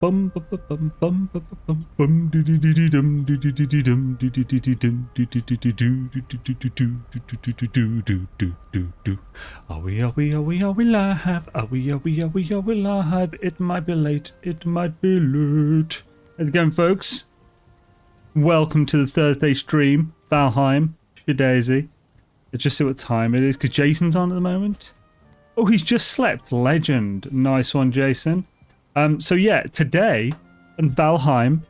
Bum bum bum bum bum bum bum dee dee dee dee dum dee dee dee dee dum dee dee dee dee dum dee dee dee dee do do do do do do do do do do do. Are we live? Are we live? It might be late. It might be late. How's it going, folks? Welcome to the Thursday stream. Valheim, Daisy. Let's just see what time it is because Jason's on at the moment. Oh, he's just slept. Legend. Nice one, Jason. So yeah, today on Valheim,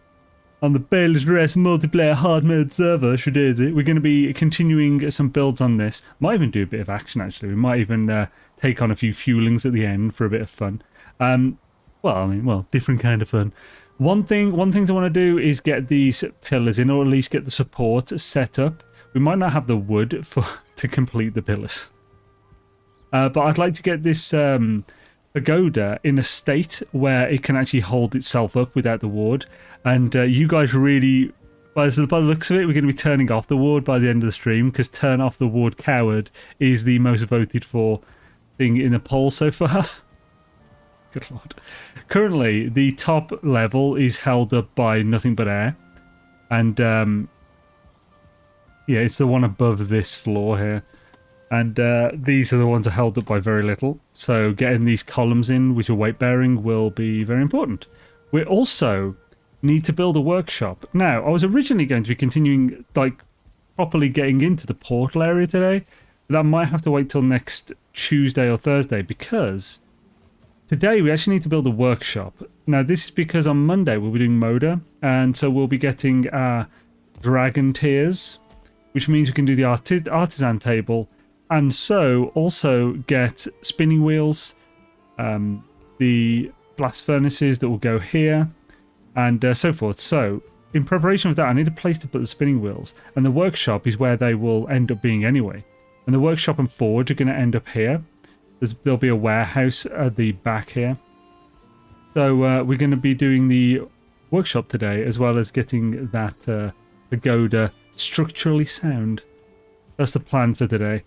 on the Beyla's Rest multiplayer hard mode server, we're going to be continuing some builds on this. Might even do a bit of action actually. We might even take on a few fuelings at the end for a bit of fun. Different kind of fun. One thing I want to do is get these pillars in, or at least get the support set up. We might not have the wood to complete the pillars, but I'd like to get this pagoda in a state where it can actually hold itself up without the ward. And you guys really, by the looks of it, we're going to be turning off the ward by the end of the stream, because turn off the ward coward is the most voted for thing in the poll so far. Good lord. Currently, the top level is held up by nothing but air. And yeah, it's the one above this floor here. And these are the ones that are held up by very little. So getting these columns in, which are weight bearing, will be very important. We also need to build a workshop. Now, I was originally going to be continuing, like, properly getting into the portal area today. But that might have to wait till next Tuesday or Thursday, because today we actually need to build a workshop. Now, this is because on Monday we'll be doing Moda. And so we'll be getting our dragon tiers, which means we can do the artisan table. And so also get spinning wheels, the blast furnaces that will go here, and so forth. So in preparation for that, I need a place to put the spinning wheels. And the workshop is where they will end up being anyway. And the workshop and forge are going to end up here. There'll be a warehouse at the back here. So we're going to be doing the workshop today, as well as getting that pagoda structurally sound. That's the plan for today.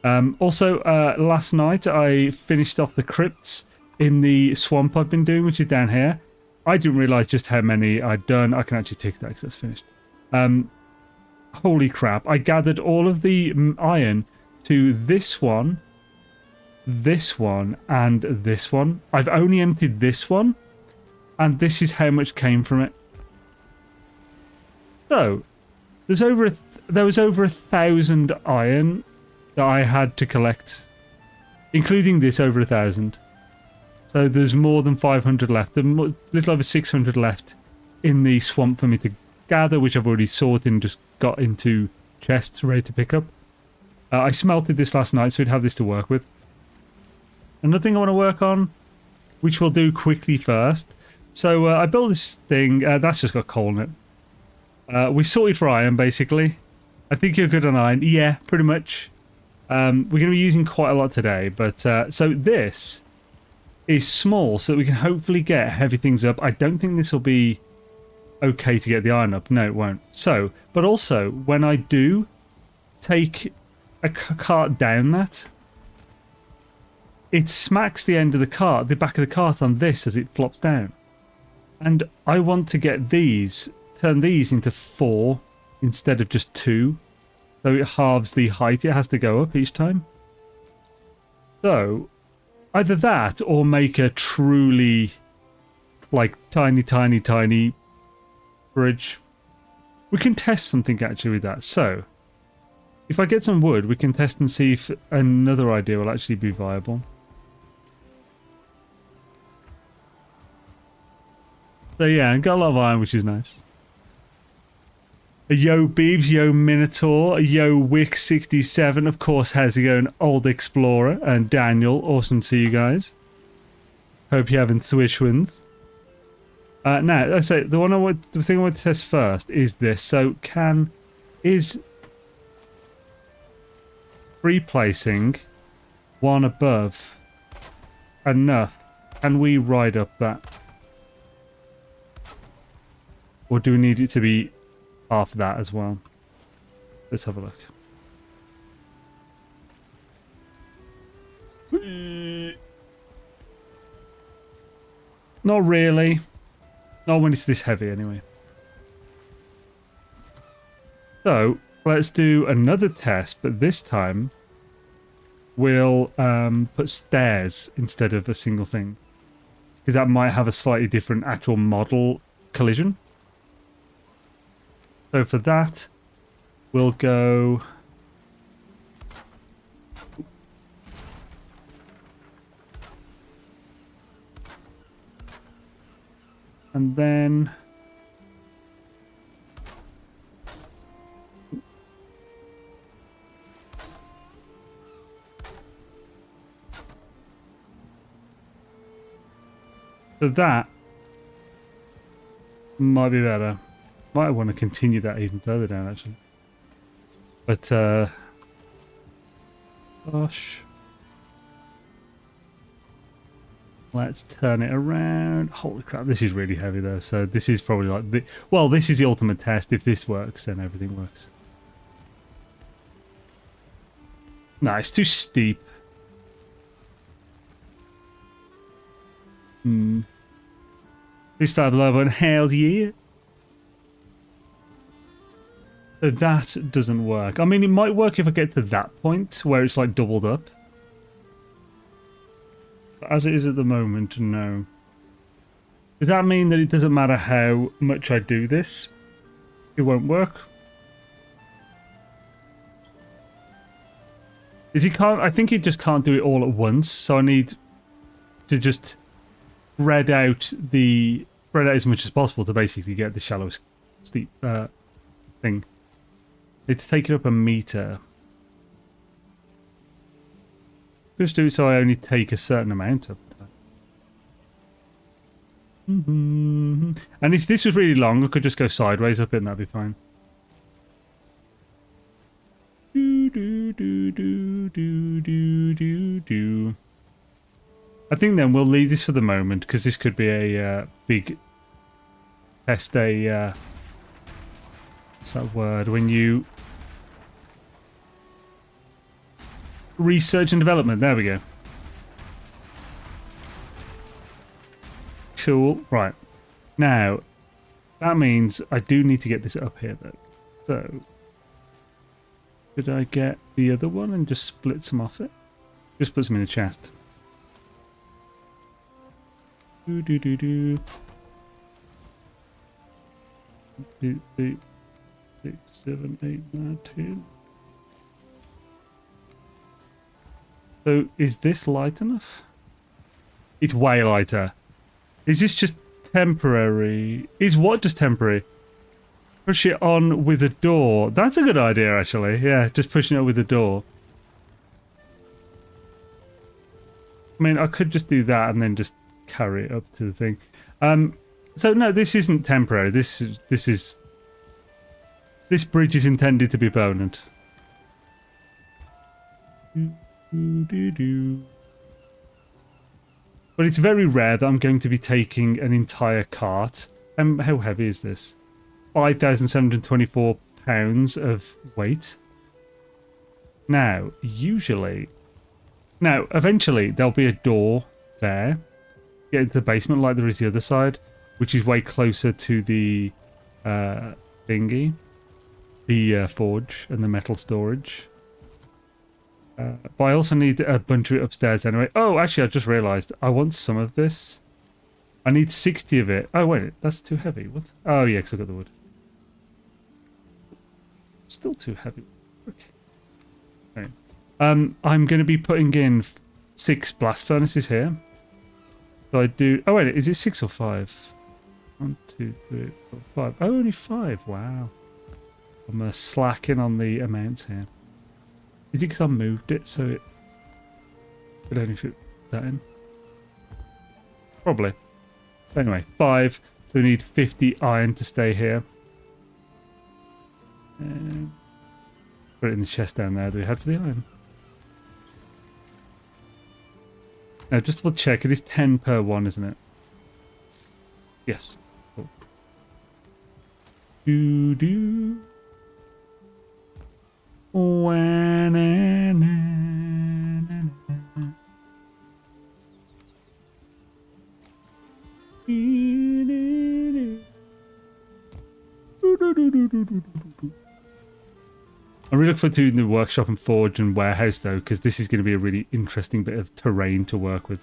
Also, last night I finished off the crypts in the swamp I've been doing, which is down here. I didn't realise just how many I'd done. I can actually tick that because that's finished. Holy crap. I gathered all of the iron to this one, and this one. I've only emptied this one, and this is how much came from it. So, there was over 1,000 iron that I had to collect, including this, over 1,000. So there's more than 500 left. A little over 600 left in the swamp for me to gather, which I've already sorted and just got into chests ready to pick up. I smelted this last night, so we'd have this to work with. Another thing I want to work on, which we'll do quickly first. So I built this thing. That's just got coal in it. We sorted for iron, basically. I think you're good on iron. Yeah, pretty much. We're going to be using quite a lot today, but so this is small, so that we can hopefully get heavy things up. I don't think this will be okay to get the iron up. No, it won't. So, but also, when I do take a cart down that, it smacks the end of the cart, the back of the cart on this as it flops down. And I want to get these, turn these into 4 instead of just 2. So it halves the height it has to go up each time. So either that or make a truly, like, tiny bridge. We can test something actually with that. So if I get some wood, we can test and see if another idea will actually be viable. So yeah, I've got a lot of iron, which is nice. Yo Beebs, yo Minotaur, yo Wick67, of course, how's it going, Old Explorer, and Daniel, awesome to see you guys. Hope you're having Swish wins. Now, I say the thing I want to test first is this. So, is free placing one above enough? Can we ride up that? Or do we need it to be half that as well? Let's have a look. Not really. Not when it's this heavy, anyway. So, let's do another test, but this time we'll put stairs instead of a single thing. Because that might have a slightly different actual model collision. So for that, we'll go... And then... So that might be better. Might want to continue that even further down, actually. But, gosh. Let's turn it around. Holy crap, this is really heavy, though. So this is probably like the... Well, this is the ultimate test. If this works, then everything works. No, it's too steep. Please start below and hell yeah. So that doesn't work. I mean, it might work if I get to that point where it's like doubled up. But as it is at the moment, no. Does that mean that it doesn't matter how much I do this? It won't work? Is he can't? I think he just can't do it all at once. So I need to just spread out as much as possible to basically get the shallowest steep thing. Need to take it up a meter. Just do it so I only take a certain amount of time. And if this was really long, I could just go sideways up it and that'd be fine. I think then we'll leave this for the moment because this could be a big test. What's that word? When you research and development. There we go. Cool. Right. Now, that means I do need to get this up here, though. So, could I get the other one and just split some off it? Just put some in a chest. 2, 3, 6, 7, 8, 9, 10. So, is this light enough? It's way lighter. Is this just temporary? Is what just temporary? Push it on with a door. That's a good idea, actually. Yeah, just pushing it with a door. I mean, I could just do that and then just carry it up to the thing. So no, this isn't temporary. This bridge is intended to be permanent. But it's very rare that I'm going to be taking an entire cart. How heavy is this? 5,724 pounds of weight. Now, eventually there'll be a door there. Get into the basement like there is the other side, which is way closer to the thingy, the forge and the metal storage. But I also need a bunch of it upstairs anyway. Oh, actually, I just realised I want some of this. I need 60 of it. Oh, wait, that's too heavy. What? Oh, yeah, because I got the wood. Still too heavy. Okay. I'm going to be putting in 6 blast furnaces here. So I do... Oh, wait, is it 6 or 5? 1, 2, 3, 4, 5. Oh, only 5. Wow. I'm slacking on the amounts here. Is it because I moved it so it could only fit that in? Probably. Anyway, 5. So we need 50 iron to stay here. And put it in the chest down there. Do we have the iron? Now, just to check, it is 10 per one, isn't it? Yes. Cool. Do. I'm really looking forward to the workshop and forge and warehouse though, because this is going to be a really interesting bit of terrain to work with.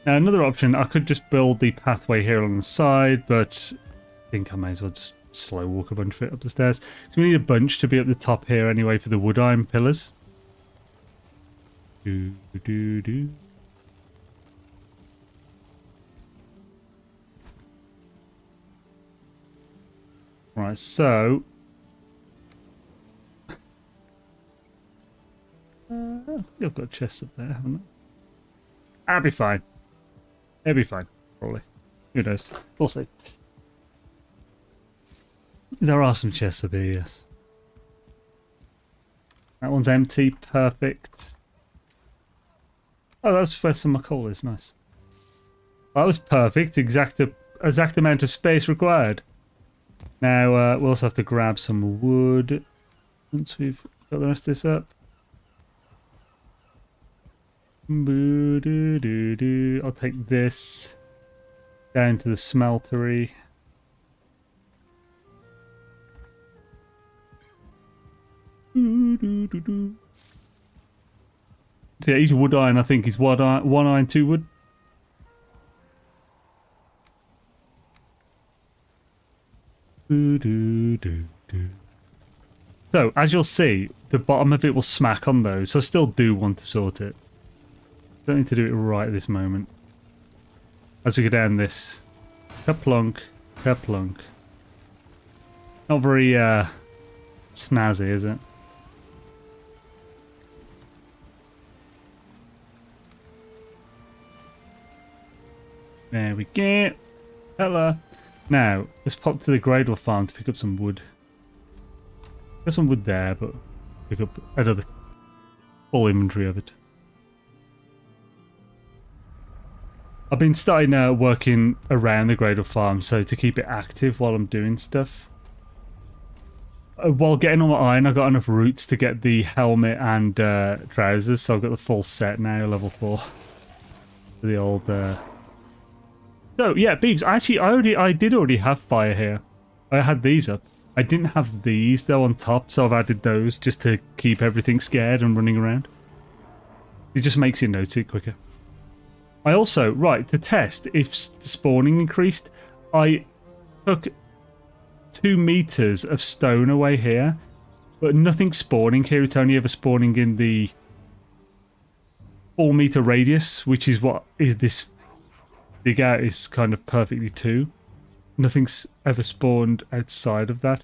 Now, another option, I could just build the pathway here along the side, but I think I may as well just slow walk a bunch of it up the stairs. So we need a bunch to be up the top here anyway for the wood iron pillars. Right, so I think I've got chests up there, haven't I? I'll be fine. It'll be fine, probably. Who knows? We'll see. There are some chests up here, yes. That one's empty, perfect. Oh, that's where some of my coal is, nice. That was perfect, exact amount of space required. Now, we'll also have to grab some wood once we've got the rest of this up. I'll take this down to the smeltery. So yeah, each wood iron I think is one iron, 2 wood. So, as you'll see, the bottom of it will smack on those, so I still do want to sort it. Don't need to do it right at this moment. As we go down this. Kerplunk, kerplunk. Not very snazzy, is it? There we go. Hello. Now, let's pop to the Gradle farm to pick up some wood. Got some wood there, but pick up another full inventory of it. I've been starting working around the Gradle farm, so to keep it active while I'm doing stuff. While getting all my iron, I got enough roots to get the helmet and trousers, so I've got the full set now, level 4. For the old... So, yeah, Beebs, actually, I did already have fire here. I had these up. I didn't have these, though, on top, so I've added those just to keep everything scared and running around. It just makes it notice it quicker. I also, right, to test if spawning increased, I took 2 meters of stone away here, but nothing spawning here. It's only ever spawning in the 4 meter radius, which is what is this dig out is kind of perfectly 2. Nothing's ever spawned outside of that.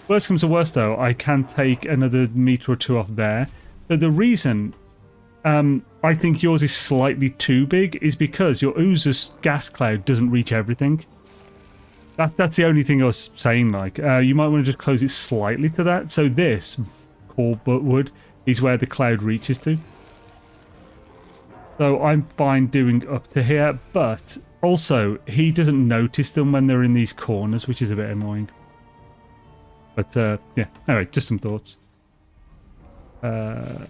Worst comes to worst, though, I can take another meter or 2 off there. So the reason I think yours is slightly too big is because your ooze's gas cloud doesn't reach everything. That's the only thing I was saying, like. You might want to just close it slightly to that. So this core wood is where the cloud reaches to. So I'm fine doing up to here, but also he doesn't notice them when they're in these corners, which is a bit annoying. But yeah, anyway, just some thoughts. Yeah,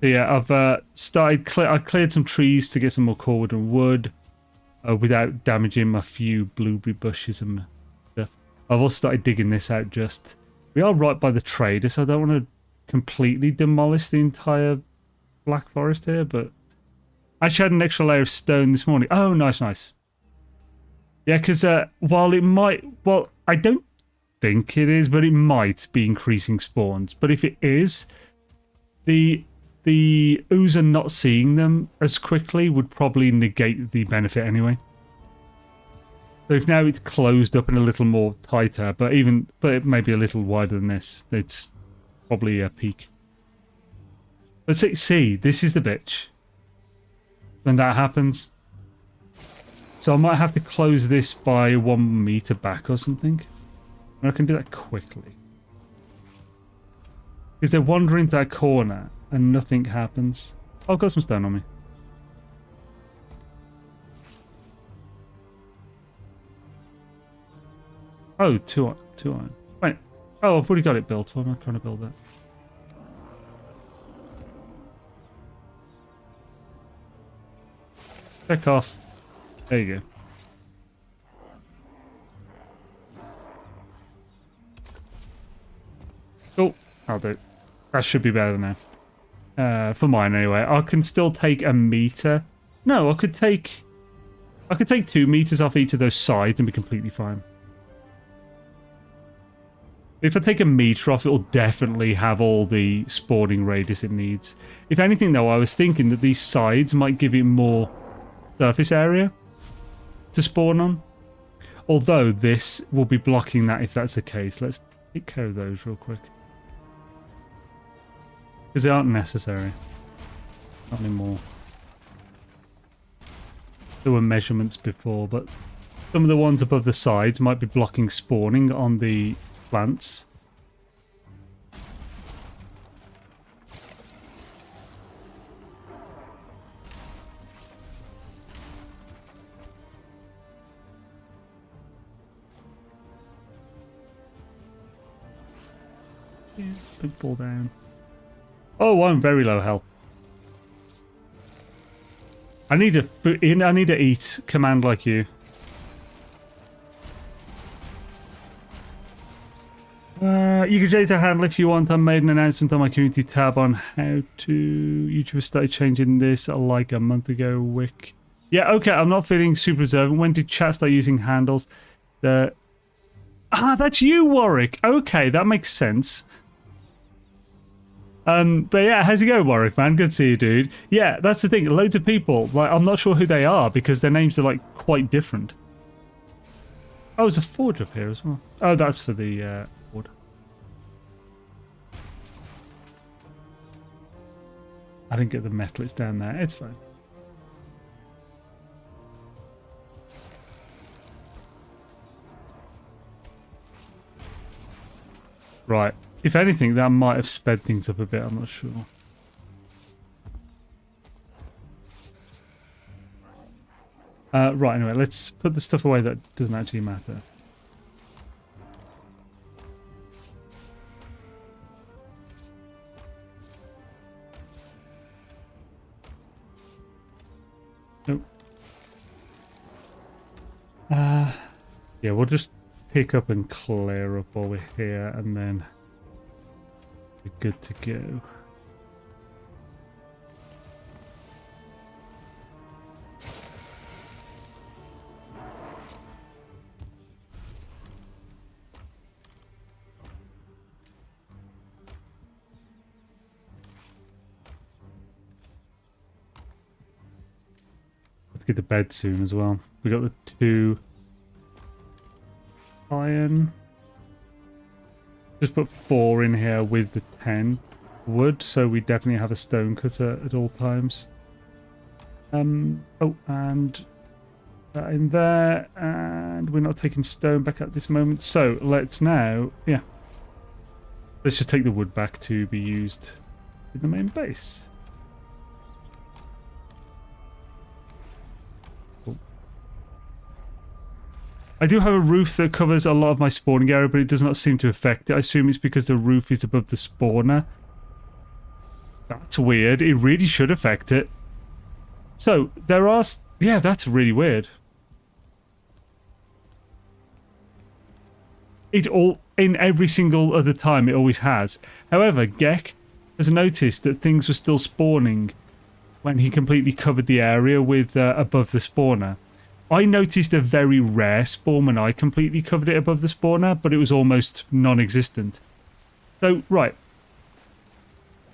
I've started. I cleared some trees to get some more core wood and wood without damaging my few blueberry bushes and stuff. I've also started digging this out. Just we are right by the trader, so I don't want to completely demolish the entire Black Forest here, but I actually had an extra layer of stone this morning. Oh, nice, nice. Yeah, because while it might... Well, I don't think it is, but it might be increasing spawns. But if it is, the ooze not seeing them as quickly would probably negate the benefit anyway. So if now it's closed up and a little more tighter, but it may be a little wider than this, it's probably a peak. But see, this is the bitch. When that happens. So I might have to close this by 1 meter back or something. And I can do that quickly. Because they're wandering to that corner and nothing happens. Oh, I've got some stone on me. Oh, two iron. Wait. Oh, I've already got it built. Why am I trying to build that? Back off. There you go. Oh, I'll do. That should be better now. For mine anyway. I can still take a meter. No, I could take 2 meters off each of those sides and be completely fine. If I take a meter off, it'll definitely have all the spawning radius it needs. If anything, though, I was thinking that these sides might give it more surface area to spawn on. Although this will be blocking that if that's the case. Let's take care of those real quick. Because they aren't necessary. Not anymore. There were measurements before, but some of the ones above the sides might be blocking spawning on the plants. Yeah, don't fall down. Oh, I'm very low health. I need to eat command like you. You can change the handle if you want. I made an announcement on my community tab on how to... YouTube started changing this like a month ago. Wick. Yeah, okay, I'm not feeling super observant. When did chat start using handles? That's you, Warwick. Okay, that makes sense. But yeah, how's it going, Warwick, man? Good to see you, dude. Yeah, that's the thing. Loads of people, like, I'm not sure who they are because their names are, like, quite different. Oh, there's a forge up here as well. Oh, that's for the wood. I didn't get the metal. It's down there. It's fine. Right. If anything, that might have sped things up a bit. I'm not sure. Right, anyway, let's put the stuff away that doesn't actually matter. Nope. Yeah, we'll just pick up and clear up while we're here, and then we're good to go. Let's get to bed soon as well. We got the 2 iron. Just put 4 in here with the 10 wood, so we definitely have a stone cutter at all times. Oh, and that in there, and we're not taking stone back at this moment. So let's now, yeah, let's just take the wood back to be used in the main base. I do have a roof that covers a lot of my spawning area, but it does not seem to affect it. I assume it's because the roof is above the spawner. That's weird. It really should affect it. So, there are... Yeah, that's really weird. It all... In every single other time, it always has. However, Gek has noticed that things were still spawning when he completely covered the area with above the spawner. I noticed a very rare spawn when I completely covered it above the spawner, but it was almost non-existent. So, right.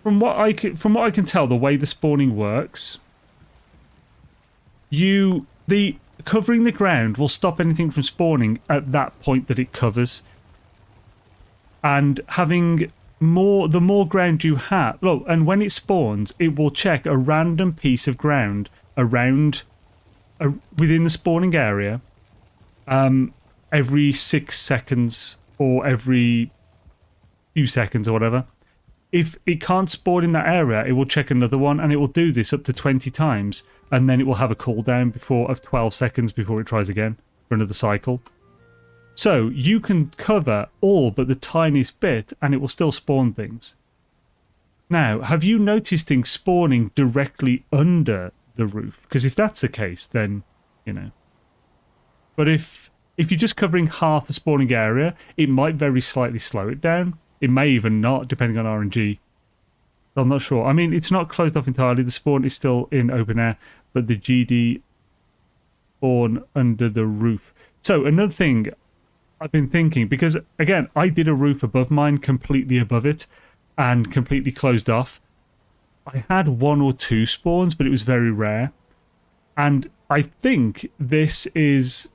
From what I can tell, the way the spawning works, the covering the ground will stop anything from spawning at that point that it covers. And having the more ground you have, look, and when it spawns, it will check a random piece of ground around within the spawning area every 6 seconds or every few seconds or whatever. If it can't spawn in that area, it will check another one, and it will do this up to 20 times, and then it will have a cooldown of 12 seconds before it tries again for another cycle. So you can cover all but the tiniest bit, and it will still spawn things. Now, have you noticed things spawning directly under the roof? Because if that's the case, then, you know. But if you're just covering half the spawning area, it might very slightly slow it down. It may even not, depending on RNG. I'm not sure. I mean, it's not closed off entirely. The spawn is still in open air, but the GD spawn under the roof. So another thing I've been thinking, because again, I did a roof above mine, completely above it, and completely closed off. I had 1 or 2 spawns, but it was very rare. And I think these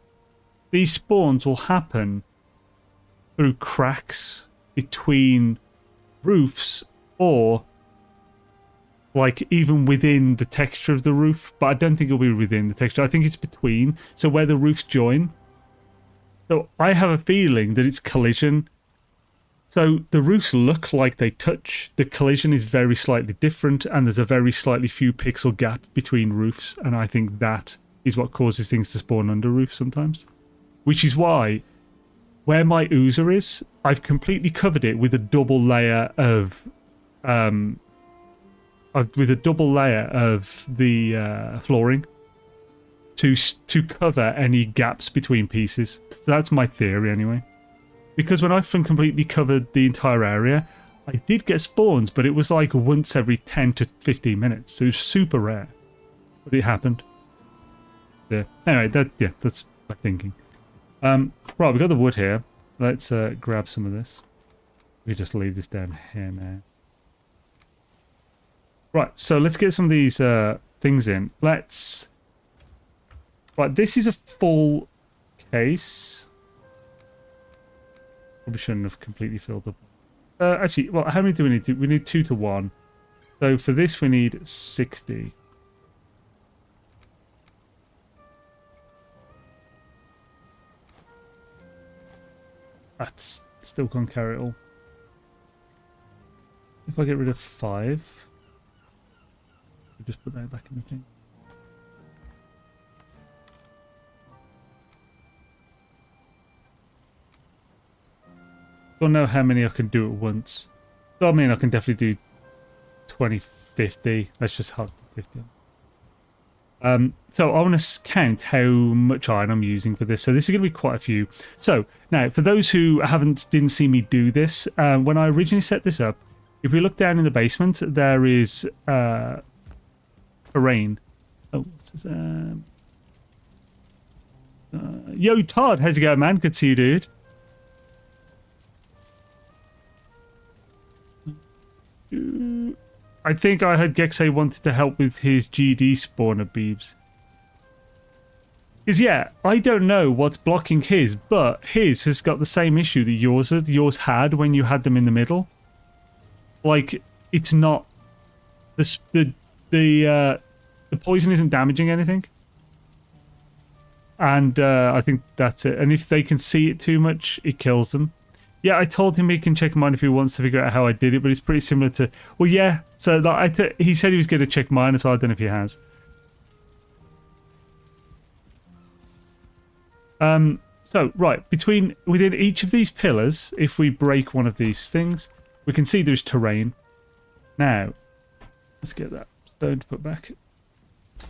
spawns will happen through cracks between roofs, or like even within the texture of the roof, but I don't think it'll be within the texture. I think it's between, so where the roofs join. So I have a feeling that it's collision. So the roofs look like they touch. The collision is very slightly different, and there's a very slightly few pixel gap between roofs, and I think that is what causes things to spawn under roofs sometimes. Which is why, where my oozer is, I've completely covered it with a double layer of the flooring to cover any gaps between pieces. So that's my theory anyway. Because when I've completely covered the entire area, I did get spawns, but it was like once every 10 to 15 minutes. So it was super rare. But it happened. Yeah. Anyway, that's my thinking. Right, we've got the wood here. Let's grab some of this. We just leave this down here now. Right, so let's get some of these things in. Right, this is a full case. Probably shouldn't have completely filled up. Actually, well, how many do we need? We need 2 to 1. So for this, we need 60. That's still can't carry it all. If I get rid of 5, we'll just put that back in the thing. Don't know how many I can do at once. So I mean, I can definitely do 20, 50. Let's just have 50. So I want to count how much iron I'm using for this. So this is going to be quite a few. So now, for those who didn't see me do this, when I originally set this up, if we look down in the basement, there is terrain. Oh, what's this? Yo, Todd, how's it going, man? Good to see you, dude. I think I heard Gexay wanted to help with his GD spawner, Beebs. Because, yeah, I don't know what's blocking his, but his has got the same issue that yours had when you had them in the middle. Like, it's not... The poison isn't damaging anything. And I think that's it. And if they can see it too much, it kills them. Yeah, I told him he can check mine if he wants to figure out how I did it, but it's pretty similar to... Well, yeah, so like, he said he was going to check mine as well. I don't know if he has. So, right, within each of these pillars, if we break one of these things, we can see there's terrain. Now, let's get that stone to put back.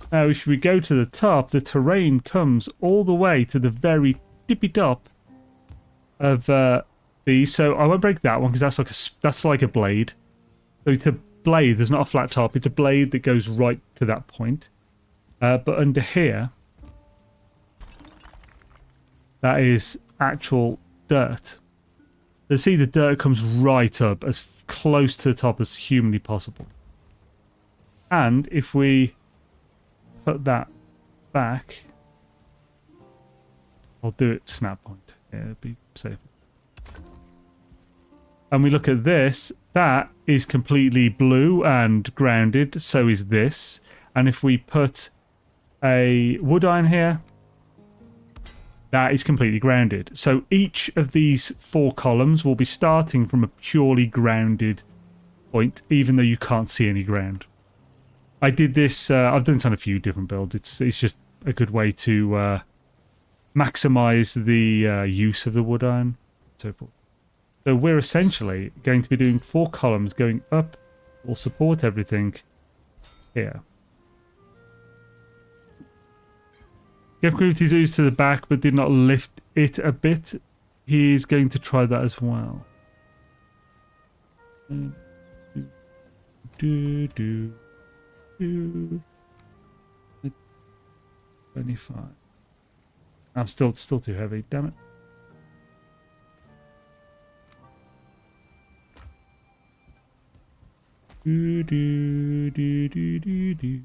Now, if we go to the top, the terrain comes all the way to the very tippy top of these. So I won't break that one because that's like a blade. So it's a blade. There's not a flat top. It's a blade that goes right to that point. But under here, that is actual dirt. So see, the dirt comes right up as close to the top as humanly possible. And if we put that back, I'll do it snap point. Yeah, it'll be safer. And we look at this, that is completely blue and grounded, so is this. And if we put a wood iron here, that is completely grounded. So each of these 4 columns will be starting from a purely grounded point, even though you can't see any ground. I did this, I've done this on a few different builds. It's just a good way to maximize the use of the wood iron, and so forth. So we're essentially going to be doing 4 columns going up, will support everything here. Jeff moved his ooze to the back but did not lift it a bit. He is going to try that as well. Do, do, do. 25. I'm still too heavy. Damn it. Do, do, do, do, do, do.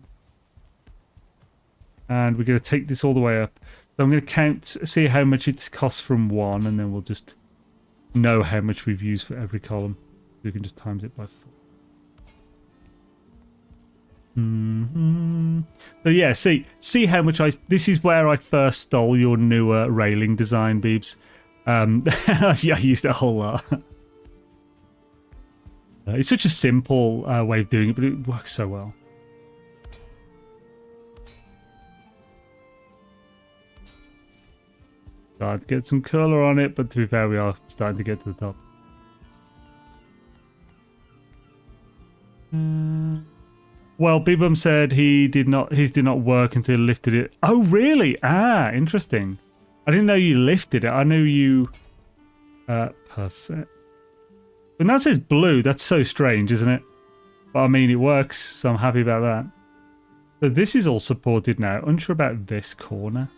And we're going to take this all the way up. So I'm going to count, see how much it costs from 1, and then we'll just know how much we've used for every column. We can just times it by 4. So yeah, see how much this is where I first stole your newer railing design, Beebs. Yeah, I used it a whole lot. It's such a simple way of doing it, but it works so well. I'd get some colour on it, but to be fair, we are starting to get to the top. Well, Bibum said his did not work until he lifted it. Oh, really? Ah, interesting. I didn't know you lifted it. I knew you... perfect. When that says blue, that's so strange, isn't it? But I mean, it works, so I'm happy about that. So this is all supported now. Unsure about this corner.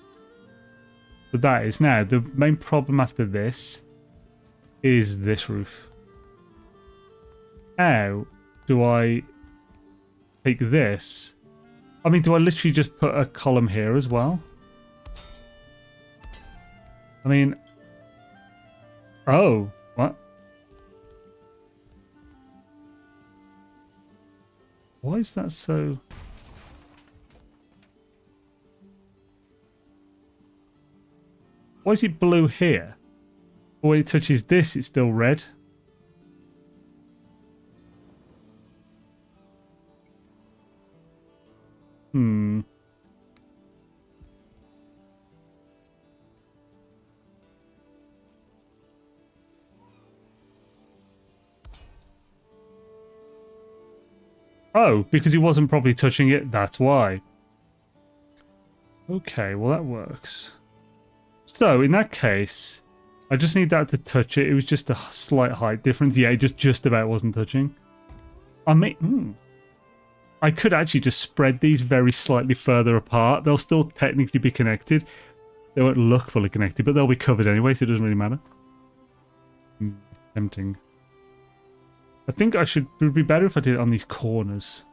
But that is now. The main problem after this is this roof. How do I take this? I mean, do I literally just put a column here as well? I mean... Oh, what? Why is that so... Why is it blue here? But when it touches this, it's still red. Oh, because he wasn't properly touching it, that's why. Okay, well that works. So, in that case, I just need that to touch it. It was just a slight height difference. Yeah, it just about wasn't touching. I mean, I could actually just spread these very slightly further apart. They'll still technically be connected. They won't look fully connected, but they'll be covered anyway, so it doesn't really matter. Tempting. I think it would be better if I did it on these corners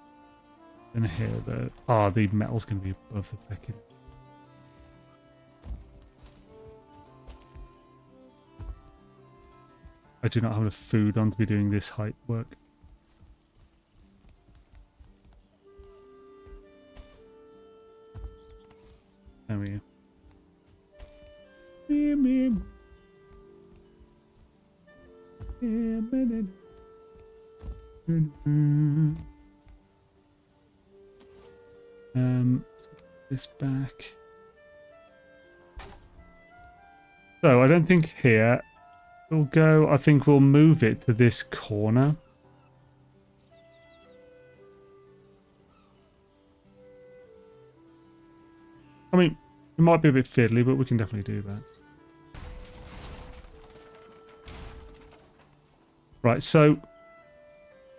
than here. The metal's going to be above the fucking... I do not have enough food on to be doing this height work. There we go. This back. So I don't think here we'll go. I think we'll move it to this corner. I mean, it might be a bit fiddly, but we can definitely do that. Right, so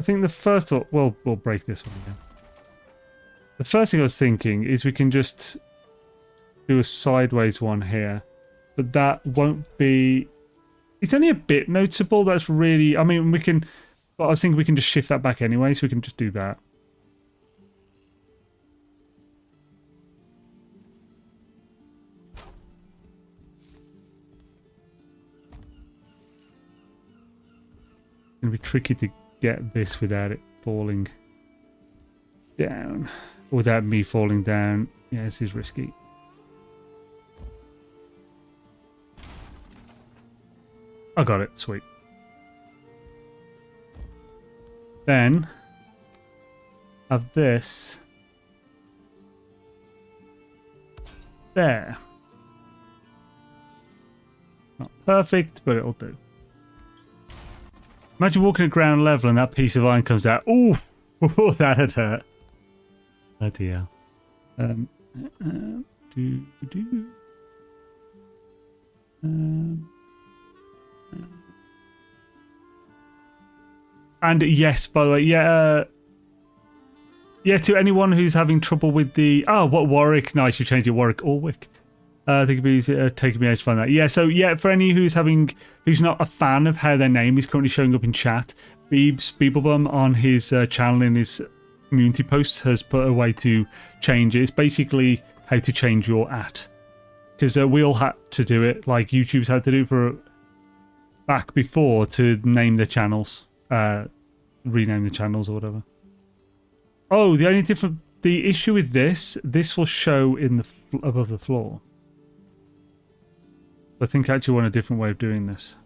I think the first one, we'll break this one again. The first thing I was thinking is we can just do a sideways one here, but that won't be... It's only a bit noticeable. That's really... I mean, we can... But I was thinking we can just shift that back anyway, so we can just do that. It's going to be tricky to get this without it falling down. Without me falling down. Yeah, this is risky. I got it. Sweet. Then have this there. Not perfect, but it'll do. Imagine walking at ground level and that piece of iron comes out. Ooh, that'd hurt. Bloody hell. And yes, by the way, yeah, to anyone who's having trouble with the... Oh, what, Warwick? Nice, you changed your Warwick. Orwick. I think it'd be taking me out to find that. Yeah, so yeah, for any who's not a fan of how their name is currently showing up in chat, Beeblebum on his channel in his community posts has put a way to change it. It's basically how to change your @ because we all had to do it, like YouTube's had to do for back before to name their channels, rename the channels or whatever. Oh, the issue with this will show in the above the floor. I think I actually want a different way of doing this.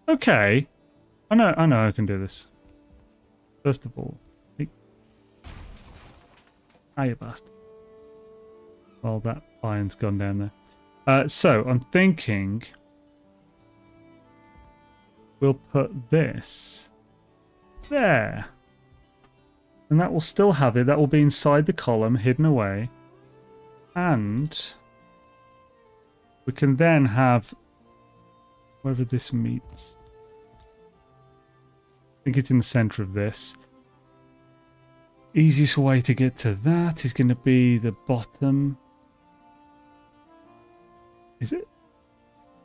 Okay, I know I can do this. First of all, you bastard. Well, that iron's gone down there. So I'm thinking we'll put this there. And that will still have it. That will be inside the column, hidden away. And we can then have wherever this meets. I think it's in the center of this. Easiest way to get to that is going to be the bottom. Is it?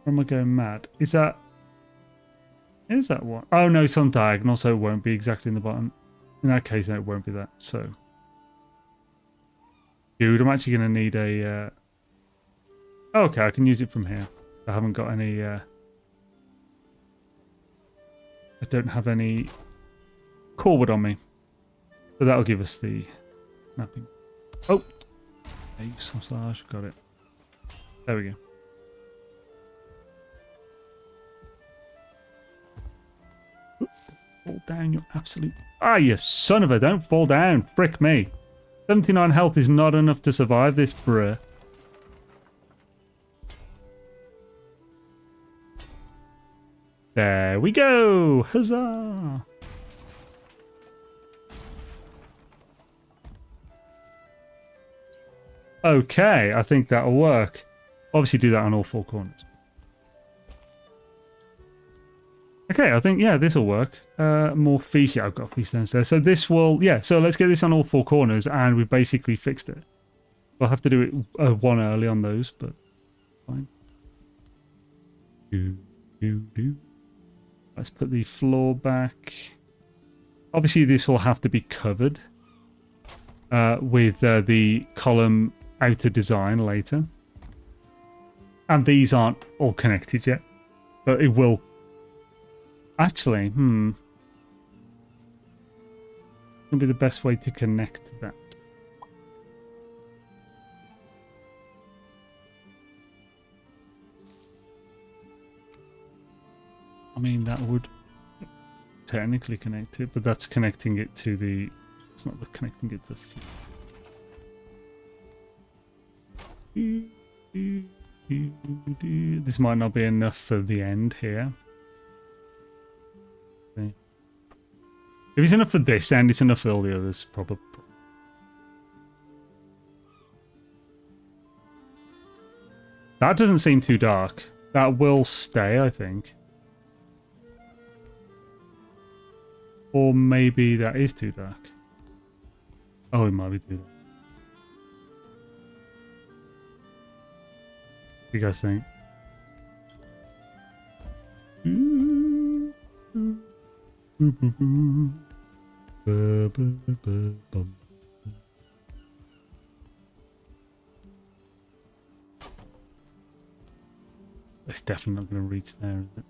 Or am I going mad? Is that one? Oh no, it's on diagonal, so it won't be exactly in the bottom. In that case, it won't be that. So, dude, I'm actually going to need a... Oh, okay, I can use it from here. I haven't got any... I don't have any cordwood on me. So that'll give us the mapping. Oh! Hey, sausage, got it. There we go. Fall down, you absolute... Ah, you son of a... Don't fall down. Frick me. 79 health is not enough to survive this, bruh. There we go. Huzzah. Okay, I think that'll work. Obviously do that on all four corners. Okay, I think, yeah, this will work. More feast. Yeah, I've got feast downstairs. So this will, yeah, so let's get this on all four corners and we've basically fixed it. We'll have to do it one early on those, but fine. Let's put the floor back. Obviously, this will have to be covered with the column outer design later. And these aren't all connected yet, but it will. Actually, It'll be the best way to connect that. I mean, that would technically connect it, but that's connecting it to the... It's not connecting it to the... This might not be enough for the end here. If it's enough for this end, it's enough for all the others, probably. That doesn't seem too dark. That will stay, I think. Or maybe that is too dark. Oh, it might be too dark. What do you guys think? It's definitely not going to reach there, is it?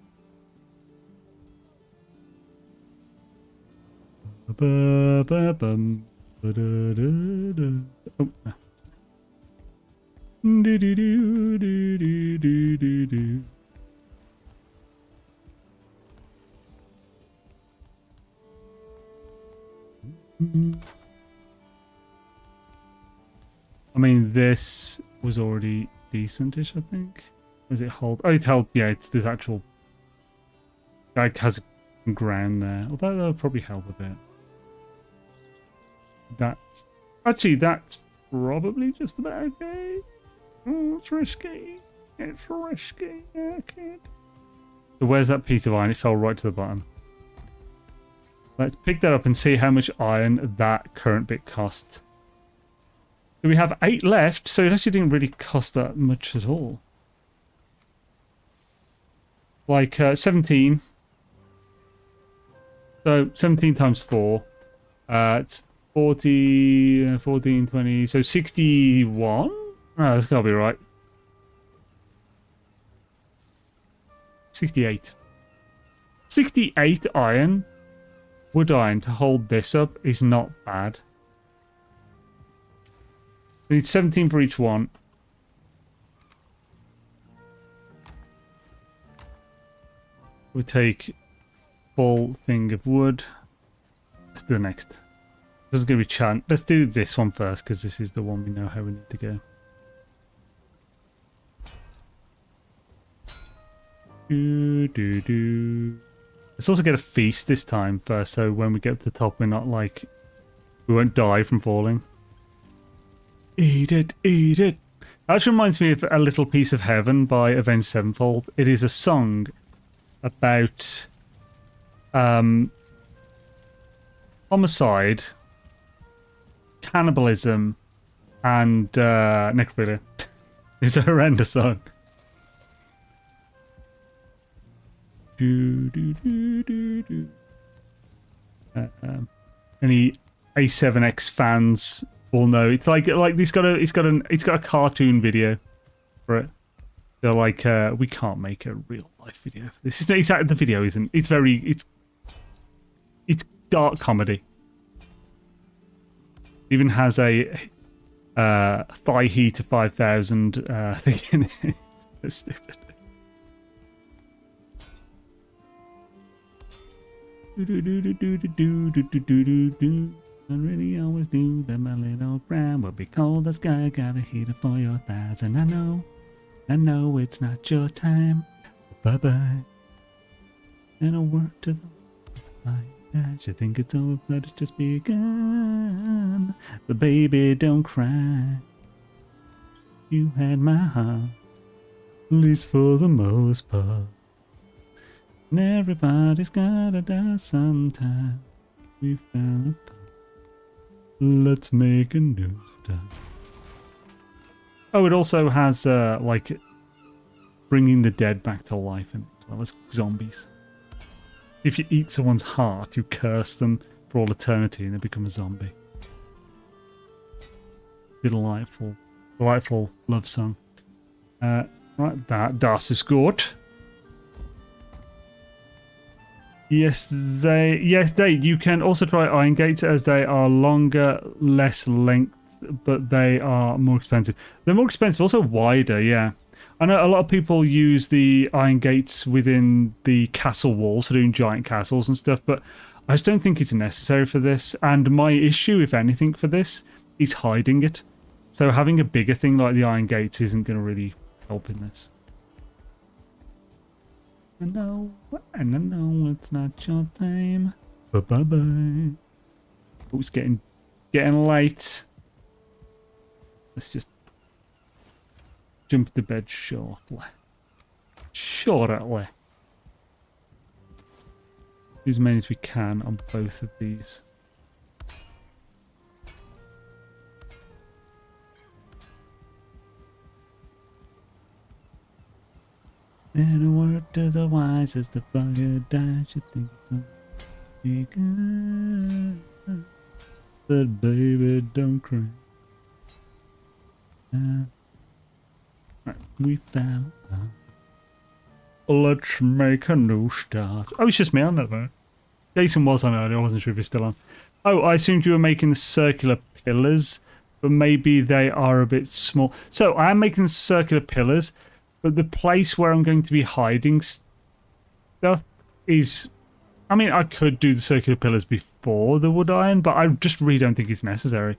I mean, this was already decentish, I think. Does it hold? Oh, it held. Yeah, it's this actual. Like has a ground there. Although that'll probably help a bit. That's actually that's probably just about okay. Oh, it's risky. It's risky. So where's that piece of iron? It fell right to the bottom. Let's pick that up and see how much iron that current bit cost. So we have 8 left, so it actually didn't really cost that much at all. Like 17. So 17 times 4. It's 40, 14, 20, so 61? Oh, that's gotta be right. 68. 68 iron, wood iron to hold this up is not bad. We need 17 for each one. We'll take full thing of wood. Let's do the next. This is going to be chant. Let's do this one first because this is the one we know how we need to go. Let's also get a feast this time first, so when we get to the top, we're not like we won't die from falling. Eat it, eat it. That actually reminds me of A Little Piece of Heaven by Avenged Sevenfold. It is a song about homicide, cannibalism, and necrophilia. It's a horrendous song. Any A7X fans will know it's like it's got a cartoon video for it. They're like, we can't make a real life video for this. The video isn't. It's dark comedy. It even has a thigh heat 5000 thing in it. It's so stupid. I really always knew that my little brown would be cold. The sky got a heater for your thighs, and I know it's not your time. Bye bye. And a word to the dash. You think it's over, but it's just begun. But baby, don't cry. You had my heart, at least for the most part. And everybody's gotta die sometime. We fell apart. Let's make a new start. Oh, it also has like bringing the dead back to life in it, as well as zombies. If you eat someone's heart, you curse them for all eternity and they become a zombie. Delightful, delightful love song. Right, das ist gut. Yes, you can also try iron gates as they are longer, less length, but they are more expensive. They're more expensive, also wider, yeah. I know a lot of people use the iron gates within the castle walls for doing giant castles and stuff, but I just don't think it's necessary for this. And my issue, if anything, for this is hiding it. So having a bigger thing like the iron gates isn't going to really help in this. I know it's not your time. But bye-bye. Oh, it's getting late. Let's just jump to bed shortly. Do as many as we can on both of these. And a word to the wise as the fire dies. You think it's all be good, but baby, don't cry. Right, we fell apart. Let's make a new start. Oh, it's just me on that though. Jason was on earlier. I wasn't sure if he's still on. Oh, I assumed you were making the circular pillars, but maybe they are a bit small. So I am making circular pillars. But the place where I'm going to be hiding stuff is... I mean, I could do the circular pillars before the wood iron, but I just really don't think it's necessary.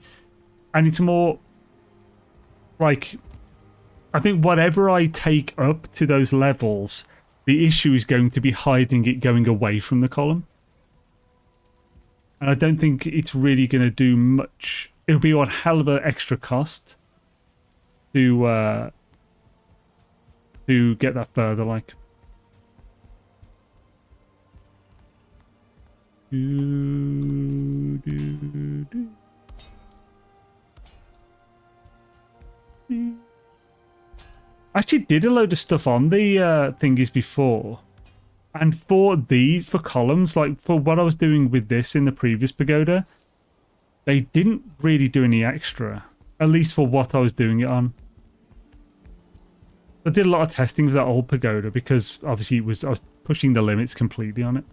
And it's more... like... I think whatever I take up to those levels, the issue is going to be hiding it going away from the column. And I don't think it's really going to do much. It'll be a hell of an extra cost to... to get that further, like. I actually did a load of stuff on the thingies before. And for these, for columns, like for what I was doing with this in the previous pagoda, they didn't really do any extra. At least for what I was doing it on. I did a lot of testing with that old pagoda because obviously I was pushing the limits completely on it.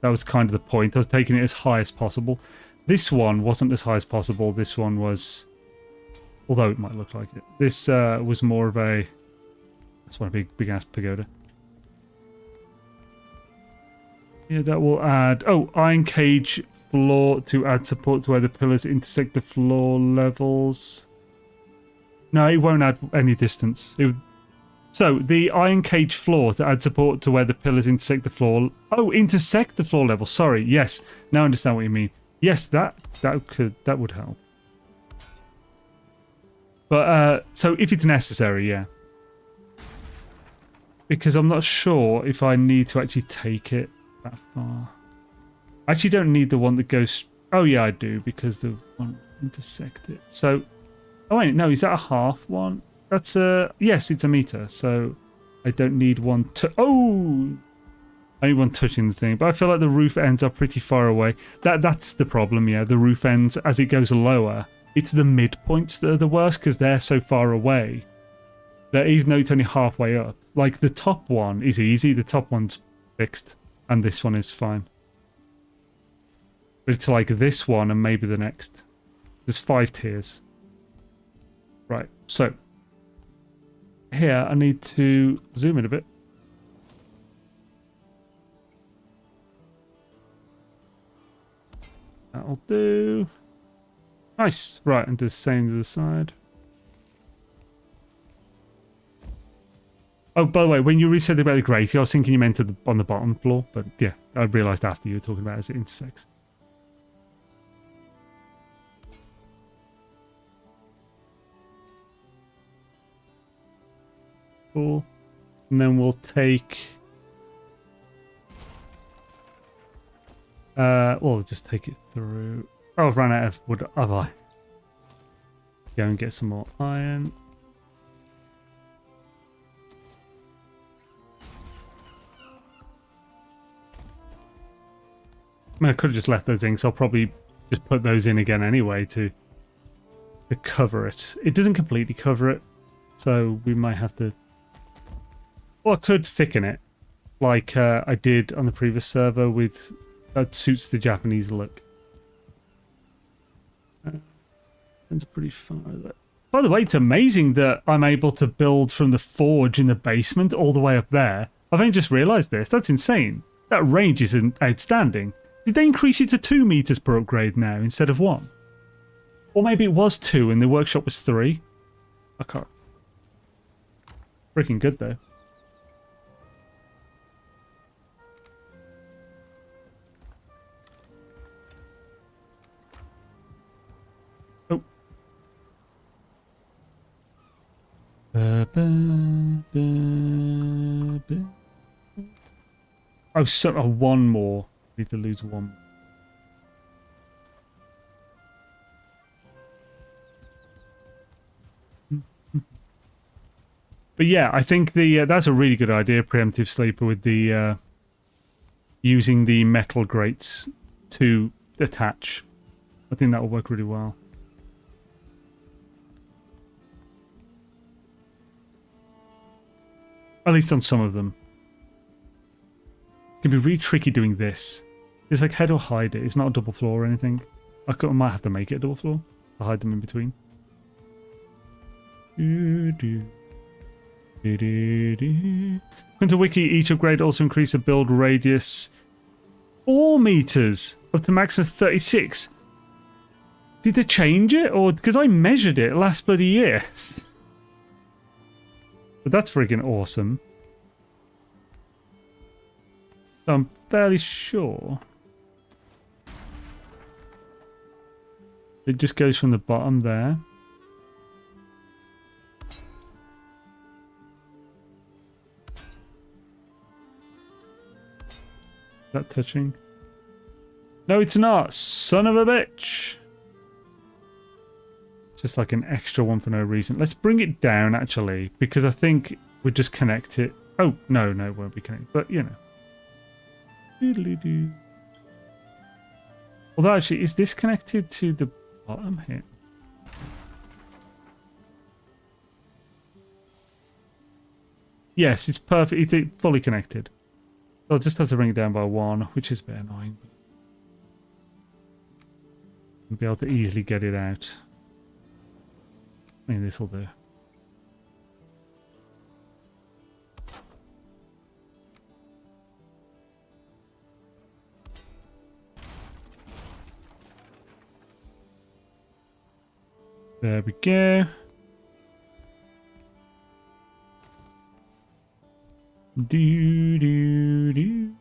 That was kind of the point. I was taking it as high as possible. This one wasn't as high as possible. This one was, although it might look like it. This was more of a, that's one big ass pagoda. Yeah, that will add, oh, iron cage floor to add support to where the pillars intersect the floor levels. No, it won't add any distance. So, the iron cage floor to add support to where the pillars intersect the floor... Oh, intersect the floor level. Sorry, yes. Now I understand what you mean. Yes, that would help. But, so if it's necessary, yeah. Because I'm not sure if I need to actually take it that far. I actually don't need the one that goes... Oh, yeah, I do, because the one intersect it. So... Oh, wait, no, is that a half one? That's a... Yes, it's a meter, so I don't need one to... Oh! I need one touching the thing, but I feel like the roof ends are pretty far away. That's the problem, yeah. The roof ends, as it goes lower, it's the midpoints that are the worst, because they're so far away. That even though it's only halfway up. Like, the top one is easy, the top one's fixed, and this one is fine. But it's like this one and maybe the next. There's 5 tiers. Right, so... Here, I need to zoom in a bit. That'll do. Nice. Right, and do the same to the side. Oh, by the way, when you said about the grating, I was thinking you meant on the bottom floor, but yeah, I realised after you were talking about it as it intersects. Cool. And then we'll take... we'll just take it through... Oh, I've run out of wood, have I? Go and get some more iron. I mean, I could have just left those in, so I'll probably just put those in again anyway to cover it. It doesn't completely cover it, so we might have to... Or I could thicken it, like I did on the previous server with... That suits the Japanese look. That's pretty far. By the way, it's amazing that I'm able to build from the forge in the basement all the way up there. I've only just realised this. That's insane. That range is outstanding. Did they increase it to 2 meters per upgrade now instead of 1? Or maybe it was 2 and the workshop was 3? I can't. Freaking good though. Oh. Oh, so one more. Need to lose one. But yeah, I think the that's a really good idea, preemptive sleeper, with the using the metal grates to attach. I think that will work really well. At least on some of them. It can be really tricky doing this. It's like head or hide it. It's not a double floor or anything. I might have to make it a double floor to hide them in between. According to Wiki, each upgrade also increases the build radius 4 meters up to maximum 36. Did they change it? Or because I measured it last bloody year. But that's freaking awesome. I'm fairly sure it just goes from the bottom there. that touching? No, it's not. Son of a bitch. It's just like an extra one for no reason. Let's bring it down, actually, because I think we'll just connect it. Oh, no, it won't be connected, but, you know. Doodly-doo. Although, actually, is this connected to the bottom here? Yes, it's perfect. It's fully connected. I'll just have to bring it down by 1, which is a bit annoying. I'll be able to easily get it out. I mean, this will do. There we go. Do do do do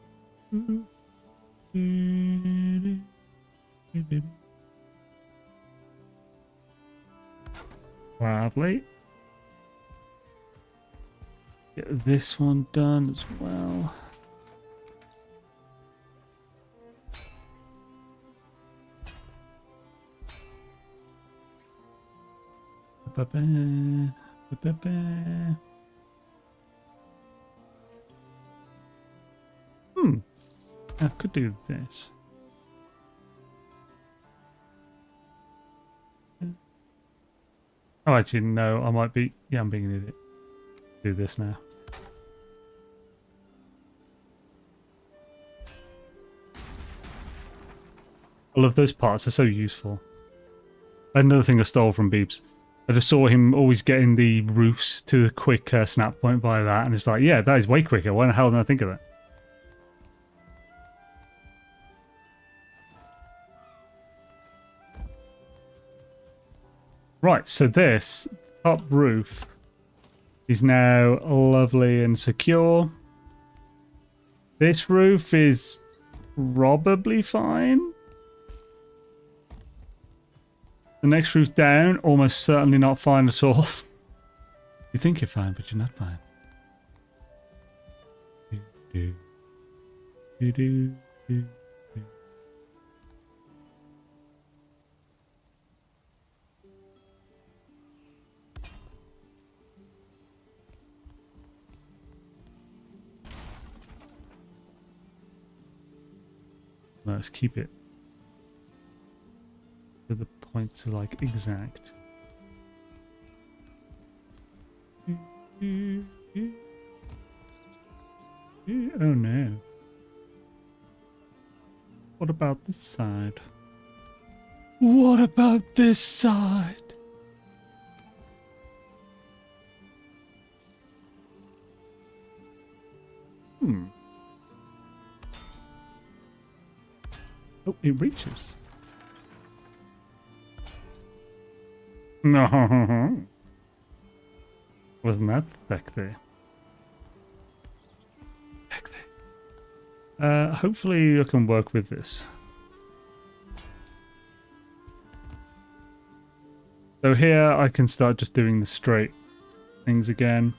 do do. Lovely. Get this one done as well. I could do this. Oh, actually, no, I might be... Yeah, I'm being an idiot. Do this now. I love those parts, they're so useful. Another thing I stole from Beeps. I just saw him always getting the roofs to the quick snap point by that, and it's like, yeah, that is way quicker. Why the hell didn't I think of that? Right, so this top roof is now lovely and secure. This roof is probably fine. The next roof down, almost certainly not fine at all. You think you're fine, but you're not fine. Do, do, do, do, do. Let's keep it to the points are like exact. Oh no. What about this side? What about this side? Oh, it reaches. No. Wasn't that back there? Back there. Hopefully I can work with this. So here I can start just doing the straight things again.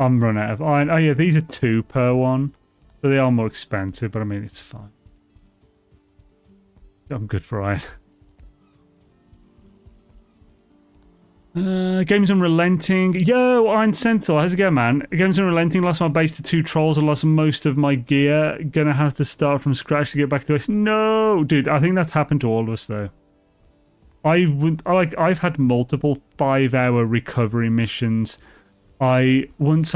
I'm running out of iron. Oh yeah, these are 2 per one. So they are more expensive, but I mean, it's fine. I'm good for iron. Games Unrelenting. Yo, Iron Sentinel. How's it going, man? Games Unrelenting. Lost my base to 2 trolls. I lost most of my gear. Gonna have to start from scratch to get back to base. No! Dude, I think that's happened to all of us, though. I've had multiple 5-hour recovery missions. I was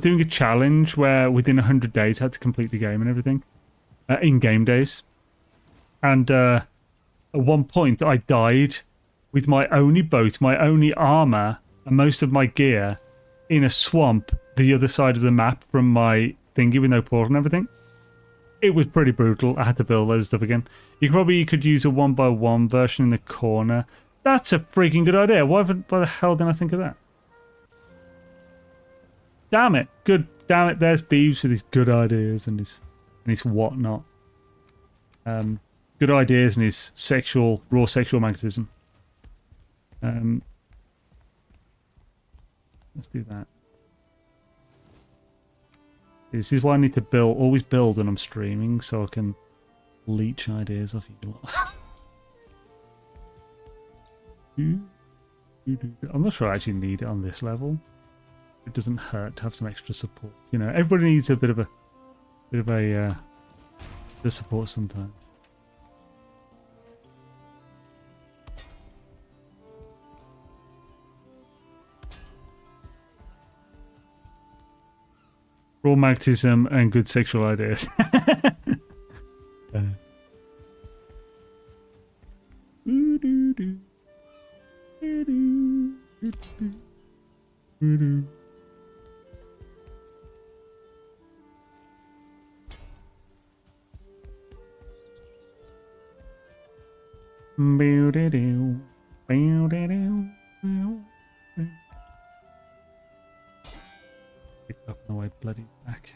doing a challenge where within 100 days I had to complete the game and everything. In game days. And at one point I died with my only boat, my only armor, and most of my gear in a swamp the other side of the map from my thingy with no portal and everything. It was pretty brutal. I had to build those stuff again. You could use a 1x1 version in the corner. That's a freaking good idea. Why the hell didn't I think of that? Damn it. Good. Damn it. There's Beebs with his good ideas and his whatnot. Good ideas and his raw sexual magnetism. Let's do that. This is why I need to always build when I'm streaming, so I can leech ideas off you lot. I'm not sure I actually need it on this level. It doesn't hurt to have some extra support. You know, everybody needs a bit of support sometimes. Raw magnetism and good sexual ideas. Pick up on the way bloody back.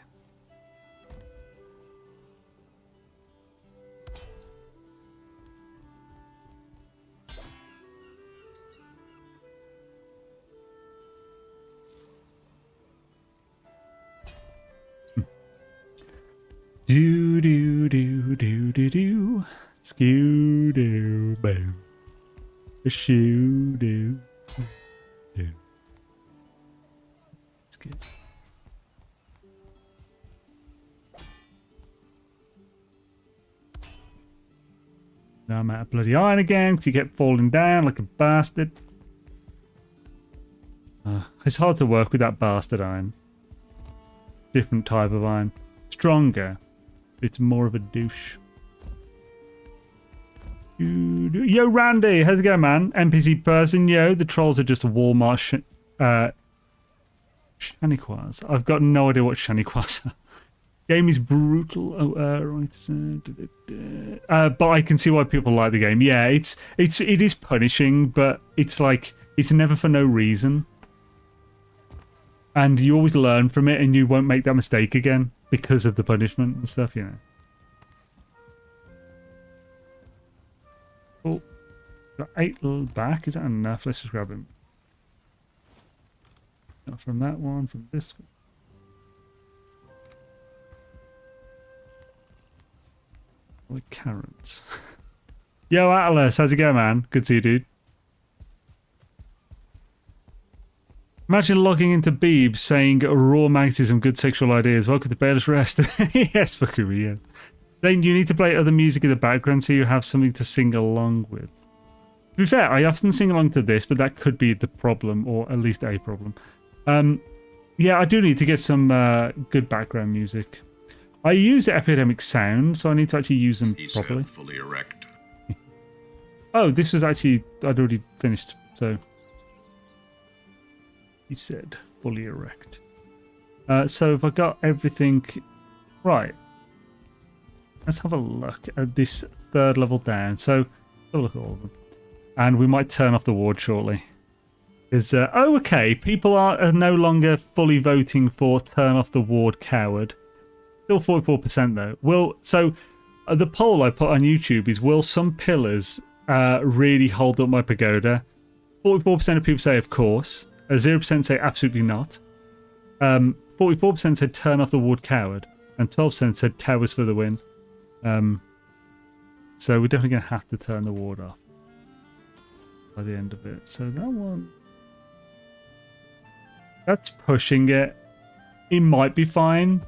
Do do do do do do. Skew do boo. Shoo do do. It's good. Now I'm out of bloody iron again because you kept falling down like a bastard. It's hard to work with that bastard iron. Different type of iron. Stronger. It's more of a douche. Yo, Randy, how's it going, man? NPC person, yo. The trolls are just Walmart shaniquas. I've got no idea what shaniquas are. Game is brutal. Right. But I can see why people like the game. Yeah, it is punishing, but it's like it's never for no reason. And you always learn from it, and you won't make that mistake again because of the punishment and stuff, you know. Oh, got 8 back. Is that enough? Let's just grab him. Not from that one, from this one. Like carrots. Yo, Atlas, how's it going, man? Good to see you, dude. Imagine logging into Beeb saying raw magnetism, good sexual ideas. Welcome to Beyla's Rest. Yes, Fukui, yes. Then you need to play other music in the background so you have something to sing along with. To be fair, I often sing along to this, but that could be the problem, or at least a problem. Yeah, I do need to get some good background music. I use Epidemic Sound, so I need to actually use them properly. Fully erect. Oh, this was actually... I'd already finished, so... He said, fully erect. So if I got everything... Right. Let's have a look at this 3rd level down. So, let's have a look at all of them. And we might turn off the ward shortly. Because, oh, okay, people are no longer fully voting for turn off the ward coward. Still 44% though. So, the poll I put on YouTube is, will some pillars really hold up my pagoda? 44% of people say, of course. 0% say, absolutely not. 44% said, turn off the ward coward. And 12% said, towers for the win. So we're definitely going to have to turn the ward off by the end of it. So that one... That's pushing it. It might be fine.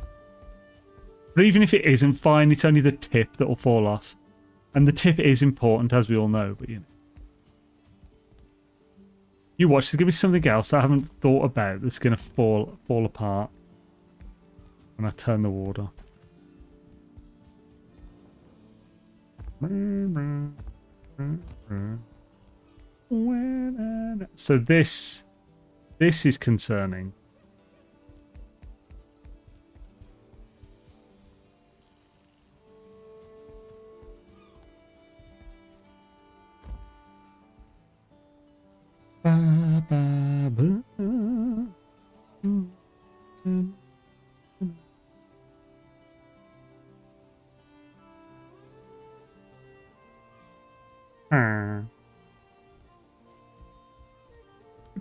But even if it isn't fine, it's only the tip that will fall off. And the tip is important, as we all know, but you know. You watch, there's going to be something else I haven't thought about that's going to fall apart when I turn the ward off. So this is concerning.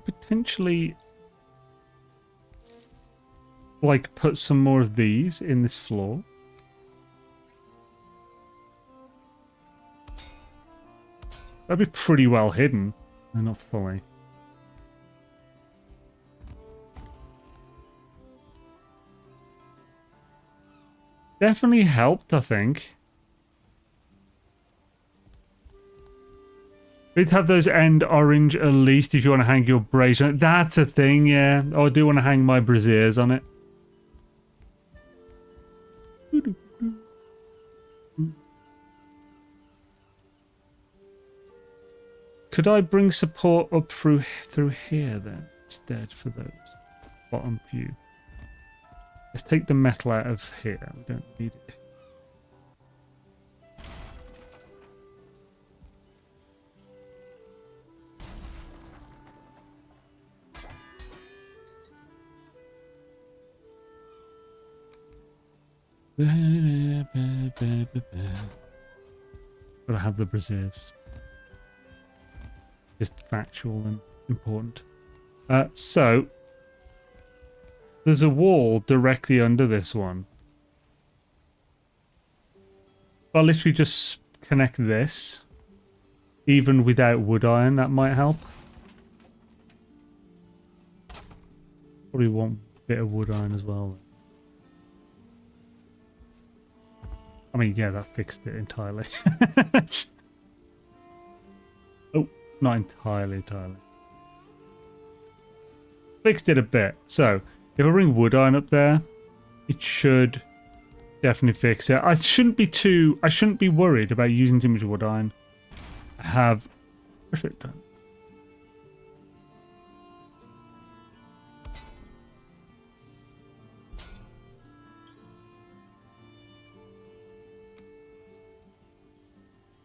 could potentially like put some more of these in this floor. That'd be pretty well hidden. No, not fully. Definitely helped, I think. We'd have those end orange at least if you want to hang your brazier on it. That's a thing, yeah. Oh, I do want to hang my braziers on it. Could I bring support up through here then instead for those bottom few? Let's take the metal out of here. We don't need it. Gotta have the braziers. Just factual and important. So there's a wall directly under this one. I'll literally just connect this. Even without wood iron, that might help. Probably want a bit of wood iron as well. I mean, yeah, that fixed it entirely. Oh, not entirely. Fixed it a bit. So, if I bring wood iron up there, it should definitely fix it. I shouldn't be worried about using too much wood iron. I have it done.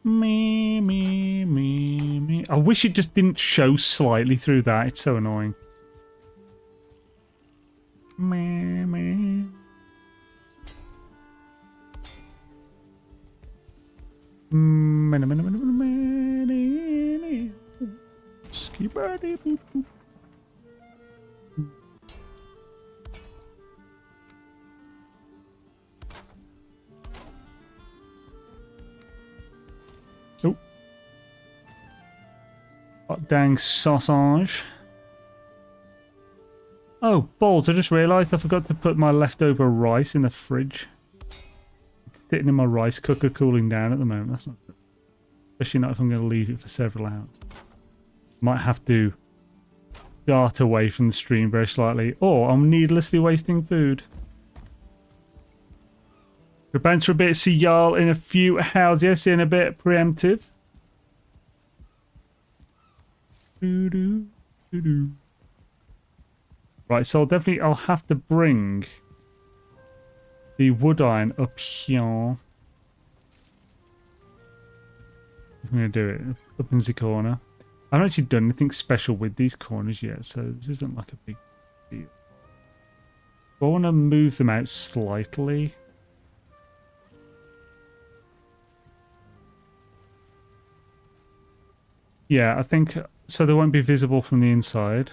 Me. I wish it just didn't show slightly through that. It's so annoying. Me. Oh. Hot dang sausage. Oh, balls, I just realised I forgot to put my leftover rice in the fridge. It's sitting in my rice cooker cooling down at the moment. That's not good. Especially not if I'm going to leave it for several hours. Might have to dart away from the stream very slightly, or I'm needlessly wasting food. We'll bounce for a bit, see y'all in a few hours. Yes, in a bit, preemptive. Right, so I'll have to bring the wood iron up here. I'm going to do it up in the corner. I haven't actually done anything special with these corners yet, so this isn't like a big deal. But I want to move them out slightly. Yeah, I think so they won't be visible from the inside.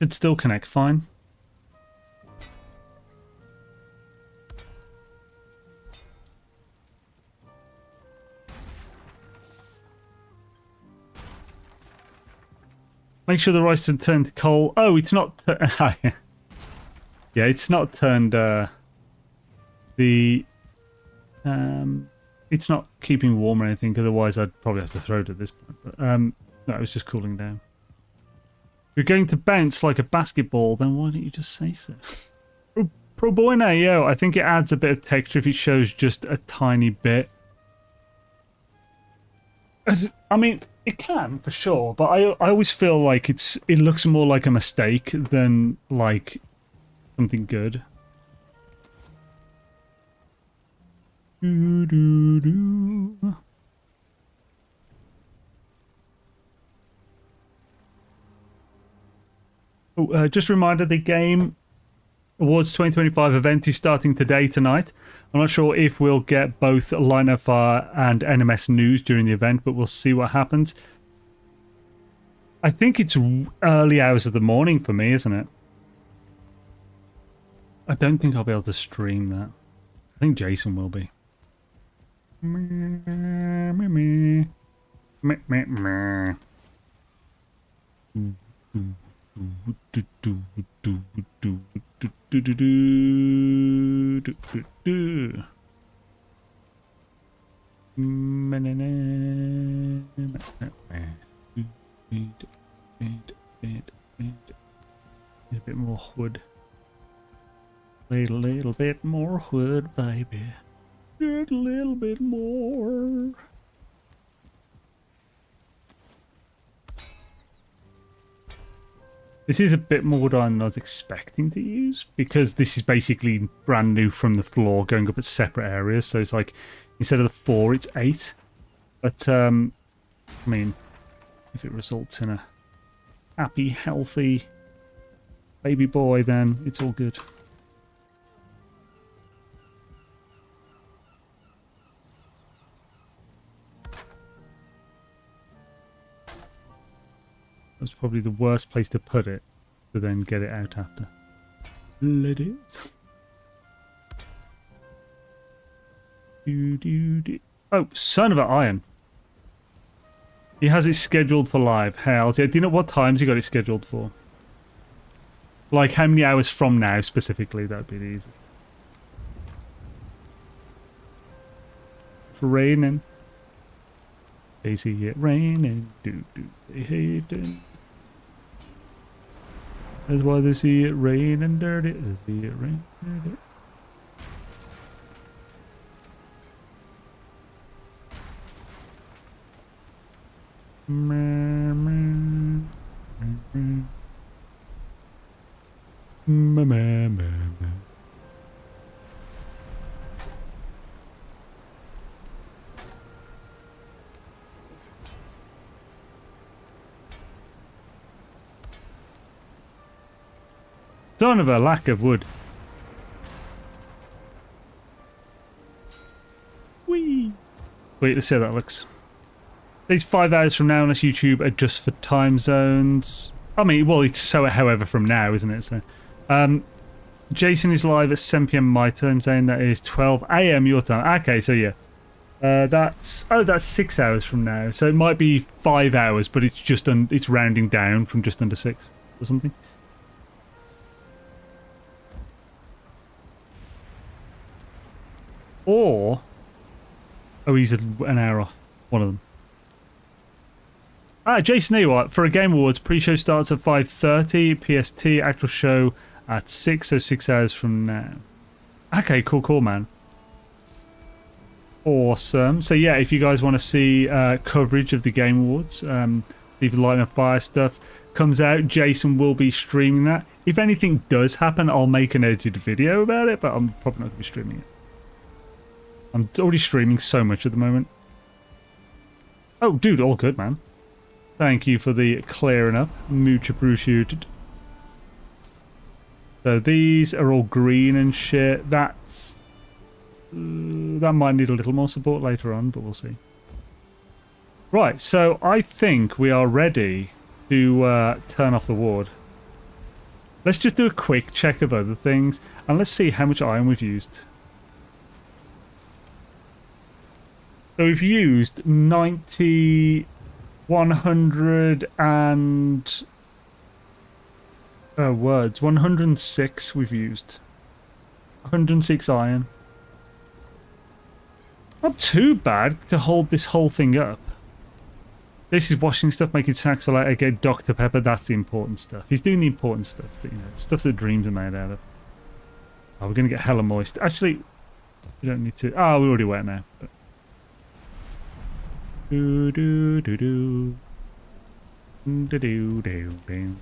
Should still connect fine. Make sure the rice is turned to coal. Oh, it's not. Yeah, it's not turned. It's not keeping warm or anything. Otherwise, I'd probably have to throw it at this point. But no, it was just cooling down. If you're going to bounce like a basketball, then why don't you just say so? Pro bueno, yo. I think it adds a bit of texture if it shows just a tiny bit. I mean, it can for sure, but I always feel like it looks more like a mistake than like something good. Oh, just a reminder, the Game Awards 2025 event is starting today, tonight. I'm not sure if we'll get both Line of Fire and NMS news during the event, but we'll see what happens. I think it's early hours of the morning for me, isn't it? I don't think I'll be able to stream that. I think Jason will be. A bit more wood. Little bit more wood, baby. A little bit more. This is a bit more than I was expecting to use, because this is basically brand new from the floor, going up at separate areas. So it's like, instead of the 4, it's 8. But, I mean, if it results in a happy, healthy baby boy, then it's all good. That's probably the worst place to put it, to then get it out after. Let it. Oh, son of an iron. He has it scheduled for live. Hell, do you know what times he got it scheduled for? Like how many hours from now specifically? That'd be easy. It's raining. They see it raining. They hate it. That's why they see it rain and dirty. They see it rain and dirty. Son of a lack of wood. Whee! Wait, let's see how that looks. It's 5 hours from now unless YouTube adjusts for time zones. I mean, well, it's so however from now, isn't it? So, Jason is live at 7 PM my time, saying that is 12 AM your time. Okay, so yeah. That's 6 hours from now. So it might be 5 hours, but it's just it's rounding down from just under 6 or something. Or, oh, he's an hour off. One of them. Jason, there you are. For a Game Awards, pre-show starts at 5:30 PST. Actual show at 6, so 6 hours from now. Okay, cool, man. Awesome. So yeah, if you guys want to see coverage of the Game Awards, leave the Light and Fire stuff comes out. Jason will be streaming that. If anything does happen, I'll make an edited video about it, but I'm probably not going to be streaming it. I'm already streaming so much at the moment. Oh, dude, all good, man. Thank you for the clearing up. Much appreciated. So these are all green and shit. That's... that might need a little more support later on, but we'll see. Right, so I think we are ready to turn off the ward. Let's just do a quick check of other things, and let's see how much iron we've used. So we've used 90, 100 and... 106 we've used. 106 iron. Not too bad to hold this whole thing up. This is washing stuff, making snacks for later, get Dr. Pepper, that's the important stuff. He's doing the important stuff, but, you know, stuff that dreams are made out of. Oh, we're going to get hella moist. Actually, we don't need to... oh, we're already wet now. But... do do do do do do do do.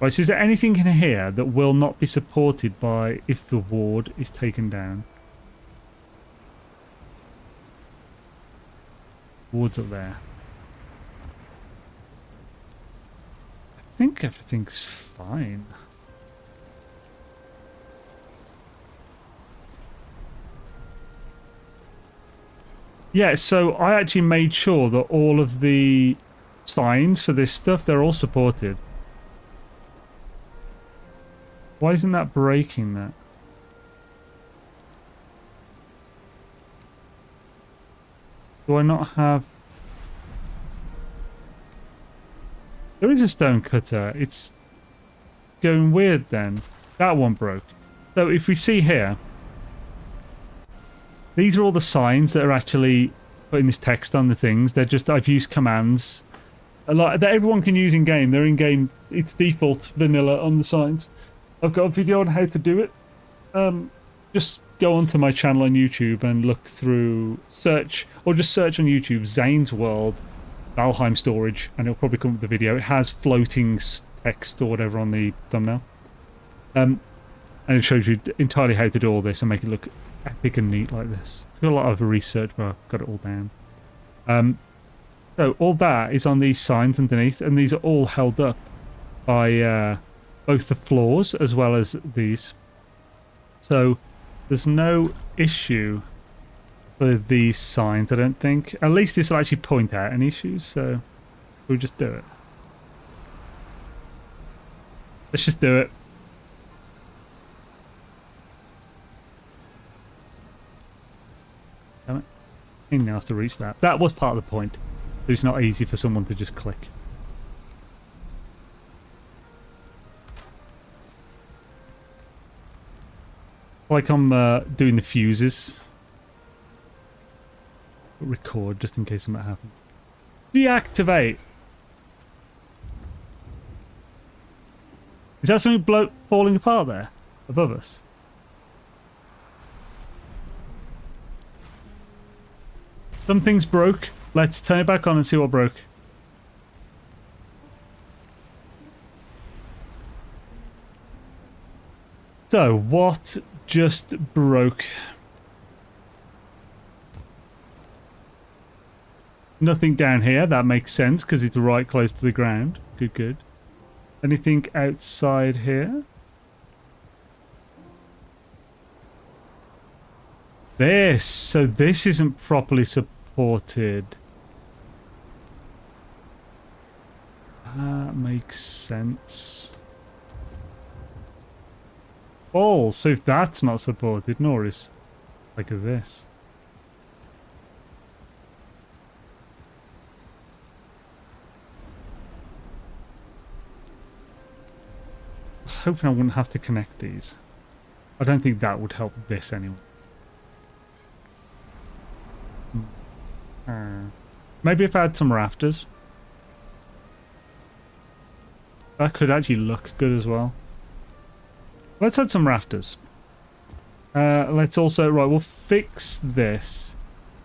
Right, so is there anything in here that will not be supported by if the ward is taken down? Ward's up there. I think everything's fine. Yeah, so I actually made sure that all of the signs for this stuff, they're all supported. Why isn't that breaking that? Do I not have... There is a stone cutter. It's going weird then. That one broke. So if we see here, these are all the signs that are actually putting this text on the things. They're just, I've used commands a lot that everyone can use in game. They're in game. It's default vanilla on the signs. I've got a video on how to do it. Just go onto my channel on YouTube and look through search, or just search on YouTube Zane's World Valheim storage, and it'll probably come with the video. It has floating text or whatever on the thumbnail, and it shows you entirely how to do all this and make it look epic and neat like this. It's got a lot of research, but I've got it all down. So all that is on these signs underneath, and these are all held up by both the floors as well as these. So there's no issue with these signs, I don't think. At least this will actually point out any issues, so we'll just do it. Let's just do it. Damn it. I didn't have to reach that. That was part of the point. It's not easy for someone to just click. Like I'm doing the fuses. Record just in case something happens. Deactivate. Is that something falling apart there above us? Something's broke. Let's turn it back on and see what broke. So, what just broke? Nothing down here. That makes sense because it's right close to the ground. Good, good. Anything outside here? This. So this isn't properly supported. That makes sense. Oh, so that's not supported, nor is like this. I was hoping I wouldn't have to connect these. I don't think that would help this anyway. Maybe if I had some rafters. That could actually look good as well. Let's add some rafters. Let's also... Right, we'll fix this.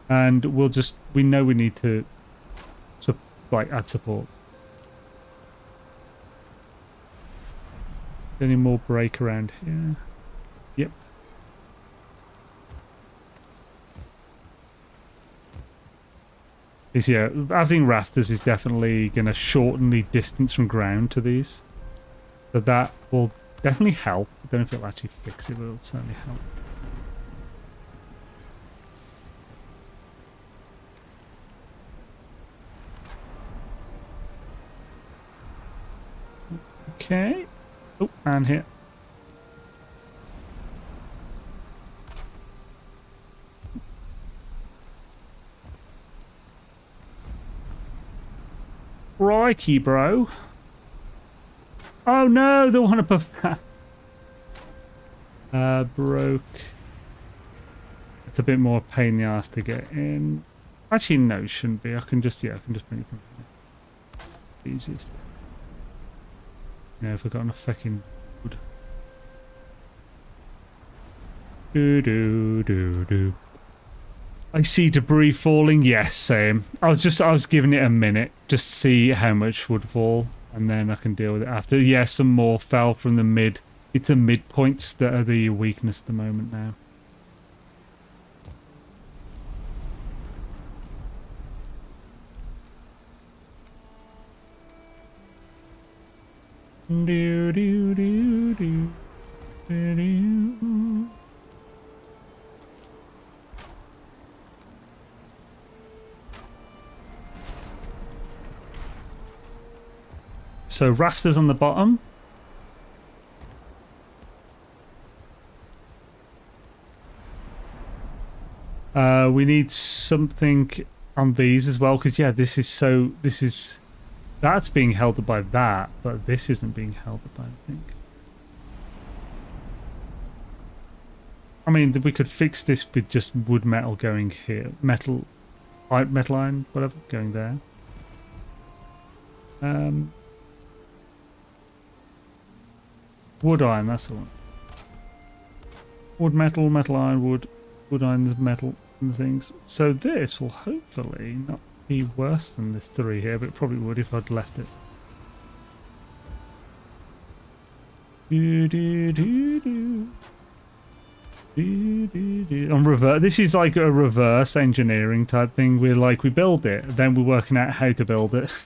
And we'll just... We know we need to... like, add support. Any more break around here? Yep. Yeah, adding rafters is definitely going to shorten the distance from ground to these. So that will definitely help. I don't know if it'll actually fix it, but it'll certainly help. Okay. Oh, and here. Crikey, bro. Oh no, the one above that. Broke. It's a bit more pain in the ass to get in. Actually, no, it shouldn't be. I can just bring it from here. Easiest. Yeah, I've got enough fucking wood. Do. I see debris falling. Yes, same. I was giving it a minute. Just see how much would fall. And then I can deal with it after. Yeah, some more fell from the mid. It's the midpoints that are the weakness at the moment now. Do, do, do, do, do, do. So rafters on the bottom. We need something on these as well, because yeah, that's being held up by that, but this isn't being held up by, I think. I mean, we could fix this with just wood metal going here, metal iron, whatever, going there. Wood iron, that's the one. Wood metal, metal iron, wood iron, metal, and things. So this will hopefully not be worse than this 3 here, but it probably would if I'd left it. On reverse, this is like a reverse engineering type thing. We're like, we build it, then we're working out how to build it.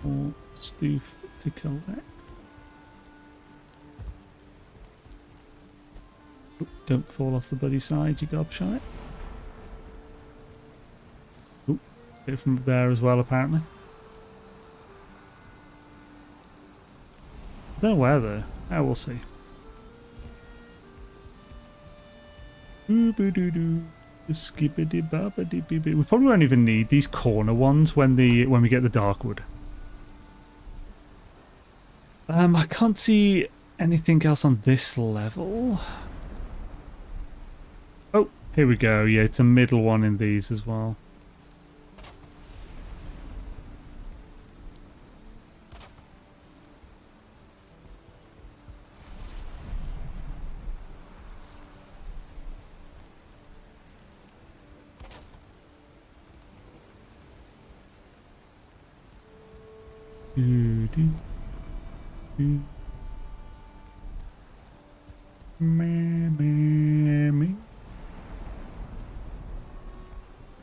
More stuff to collect. Don't fall off the bloody side, you gobshite. Oop, bit from there as well, apparently. I don't know where though. I will see. Skippity boppity beep. We probably won't even need these corner ones when we get the dark wood. I can't see anything else on this level. Oh, here we go. Yeah, it's a middle one in these as well.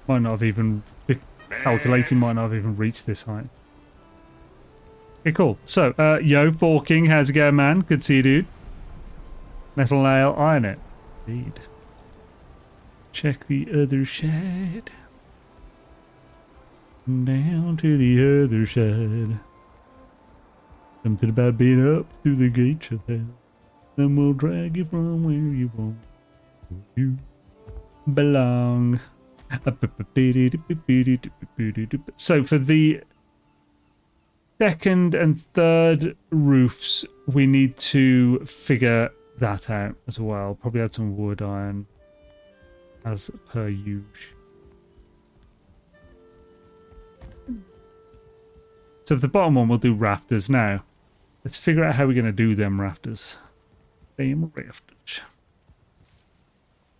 Might not have even, the calculating might not have even reached this height. Okay, cool. So, yo, Forking, how's it going, man? Good to see you, dude. Metal nail, iron it. Indeed. Check the other side. Down to the other side. Something about being up through the gates of hell. Then we'll drag you from where you want. You belong. So for the second and third roofs, we need to figure that out as well. Probably add some wood iron as per usual. So for the bottom one, we'll do rafters. Now, let's figure out how we're going to do them rafters. Damn rafters.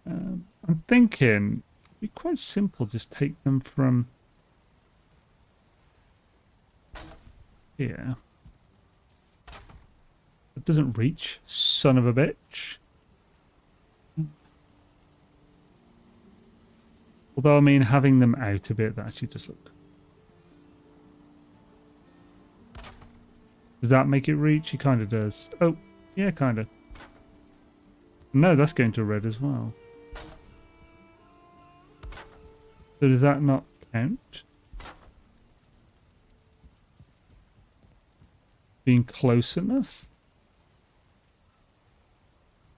I'm thinking it'd be quite simple. Just take them from here. It doesn't reach, son of a bitch. Although, I mean, having them out a bit, that actually does look. Does that make it reach? It kind of does. Oh, yeah, kind of. No, that's going to red as well. So does that not count? Being close enough?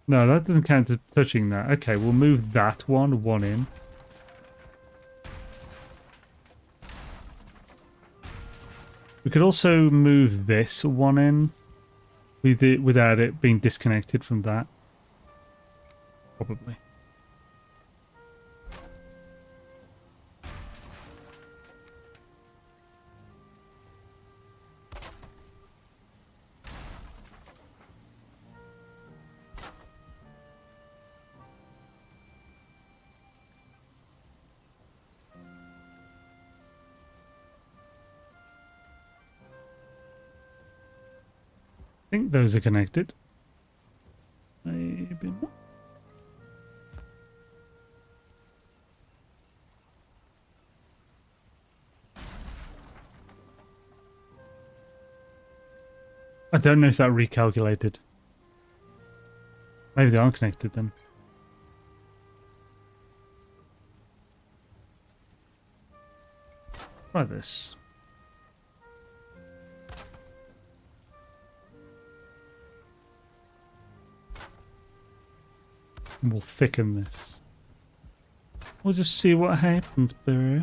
No, that doesn't count as touching that. Okay, we'll move that one in. We could also move this one in without it being disconnected from that. Probably. I think those are connected. Maybe not. I don't know if that recalculated. Maybe they aren't connected then. Try this. And we'll thicken this. We'll just see what happens, bro.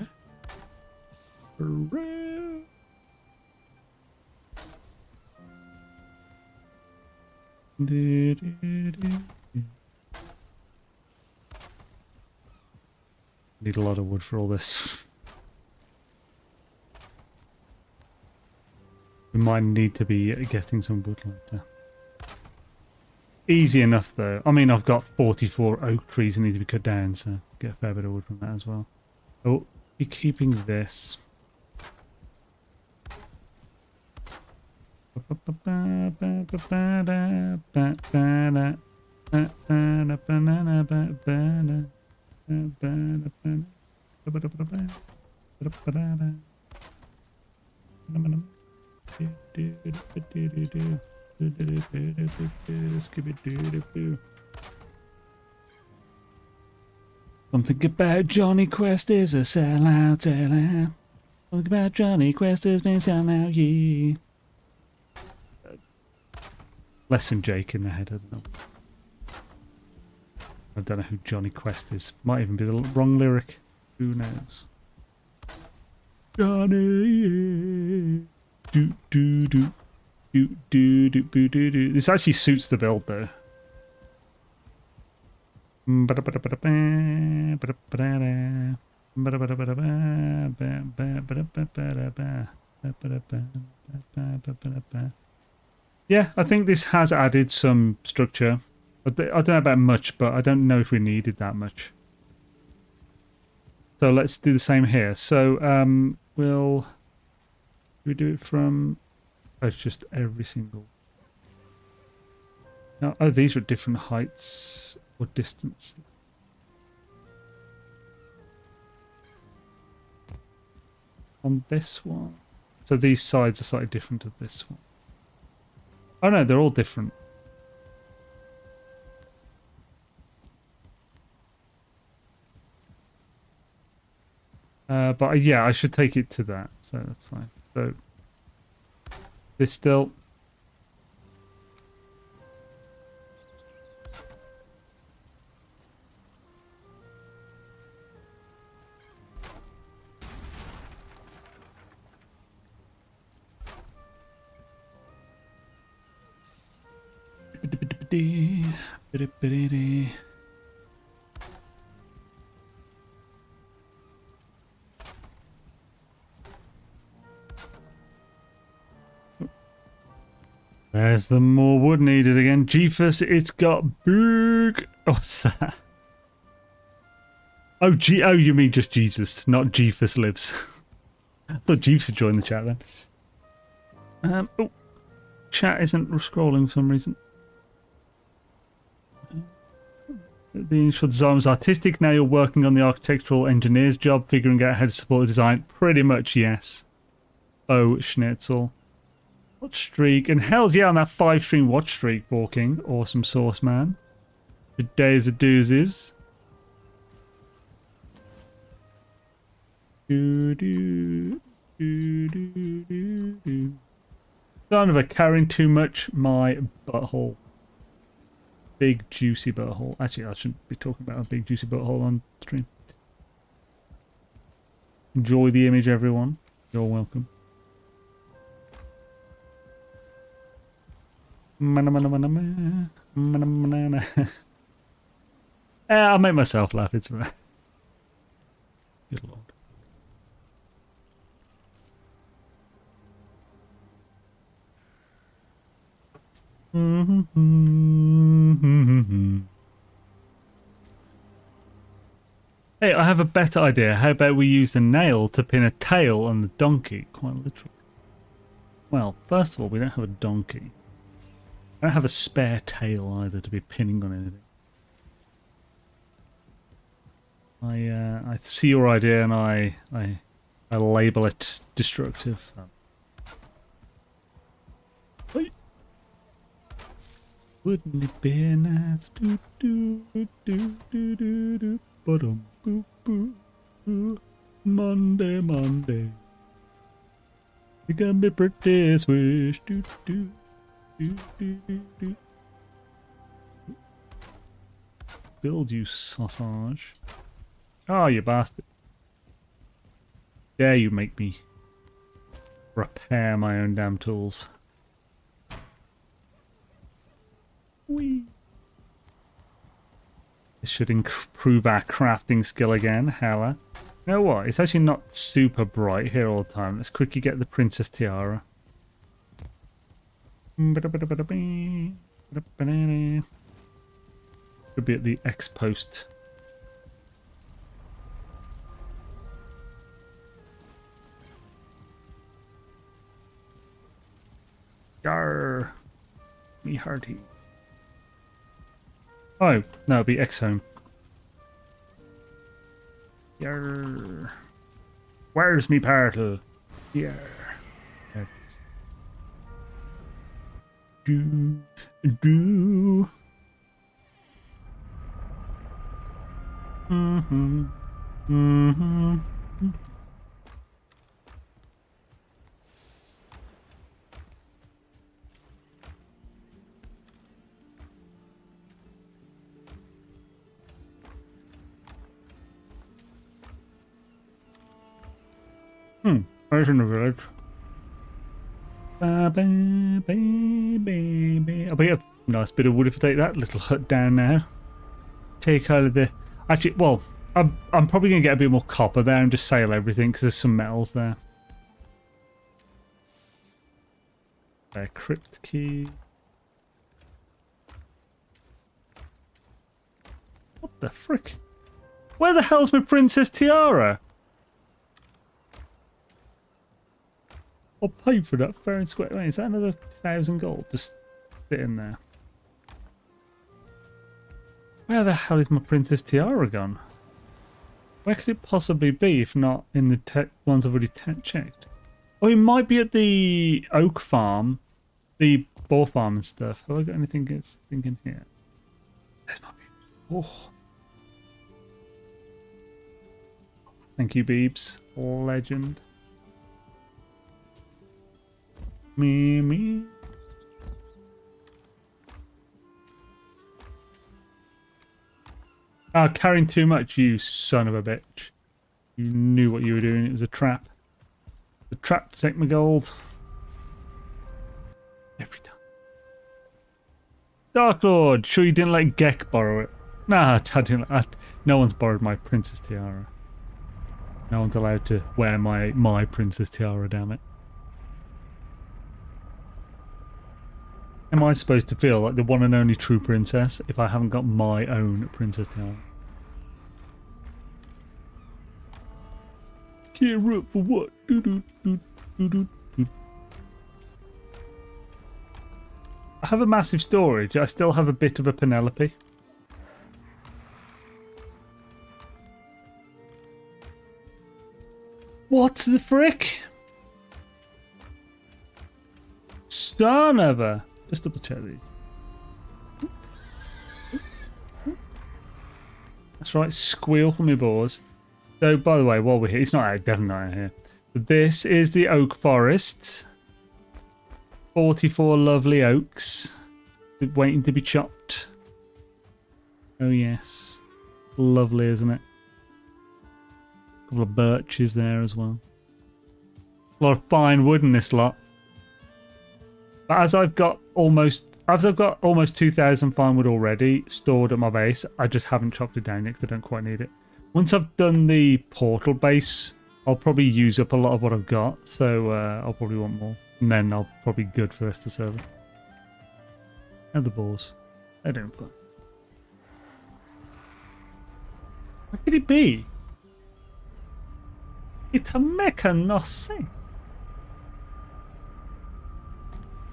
Need a lot of wood for all this. We might need to be getting some wood later. Easy enough though. I mean, I've got 44 oak trees that need to be cut down, so get a fair bit of wood from that as well. Oh, you're keeping this. Something about Johnny Quest is a sellout, sellout. Something about Johnny Quest has been sellout, yeah. Less than Jake in the head, I don't know. I don't know who Johnny Quest is. Might even be the wrong lyric. Who knows? Johnny, yeah. Do do do do do do do do do. This actually suits the build though. Yeah, I think this has added some structure. I don't know about much, but I don't know if we needed that much. So let's do the same here. So we'll do it from... Oh, it's just every single... Now, oh, these are different heights or distance. On this one. So these sides are slightly different to this one. Oh no, they're all different. But yeah, I should take it to that, so that's fine. So this still. There's the more wood needed again. Jeepus, it's got big. Oh, what's that? Oh, oh, you mean just Jesus, not Jeepus lives. I thought Jeeves had joined the chat then. Oh, chat isn't scrolling for some reason. The initial design was artistic. Now you're working on the architectural engineer's job, figuring out how to support the design. Pretty much, yes. Oh, Schnitzel. Watch streak. And hells yeah, on that 5-stream watch streak, walking. Awesome sauce, man. Good days of doozies. Son of a carrying too much my butthole. Big juicy butthole. Actually, I shouldn't be talking about a big juicy butthole on stream. Enjoy the image, everyone. You're welcome. I'll make myself laugh. It's right. Good lord. Hey, I have a better idea. How about we use the nail to pin a tail on the donkey? Quite literally. Well, first of all, we don't have a donkey. I don't have a spare tail either to be pinning on anything. I see your idea and I label it destructive. Wouldn't it be nice? Do do do do do do do. Ba-dum, boo, boo, boo. Monday, Monday. You can be pretty swish. Do do do do do do. Build you sausage. Oh, you bastard. Dare you make me repair my own damn tools. Whee. This should improve our crafting skill again, hella. You know what? It's actually not super bright here all the time. Let's quickly get the Princess Tiara. Could be at the X post. Yarr, me hearty. Oh no, it'd be X home. Yarr, where's me partle? Yarr. That's... do. Mm-hmm. Mm-hmm. Where's in the village? I'll be a nice bit of wood if I take that little hut down now. Take out of the... Actually, well, I'm probably going to get a bit more copper there and just sail everything because there's some metals there. Crypt key. What the frick? Where the hell's my Princess Tiara? I'll pay for that fair and square. Wait, is that another 1,000 gold just sitting there? Where the hell is my Princess Tiara gone? Where could it possibly be if not in the ones I've already checked? Oh, it might be at the oak farm, the boar farm and stuff. Have I got anything thinking here? This might be... Oh. Thank you, Beebs. Legend. Me. Ah, carrying too much, you son of a bitch. You knew what you were doing. It was a trap. The trap to take my gold. Every time. Dark Lord, sure you didn't let Gek borrow it? Nah, I didn't. No one's borrowed my Princess Tiara. No one's allowed to wear my Princess Tiara, damn it. Am I supposed to feel like the one and only true princess if I haven't got my own Princess Tiara? Gear up for what? I have a massive storage. I still have a bit of a Penelope. What the frick? Son of a... Just double check these. That's right, squeal for me boars. So, by the way, while we're here, it's not out, definitely not out here. But this is the oak forest. 44 lovely oaks waiting to be chopped. Oh yes, lovely, isn't it? A couple of birches there as well. A lot of fine wood in this lot. But as I've got almost 2,000 fine wood already stored at my base, I just haven't chopped it down yet because I don't quite need it. Once I've done the portal base, I'll probably use up a lot of what I've got, so I'll probably want more. And then I'll probably be good for the rest of the server. And the boars. They're doing fun. Where could it be? It's a mecha, no sé.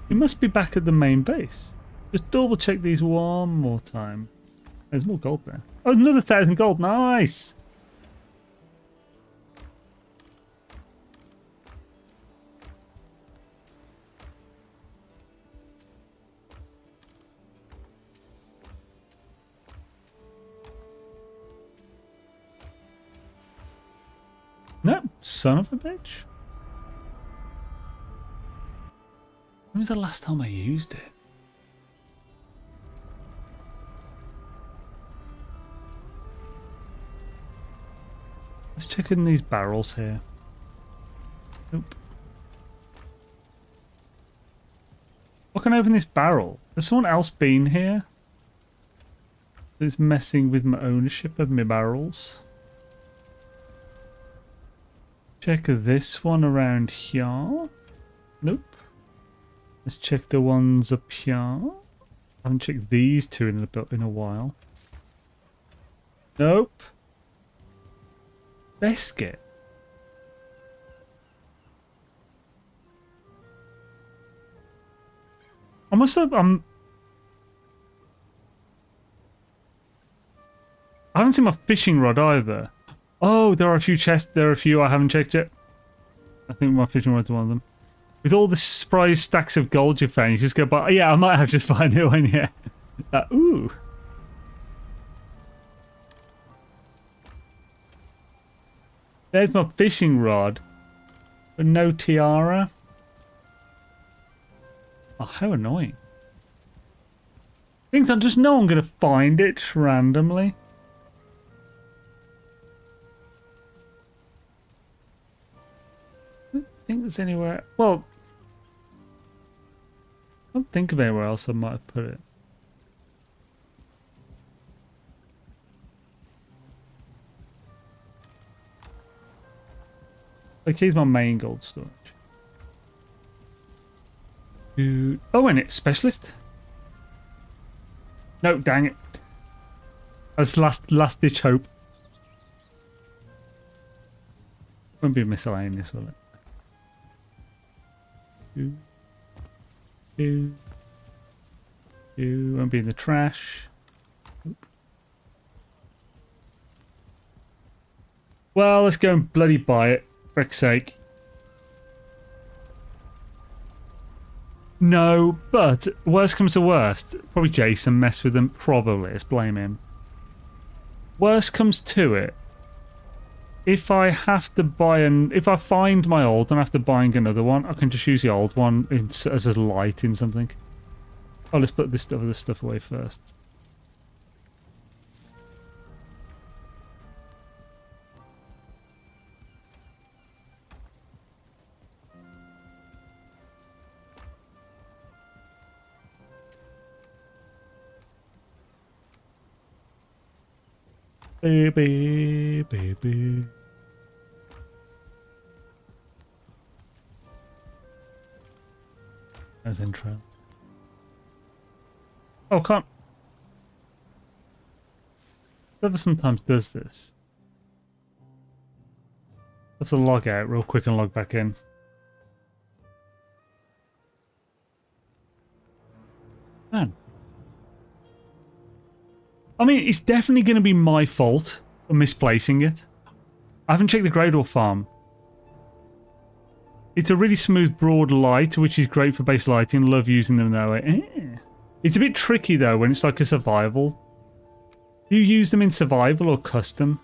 It must be back at the main base. Just double check these one more time. There's more gold there. Oh, another 1,000 gold. Nice. son of a bitch. When was the last time I used it? Let's check in these barrels here. Nope. I can open this barrel. Has someone else been here? It's messing with my ownership of my barrels. Check this one around here. Nope. Let's check the ones up here. I haven't checked these two in a while. Nope. Biscuit. I must have. I haven't seen my fishing rod either. Oh, there are a few chests. There are a few I haven't checked yet. I think my fishing rod's one of them. With all the surprise stacks of gold you found, you just go by. Yeah, I might have just found it one. Yeah. Ooh. There's my fishing rod, but no tiara. Oh, how annoying. I think I just know I'm going to find it randomly. I don't think there's anywhere... Well, I don't think of anywhere else I might have put it. Like, here's my main gold storage. Oh, and it's specialist. No, dang it. That's last ditch hope. Won't be miscellaneous, will it? Won't be in the trash. Oop. Well, let's go and bloody buy it, for frick's sake. No, but worst comes to worst. Probably Jason messed with them. Probably. Let's blame him. Worst comes to it. If I have to buy if I find my old one after buying another one, I can just use the old one as a light in something. Oh, let's put this stuff away first. Baby, baby. As intro. Oh, can't. Server sometimes does this. Let's log out real quick and log back in. Man. I mean, it's definitely going to be my fault for misplacing it. I haven't checked the Greydor farm. It's a really smooth, broad light, which is great for base lighting. Love using them that way. It's a bit tricky, though, when it's like a survival. Do you use them in survival or custom?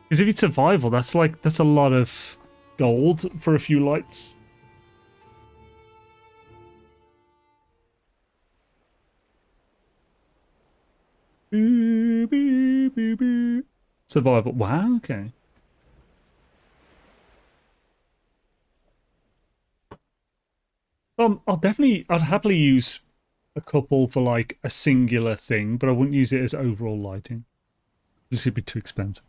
Because if it's survival, that's a lot of gold for a few lights. Survival. Wow, okay. I'd happily use a couple for like a singular thing, but I wouldn't use it as overall lighting. This would be too expensive.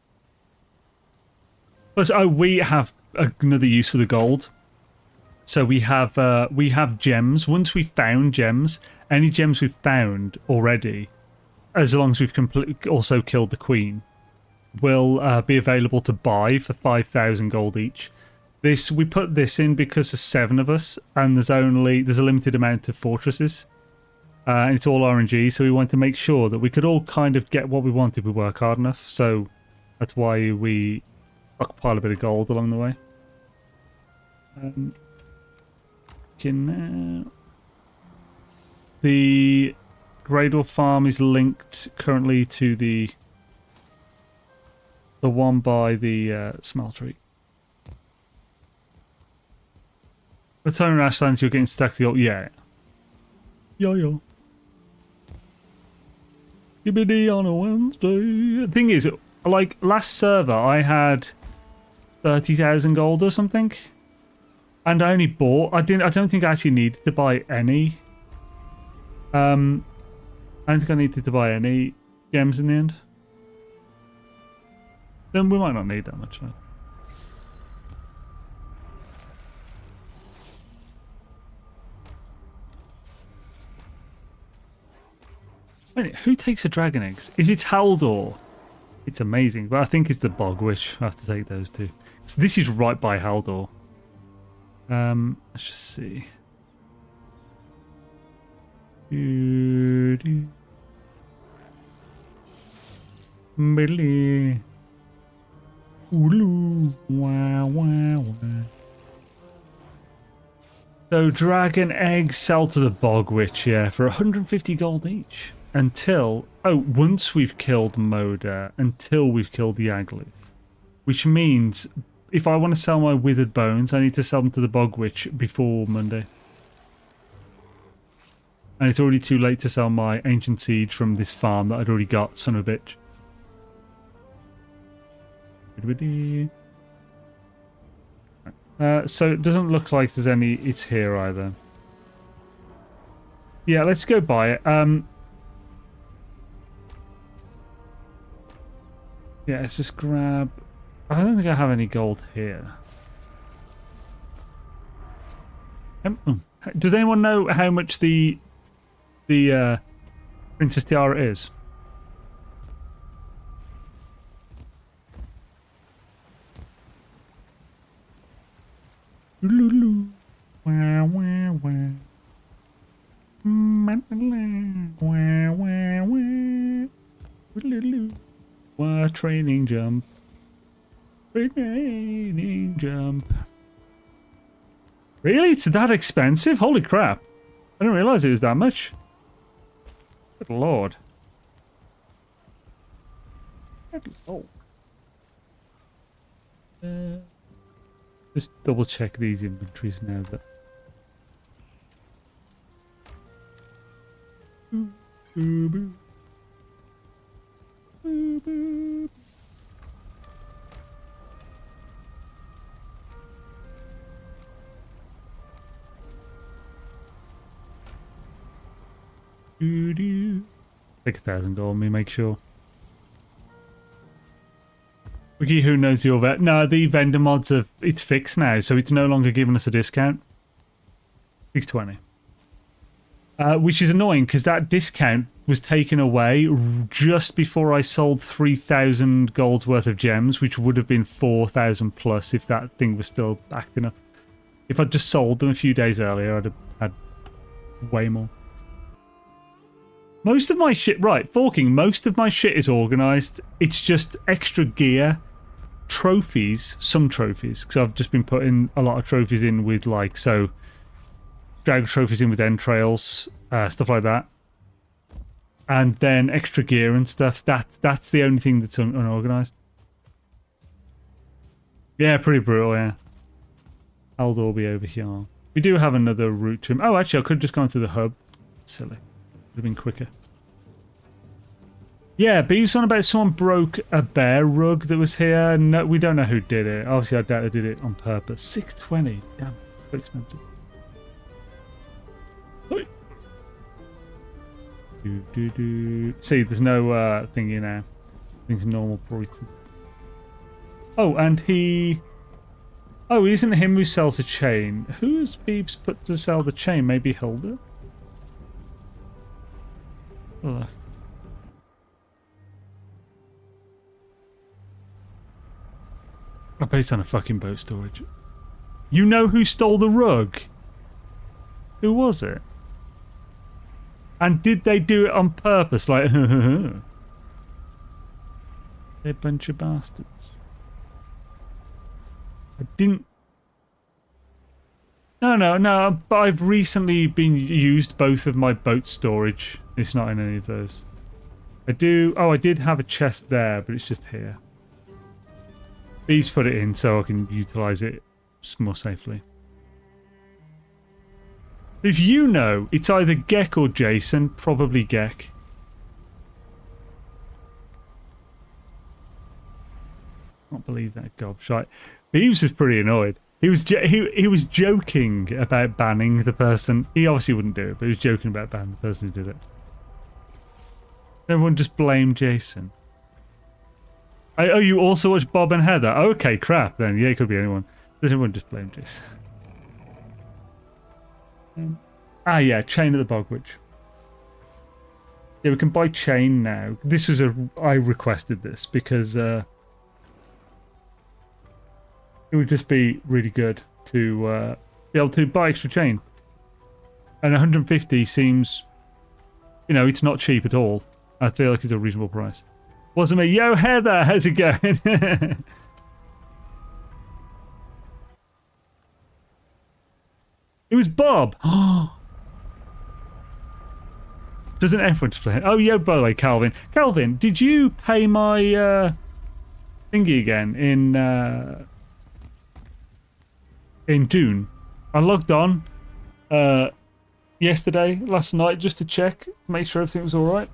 Plus, we have another use for the gold. So we have gems. Once we've found gems, any gems we've found already, as long as we've also killed the queen, will be available to buy for 5,000 gold each. We put this in because there's 7 of us, and there's a limited amount of fortresses, and it's all RNG. So we want to make sure that we could all kind of get what we want if we work hard enough. So that's why we stockpile a bit of gold along the way. The Greydor farm is linked currently to the one by the smeltery. the time in Ashlands you're getting stuck to the old... Yeah. Yo. Yibbity on a Wednesday. The thing is, like, last server I had 30,000 gold or something. And I only bought... I don't think I actually needed to buy any. I don't think I needed to buy any gems in the end. Then we might not need that much, right? Wait, who takes a dragon eggs? If it's Haldor, it's amazing. But I think it's the Bog Witch. I have to take those two. So this is right by Haldor. Let's just see. Billy. Ooloo. Wah, wah, wah. So dragon eggs sell to the Bog Witch, yeah, for 150 gold each. Until, once we've killed Moda, until we've killed the Yaglith. Which means, if I want to sell my withered bones, I need to sell them to the Bog Witch before Monday. And it's already too late to sell my ancient siege from this farm that I'd already got, son of a bitch. So it doesn't look like there's any... It's here either. Yeah, let's go buy it. Yeah, let's just grab... I don't think I have any gold here. Does anyone know how much the Princess Tiara is? Lulu. Wah, wah, wah. Wah, wah, wah. Lulu. Wah, training jump. Training jump. Really? It's that expensive? Holy crap. I didn't realize it was that much. Good lord. Good lord. Just double check these inventories now that... Take 1,000 gold, me make sure. Wiki, who knows your vet? No, the vendor mods have... It's fixed now, so it's no longer giving us a discount. 620. Which is annoying, because that discount was taken away just before I sold 3,000 gold's worth of gems, which would have been 4,000 plus if that thing was still acting up. If I'd just sold them a few days earlier, I'd have had way more. Most of my shit... Right, forking. Most of my shit is organised. It's just extra gear, trophies, some trophies, because I've just been putting a lot of trophies in with, like, so... Drag trophies in with entrails, stuff like that. And then extra gear and stuff. That's the only thing that's unorganised. Yeah, pretty brutal, yeah. Haldor will be over here. We do have another route to him. Oh, actually, I could have just gone to the hub. Silly. Would have been quicker. Yeah, but he was on about someone broke a bear rug that was here. No, we don't know who did it. Obviously, I doubt they did it on purpose. 620. Damn, so expensive. See, there's no thingy now. Things normal prices. Oh, and he... Oh, isn't it him who sells the chain? Who has Beebs put to sell the chain? Maybe Hilda? Ugh. I bet it's on a fucking boat storage. You know who stole the rug? Who was it? And did they do it on purpose? Like, they're a bunch of bastards. I didn't... No, but I've recently been used both of my boat storage. It's not in any of those. I do... Oh, I did have a chest there, but it's just here. Bee's put it in so I can utilise it more safely. If you know, it's either Gek or Jason. Probably Gek. Can't believe that gobshite. Beaves was pretty annoyed. He was he was joking about banning the person. He obviously wouldn't do it, but he was joking about banning the person who did it. Everyone just blamed Jason. Oh, you also watched Bob and Heather? Okay, crap then. Yeah, it could be anyone. Does everyone just blame Jason? Yeah, Chain of the Bog Witch. Yeah, we can buy Chain now. This was I requested this because it would just be really good to be able to buy extra Chain. And 150 seems, it's not cheap at all. I feel like it's a reasonable price. Wasn't me. Yo, Heather, how's it going? It was Bob. Doesn't everyone just play? Oh, yeah, by the way, Calvin. Calvin, did you pay my thingy again in Dune? I logged on last night, just to check, to make sure everything was all right.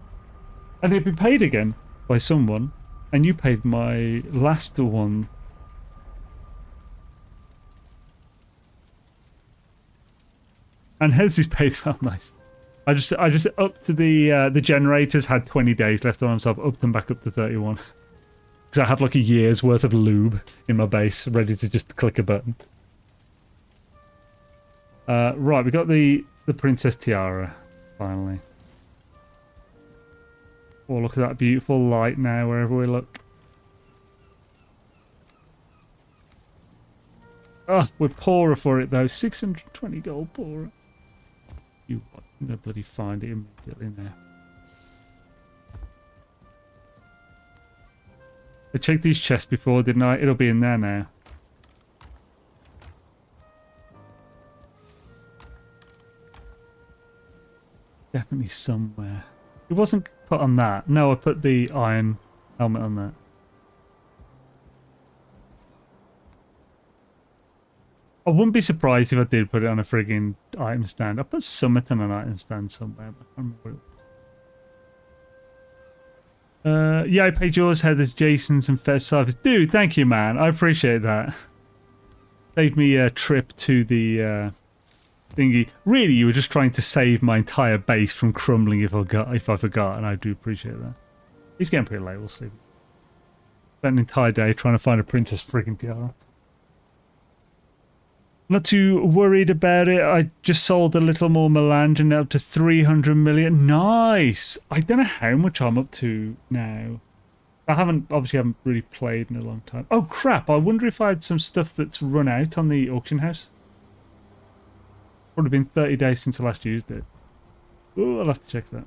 And it'd been paid again by someone, and you paid my last one. And his is paid well. Nice. I just upped to the generators had 20 days left on them, so I've upped them back up to 31. Because I have like a year's worth of lube in my base, ready to just click a button. Right, we got the Princess Tiara finally. Oh, look at that beautiful light now wherever we look. Oh, we're poorer for it though. 620 gold poorer. You what? I'm gonna bloody find it immediately now. I checked these chests before, didn't I? It'll be in there now. Definitely somewhere. It wasn't put on that. No, I put the iron helmet on that. I wouldn't be surprised if I did put it on a frigging item stand. I put Summit on an item stand somewhere, but I can't remember what it was. Yeah, I paid yours, Heather's, Jason's, and Fez service. Dude, thank you, man. I appreciate that. Saved me a trip to the thingy. Really, you were just trying to save my entire base from crumbling if I forgot, and I do appreciate that. He's getting pretty late. We'll sleep. Spent an entire day trying to find a princess friggin' tiara. Not too worried about it. I just sold a little more melange and up to 300 million. Nice. I don't know how much I'm up to now. I obviously haven't really played in a long time. Oh crap! I wonder if I had some stuff that's run out on the auction house. Probably been 30 days since I last used it. Oh, I'll have to check that.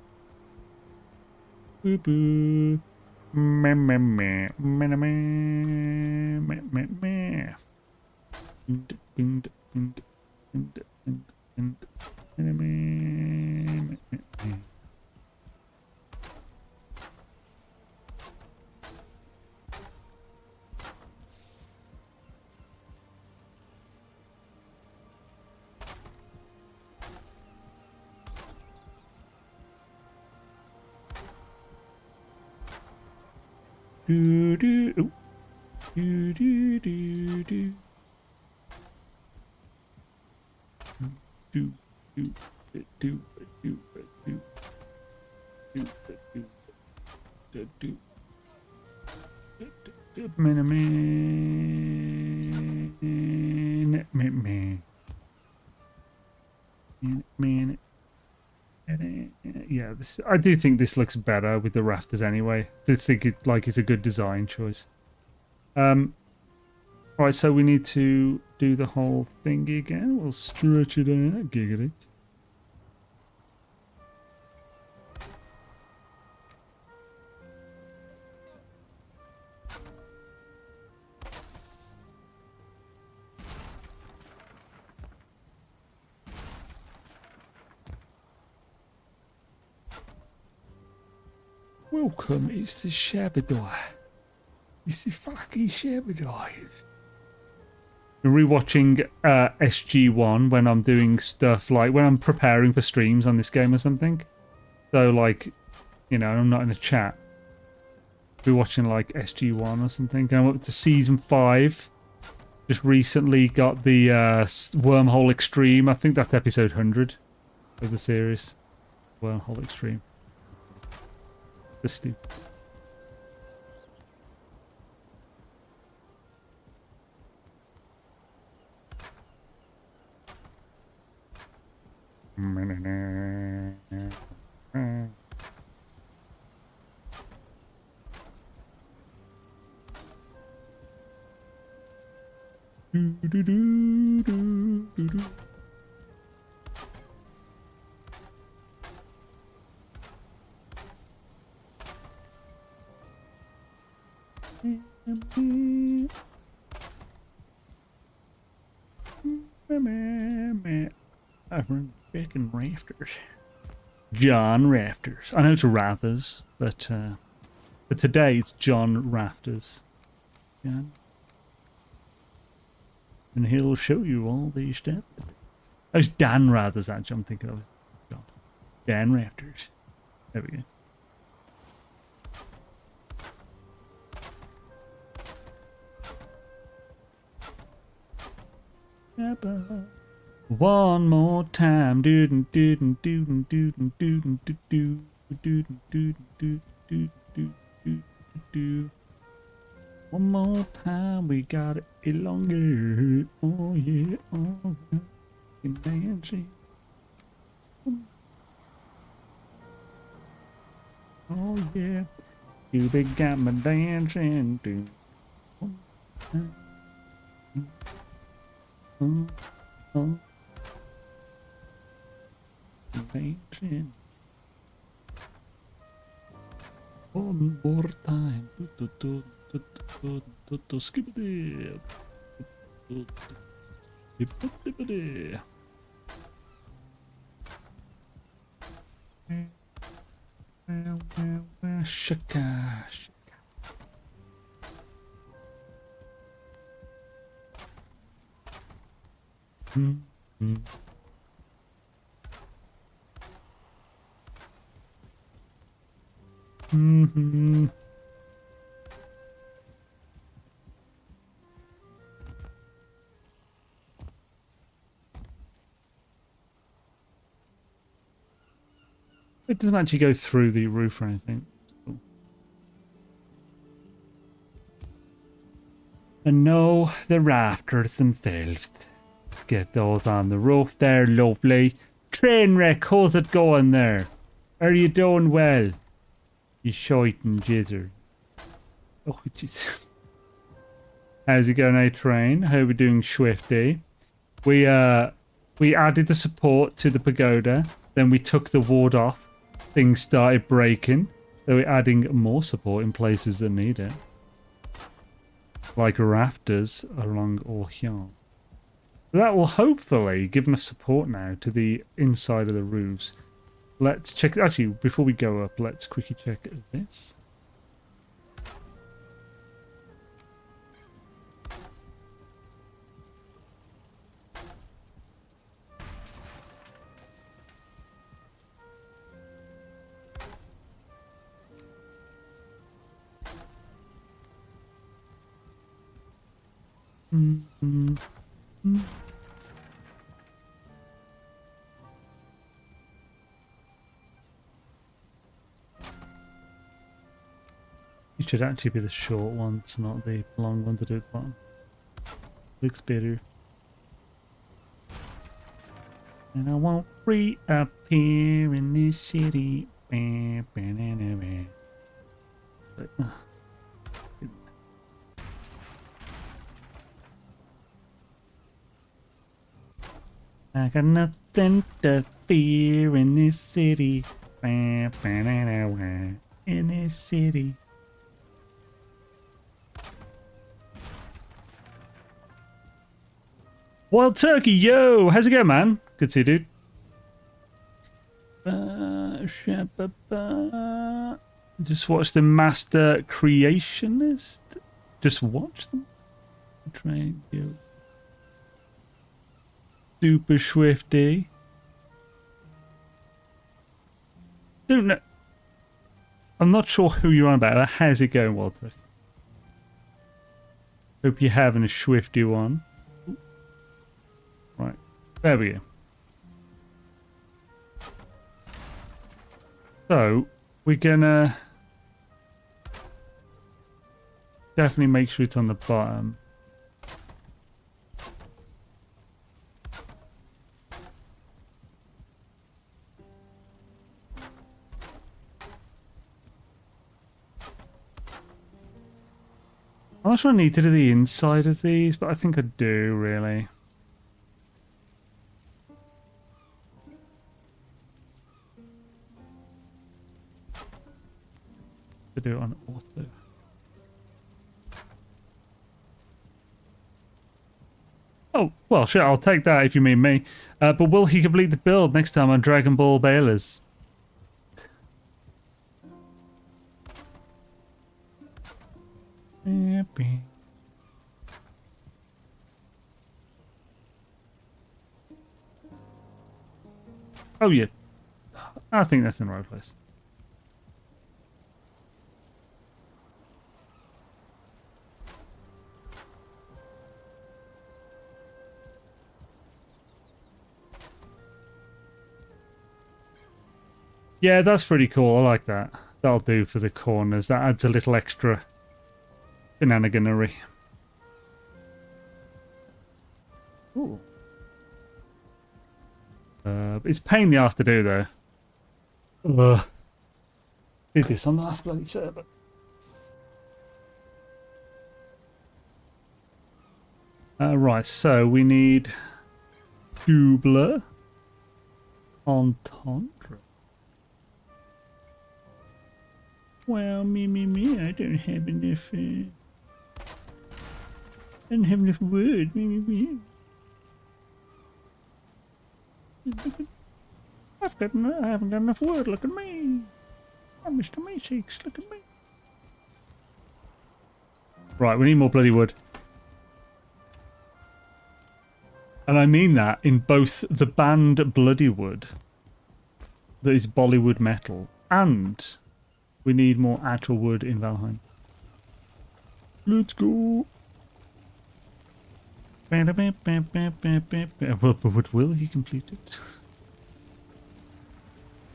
Boo boo. Meh meh meh. Meh meh meh meh meh. Do do do do do do. Do do do do do do do do do yeah, this, I do think this looks better with the rafters anyway. I think it's a good design choice. Right, so we need to do the whole thing again. We'll stretch it out, giggity. Welcome, it's the Shabadai. It's the fucking Shabadai. rewatching SG1 when I'm doing stuff like when I'm preparing for streams on this game or something. So like, you know, I'm not in a chat. We're watching like SG1 or something. I'm up to season 5. Just recently got the Wormhole Extreme. I think that's episode 100 of the series. Wormhole Extreme. Just stupid. Freaking rafters. John Rafters. I know it's Rathers, but today it's John Rafters. Yeah. And he'll show you all these stuff. Oh, it's Dan Rathers, actually. I'm thinking of John. Dan Rafters. There we go. One more time, doodin' doodin' doodin' doodin' doodin' doodin' doodin' doodin' doodin' doodin'. One more time, we got it elongate. Oh yeah, oh yeah, dancing. Oh yeah, you big got me dancing. Oh. Dancing. One more time. Skip it. Shaka. Mm-hmm. Mm-hmm. It doesn't actually go through the roof or anything. Cool. And no, the rafters themselves. Let's get those on the roof there, lovely. Trainwreck, how's it going there? Are you doing well? You shite and jizzer. Oh, jeez. How's it going, A-Train? How are we doing, Swifty? We added the support to the pagoda. Then we took the ward off. Things started breaking. So we're adding more support in places that need it. Like rafters along all here. So that will hopefully give enough support now to the inside of the roofs. Let's check. Actually, before we go up, let's quickly check this. Mm-hmm. It should actually be the short ones, not the long ones at the bottom. Looks better. And I won't reappear in this city. But, I got nothing to fear in this city. In this city. Wild Turkey, yo! How's it going, man? Good to see you, dude. Just watch the Master Creationist. Just watch them. Train you. Super Swifty. Don't know. I'm not sure who you're on about. How's it going, Walter? Hope you're having a swifty one. Right. There we go. So, we're gonna definitely make sure it's on the bottom. I'm not sure I need to do the inside of these, but I think I do, really. To do it on auto. Oh, well, sure, I'll take that if you mean me. But will he complete the build next time on Dragon Ball Beylas? Oh, yeah. I think that's in the right place. Yeah, that's pretty cool. I like that. That'll do for the corners. That adds a little extra shenaniganery. Ooh. It's a pain in the ass to do, though. Ugh. Did this on the last bloody server. Right, so we need double entendre. Well, me, I don't have enough. I don't have enough wood. Me. I haven't got enough wood. Look at me. I'm Mr. Meeseeks. Look at me. Right, we need more bloody wood. And I mean that in both the band Bloody Wood, that is Bollywood metal, and we need more actual wood in Valheim. Let's go. But will he complete it?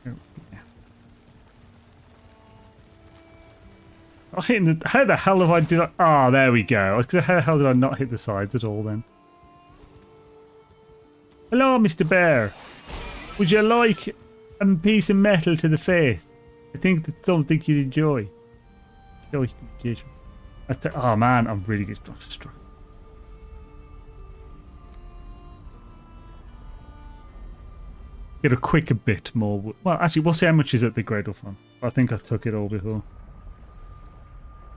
Oh, yeah. Oh, how the hell have I did? Ah, there we go. How the hell did I not hit the sides at all then? Hello, Mr. Bear. Would you like a piece of metal to the face? I think that's something you'd enjoy. Oh man, I'm really good. Get a quicker bit more wood. Well, actually, we'll see how much is at the Gradle Farm. I think I took it all before.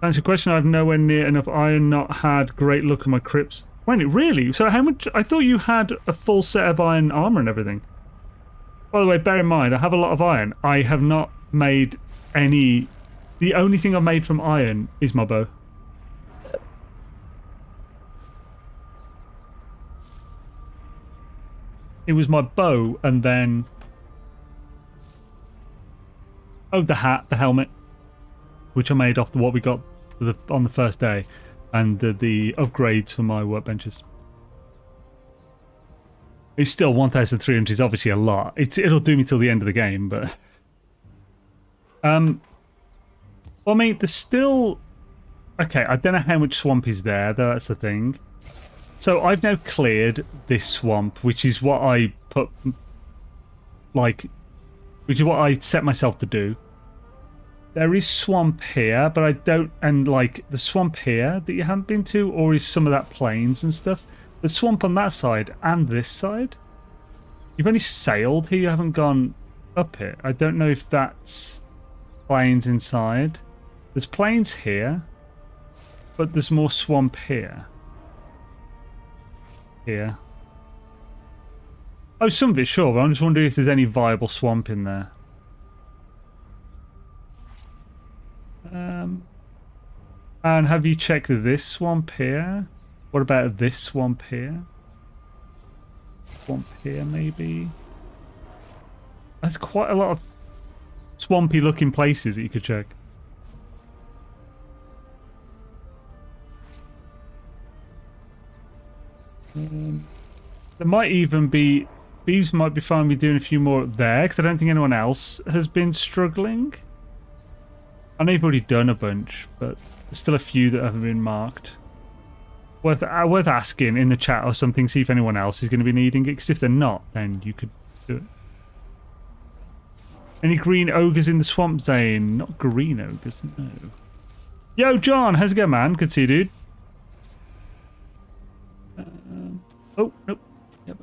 That's a question. I've nowhere near enough iron. Not had great luck on my crypts. Wait, really? So how much? I thought you had a full set of iron armor and everything. By the way, bear in mind, I have a lot of iron. I have not made any. The only thing I've made from iron is my bow. It was my bow and then... Oh, the hat, the helmet. Which I made off what we got on the first day. And the upgrades for my workbenches. It's still 1,300 is obviously a lot. It'll do me till the end of the game, but... Well, I mean, there's still... Okay, I don't know how much swamp is there, that's the thing. So I've now cleared this swamp, which is what I put... Like... Which is what I set myself to do. There is swamp here, but I don't... And, like, the swamp here that you haven't been to, or is some of that plains and stuff? The swamp on that side and this side? You've only sailed here, you haven't gone up it. I don't know if that's plains inside. There's plains here, but there's more swamp here. Here. Oh, some of it, sure, but I'm just wondering if there's any viable swamp in there. And have you checked this swamp here? What about this swamp here? Swamp here, maybe. That's quite a lot of swampy looking places that you could check. There might even be... Beeves might be fine with doing a few more up there, because I don't think anyone else has been struggling. I know you've already done a bunch, but there's still a few that haven't been marked. Worth asking in the chat or something, see if anyone else is going to be needing it, because if they're not, then you could do it. Any green ogres in the swamp zone? Not green ogres, no. Yo, John, how's it going, man? Good to see you, dude. Oh, nope. Yep.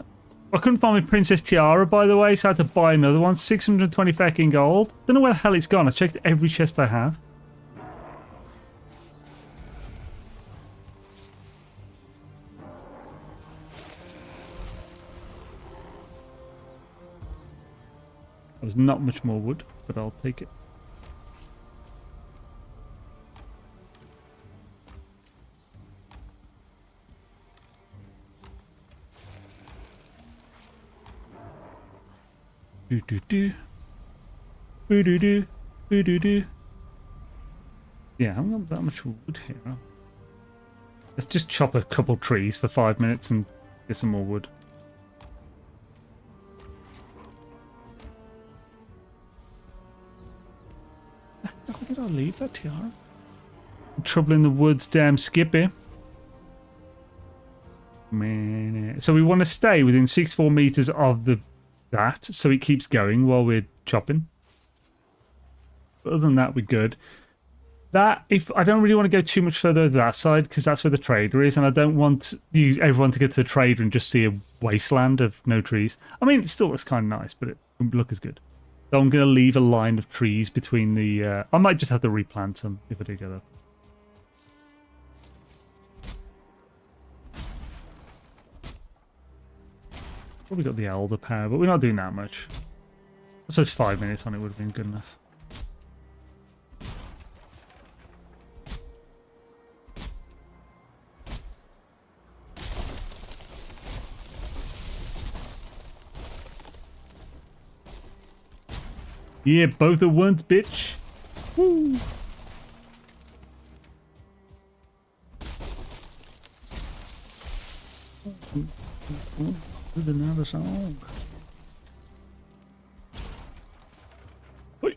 I couldn't find my Princess Tiara, by the way, so I had to buy another one. 620 fucking gold. Don't know where the hell it's gone. I checked every chest I have. There's not much more wood, but I'll take it. Do do do. Do do do. Do do do. Yeah, I haven't got that much wood here. Let's just chop a couple trees for 5 minutes and get some more wood. How did I leave that tiara? Trouble in the woods, damn Skippy. Man. So we want to stay within 64 meters of that, so it keeps going while we're chopping. Other than that, we're good. That, if I don't really want to go too much further to that side, because that's where the trader is, and I don't want everyone to get to the trader and just see a wasteland of no trees. I mean, it still looks kind of nice, but it won't look as good. So I'm going to leave a line of trees between the... I might just have to replant some if I do get up. Probably got the elder power, but we're not doing that much. I suppose 5 minutes on it would have been good enough. Yeah, both at once, bitch. Woo. There's another song. Oi.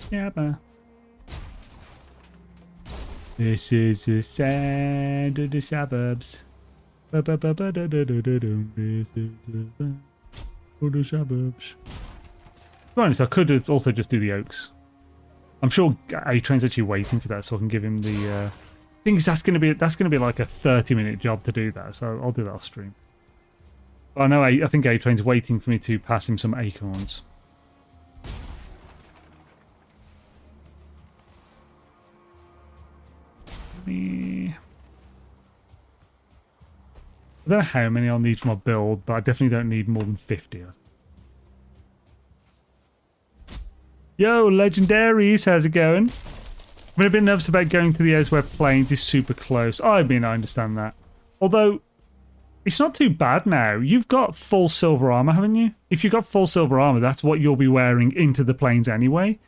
Yeah, this is the sound of the suburbs. This is the sound of the suburbs. To be honest, I could also just do the oaks. I'm sure A-Train's actually waiting for that, so I can give him the. Thing is, that's gonna be like a 30-minute job to do that, so I'll do that off stream. But I know I think A-Train's waiting for me to pass him some acorns. I don't know how many I'll need for my build, but I definitely don't need more than 50. Yo, legendaries, how's it going? I've been a bit nervous about going to the areas where plains is super close. I mean, I understand that. Although, it's not too bad now. You've got full silver armor, haven't you? If you've got full silver armor, that's what you'll be wearing into the plains anyway.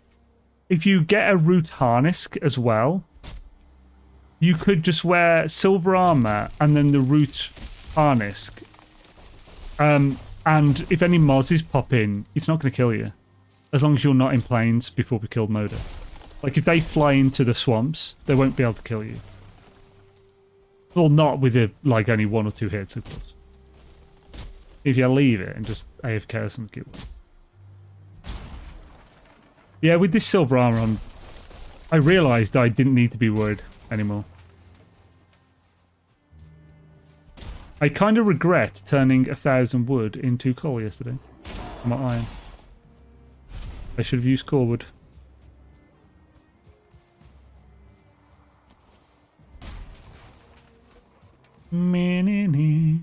If you get a root harness as well, you could just wear silver armor and then the root harness. And if any mozzies pop in, it's not going to kill you. As long as you're not in plains before we killed Moda. Like, if they fly into the swamps, they won't be able to kill you. Well, not with, only 1 or 2 hits, of course. If you leave it and just AFK or something. Yeah, with this silver armor on, I realised I didn't need to be worried anymore. I kind of regret turning 1,000 wood into coal yesterday. My iron. I should have used core wood. Mini.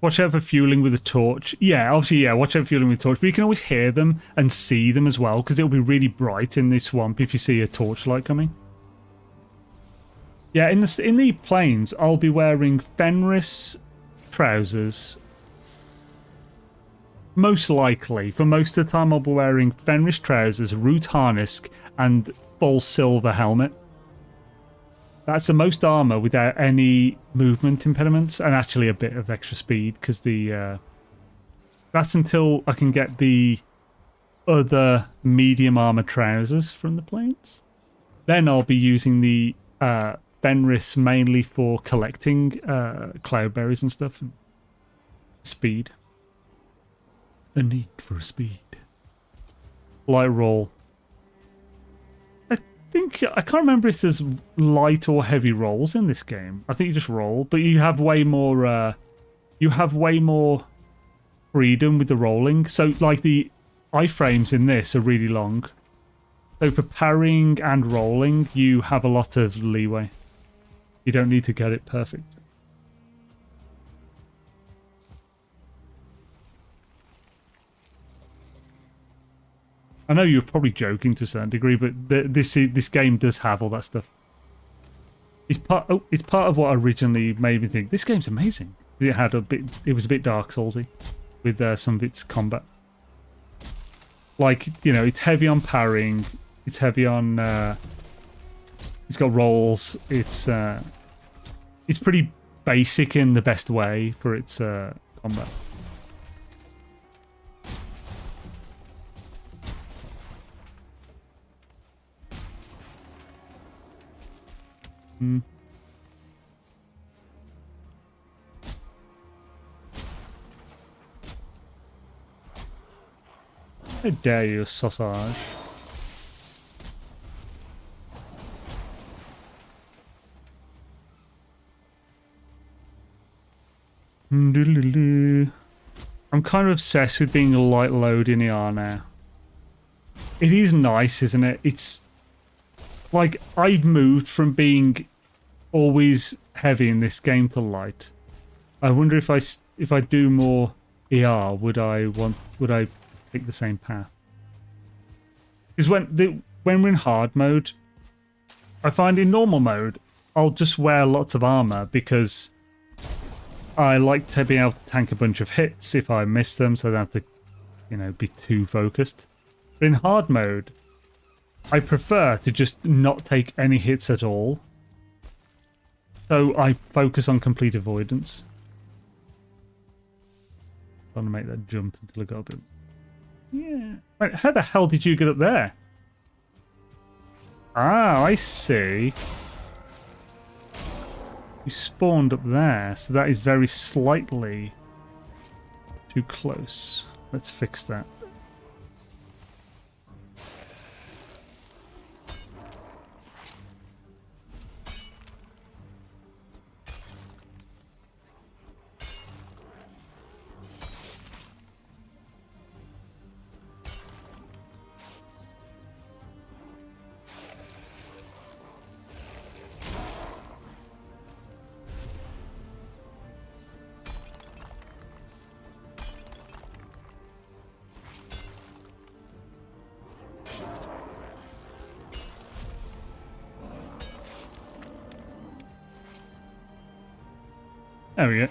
Watch out for fueling with a torch. Yeah, obviously, yeah, watch out for fueling with a torch. But you can always hear them and see them as well, because it'll be really bright in this swamp if you see a torchlight coming. Yeah, in the plains, I'll be wearing Fenris trousers. Most likely, for most of the time, I'll be wearing Fenris trousers, root harness, and full silver helmet. That's the most armor without any movement impediments, and actually a bit of extra speed because the that's until I can get the other medium armor trousers from the plains. Then I'll be using the Fenris mainly for collecting cloudberries and stuff. And speed. A need for speed. Light roll. I can't remember if there's light or heavy rolls in this game. I think you just roll, but you have way more. You have way more freedom with the rolling. So, like the iframes in this are really long. So for parrying and rolling, you have a lot of leeway. You don't need to get it perfect. I know you're probably joking to a certain degree, but this game does have all that stuff. It's part of what originally made me think this game's amazing. It was a bit Dark Soulsy with some of its combat. Like, you know, it's heavy on parrying. It's heavy on. It's got rolls. It's pretty basic in the best way for its combat. How dare you, sausage? I'm kind of obsessed with being a light load in ER now. It is nice, isn't it? It's like I've moved from being always heavy in this game to light. I wonder if I do more ER, would I take the same path? Because when we're in hard mode, I find in normal mode I'll just wear lots of armor because I like to be able to tank a bunch of hits if I miss them, so I don't have to, you know, be too focused. But in hard mode, I prefer to just not take any hits at all. So I focus on complete avoidance. Trying to make that jump until I got a bit. Yeah. Wait, how the hell did you get up there? Ah, I see. You spawned up there, so that is very slightly too close. Let's fix that. There we go.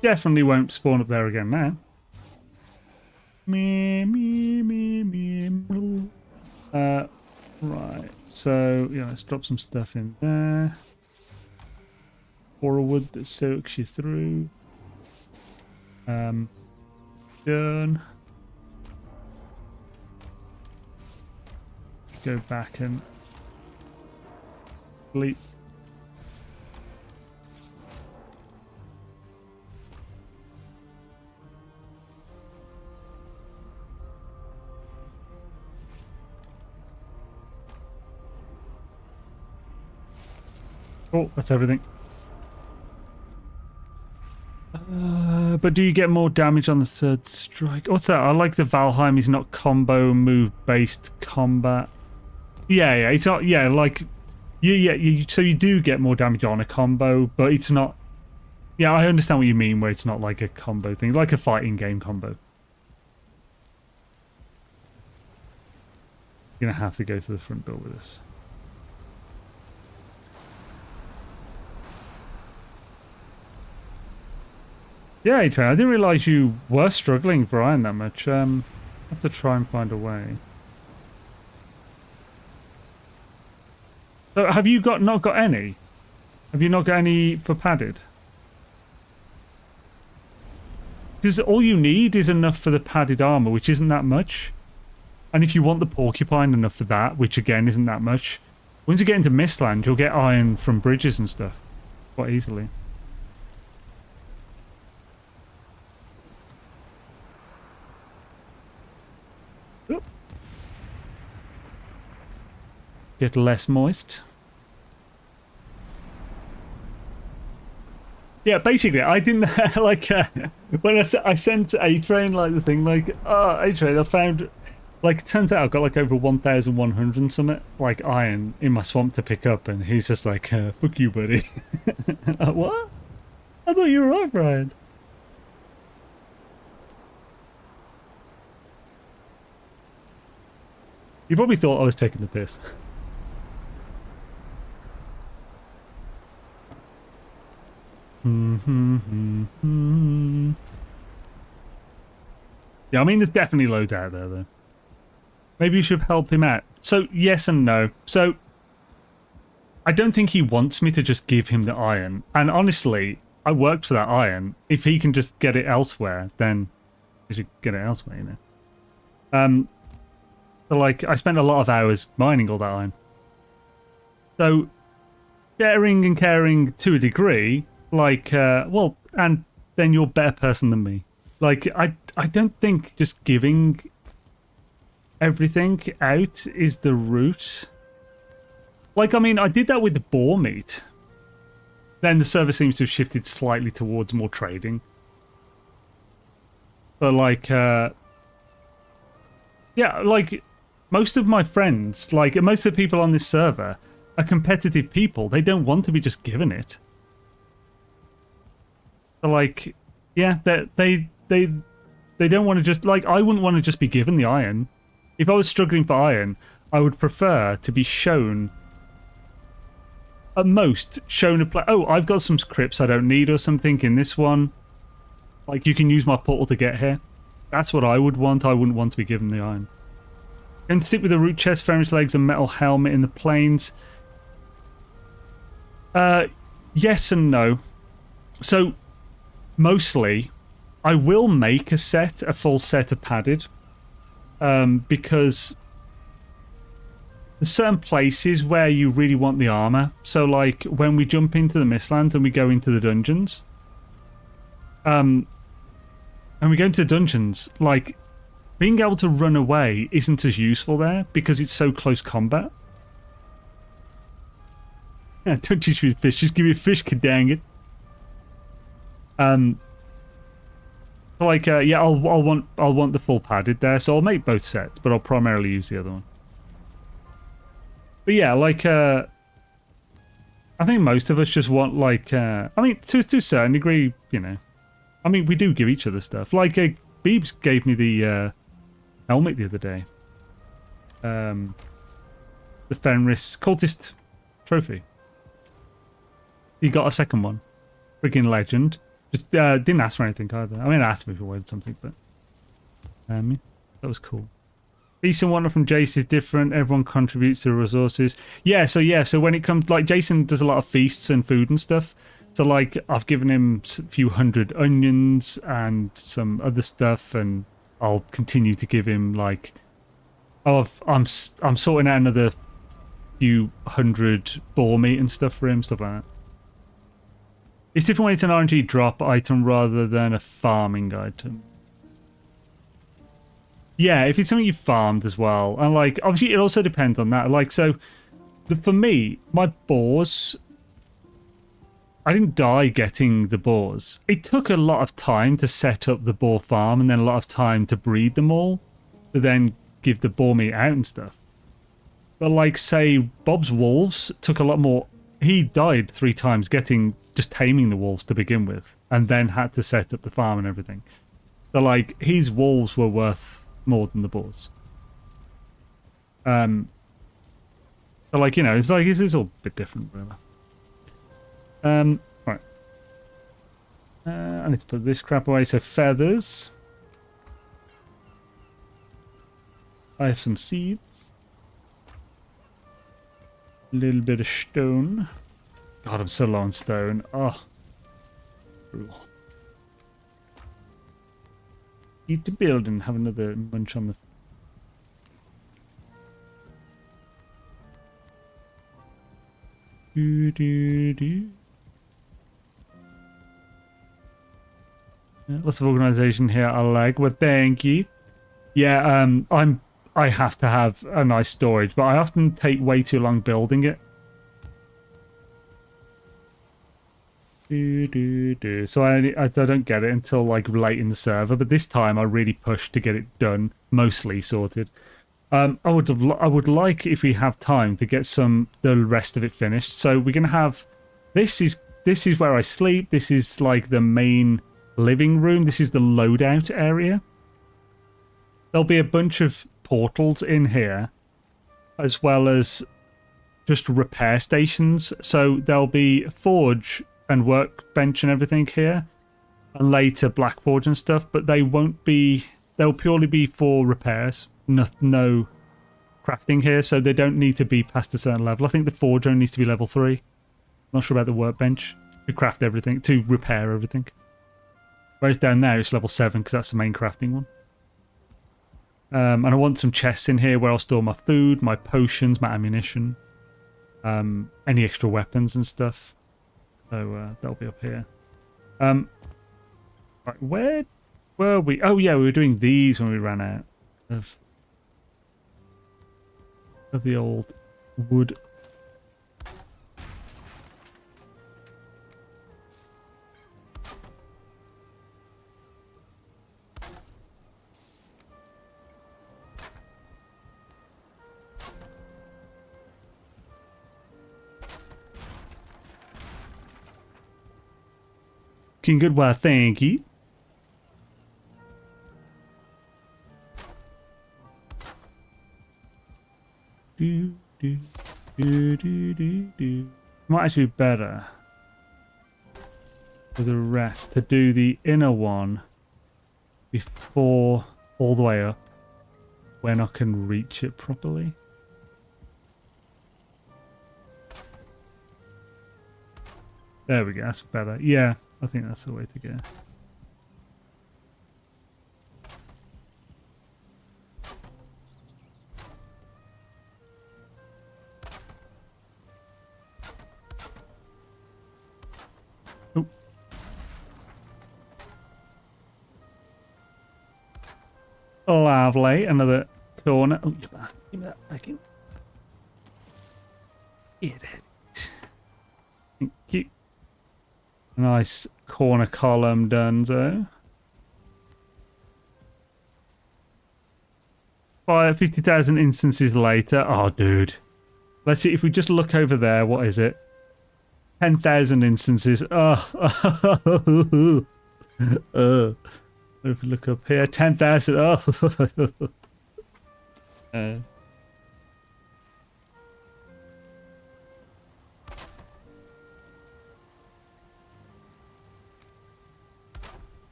Definitely won't spawn up there again now. Right. So, yeah, let's drop some stuff in there. Or a wood that soaks you through. Done. Go back and sleep. Oh, that's everything. But do you get more damage on the third strike? What's that? I like the Valheim is not combo move based combat. Yeah, it's not. Yeah, like so you do get more damage on a combo, but it's not. Yeah, I understand what you mean. Where it's not like a combo thing, like a fighting game combo. You're gonna have to go to the front door with this. Yeah, Adrian, I didn't realise you were struggling for iron that much. I have to try and find a way. So have you not got any? Have you not got any for padded? Because all you need is enough for the padded armor, which isn't that much. And if you want the porcupine, enough for that, which again isn't that much. Once you get into Mistland, you'll get iron from bridges and stuff quite easily. Oop. Get less moist. Yeah, basically, I didn't like when I sent A-Train like the thing like, oh, A-Train, I found like turns out I've got like over 1,100 and something like iron in my swamp to pick up, and he's just like, fuck you, buddy. What? I thought you were right, Brian. You probably thought I was taking the piss. Yeah, I mean, there's definitely loads out there, though. Maybe you should help him out. So, yes and no. So, I don't think he wants me to just give him the iron. And honestly, I worked for that iron. If he can just get it elsewhere, then he should get it elsewhere, you know. So, like, I spent a lot of hours mining all that iron. So, sharing and caring to a degree, like, well, and then you're a better person than me. Like, I don't think just giving everything out is the route. Like, I mean, I did that with the boar meat. Then the server seems to have shifted slightly towards more trading. But, like, yeah, like, most of my friends, like, most of the people on this server are competitive people. They don't want to be just given it. So, like, yeah, they don't want to just, like, I wouldn't want to just be given the iron. If I was struggling for iron, I would prefer to be shown, at most, shown a oh, I've got some crypts I don't need or something in this one. Like, you can use my portal to get here. That's what I would want. I wouldn't want to be given the iron. And stick with the root chest, Ferris legs, and metal helmet in the plains. Yes and no. So, mostly, I will make a full set of padded. Because there's certain places where you really want the armor. So, like, when we jump into the Mistland and we go into the dungeons, and we go into dungeons, like, being able to run away isn't as useful there because it's so close combat. Yeah, don't teach me fish, just give me a fish, dang it. Like, yeah, I'll want the full padded there, so I'll make both sets, but I'll primarily use the other one. But yeah, like, I think most of us just want, like, I mean, to a certain degree, you know, I mean, we do give each other stuff. Like, Beebs gave me the helmet the other day. The Fenris Cultist Trophy. He got a second one. Freaking legend. Just didn't ask for anything either. I mean, I asked him if he wanted something, but that was cool. Peace and wonder from Jace is different. Everyone contributes to the resources. Yeah, so when it comes, like, Jason does a lot of feasts and food and stuff. So, like, I've given him a few hundred onions and some other stuff, and I'll continue to give him, like, oh, I'm sorting out another few hundred boar meat and stuff for him, stuff like that. It's different when it's an RNG drop item rather than a farming item. Yeah, if it's something you farmed as well. And, like, obviously it also depends on that. Like, so, for me, my boars, I didn't die getting the boars. It took a lot of time to set up the boar farm and then a lot of time to breed them all to then give the boar meat out and stuff. But, like, say, Bob's wolves took a lot more. He died 3 times just taming the wolves to begin with, and then had to set up the farm and everything. So, like, his wolves were worth more than the boars. So, like, you know, it's like it's all a bit different, whatever. Right. I need to put this crap away. So feathers. I have some seeds. A little bit of stone. God, I'm so low on stone. Oh. Eat the building. Have another munch on the... Lots of organisation here. I like. Well, thank you. Yeah, I have to have a nice storage, but I often take way too long building it. So I don't get it until like late in the server, but this time I really pushed to get it done, mostly sorted. I would like, if we have time, to get the rest of it finished. So we're gonna have this is where I sleep. This is like the main living room. This is the loadout area. There'll be a bunch of portals in here, as well as just repair stations. So there'll be a forge and workbench and everything here, and later black forge and stuff. But they won't be. They'll purely be for repairs. No crafting here, so they don't need to be past a certain level. I think the forge only needs to be level 3. Not sure about the workbench to craft everything, to repair everything. Whereas down there it's level 7 because that's the main crafting one. And I want some chests in here where I'll store my food, my potions, my ammunition, any extra weapons and stuff. So that'll be up here. Right, where were we? Oh yeah, we were doing these when we ran out of the old wood. Looking good, well, thank you. Might actually be better for the rest to do the inner one before all the way up when I can reach it properly. There we go, that's better. Yeah, I think that's the way to go. Oh. Lovely, another corner. Oh, you bastard. Give me that back in. Get it. Thank you. Nice corner column donezo. 50,000 instances later. Oh, dude. Let's see if we just look over there. What is it? 10,000 instances. Oh. If we look up here, 10,000. Oh.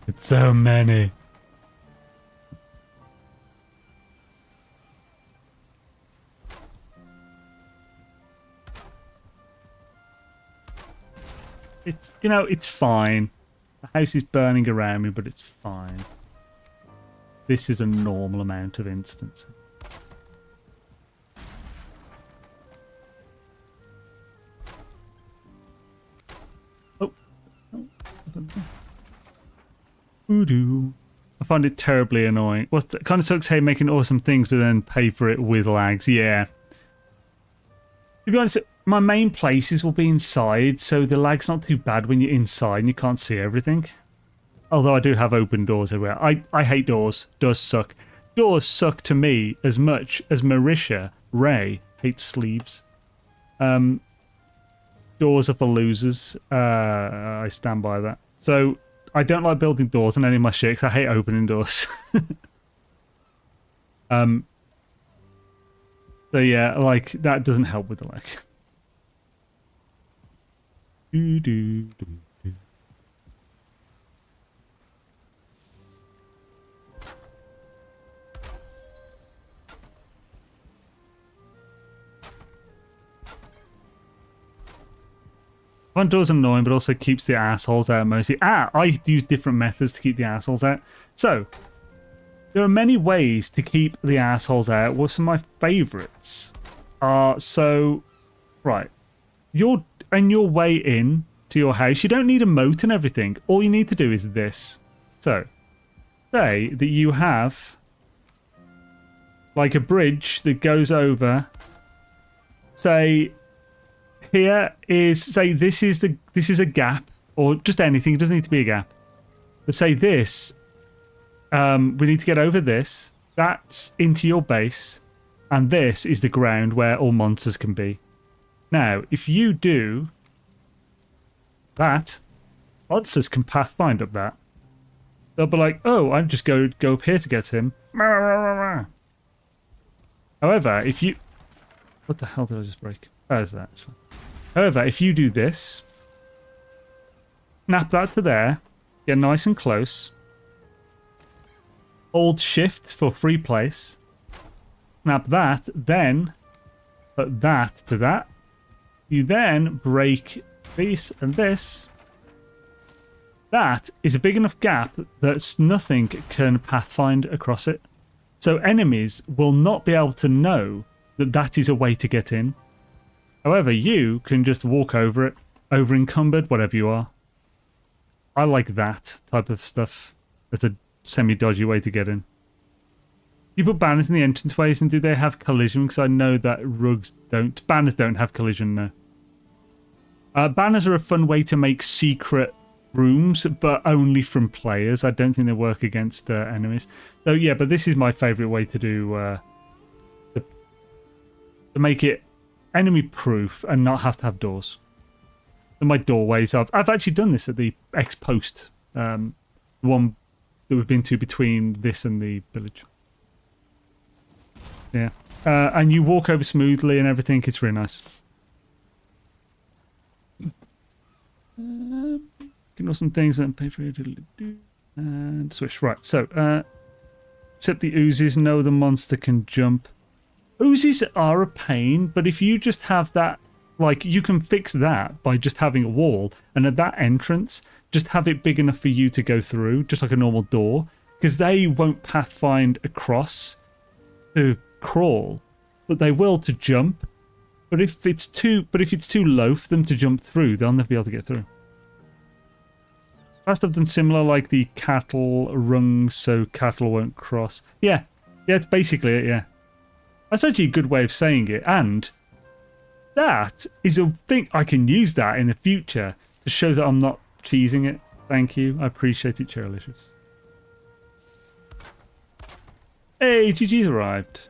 It's so many. It's, you know, it's fine. The house is burning around me, but it's fine. This is a normal amount of instances. Oh. Voodoo. I find it terribly annoying. Well, it kind of sucks, hey, making awesome things, but then pay for it with lags. Yeah. To be honest, my main places will be inside, so the lag's not too bad when you're inside and you can't see everything. Although I do have open doors everywhere. I hate doors. Doors suck. Doors suck to me as much as Marisha Ray hates sleeves. Doors are for losers. I stand by that. So I don't like building doors on any of my shit 'cause I hate opening doors. So yeah, like that doesn't help with the lag. Do, do, do, do. Front door's annoying, but also keeps the assholes out mostly. I use different methods to keep the assholes out. So, there are many ways to keep the assholes out. Well, some of my favourites are, right. On your way in to your house, you don't need a moat and everything. All you need to do is this. So, say that you have like a bridge that goes over, say... Here is, say, this is a gap, or just anything. It doesn't need to be a gap. But say this, we need to get over this. That's into your base, and this is the ground where all monsters can be. Now, if you do that, monsters can pathfind up that. They'll be like, oh, I just go up here to get him. However, if you... What the hell did I just break? Oh, is that? It's fine. However, if you do this, snap that to there, get nice and close, hold shift for free place, snap that, then put that to that. You then break this and this. That is a big enough gap that nothing can pathfind across it. So enemies will not be able to know that that is a way to get in. However, you can just walk over it, over encumbered, whatever you are. I like that type of stuff as a semi-dodgy way to get in. You put banners in the entranceways, and do they have collision? Because I know that rugs don't. Banners don't have collision, no. Banners are a fun way to make secret rooms, but only from players. I don't think they work against enemies. So yeah, but this is my favourite way to do... to make it enemy proof and not have to have doors. And my doorways, I've actually done this at the X-Post, the one that we've been to between this and the village. Yeah. And you walk over smoothly and everything. It's really nice. Can know some things and pay for it. And switch. Right. So, except the oozes, no, the monster can jump. Oozes are a pain, but if you just have that, like, you can fix that by just having a wall, and at that entrance, just have it big enough for you to go through, just like a normal door, because they won't pathfind across to crawl, but they will to jump. But if it's too low for them to jump through, they'll never be able to get through. Past I've done similar, like the cattle rungs, so cattle won't cross. Yeah, it's basically it. Yeah. That's actually a good way of saying it, and that is a thing. I can use that in the future to show that I'm not cheesing it. Thank you. I appreciate it, Cherylicious. Hey, GG's arrived.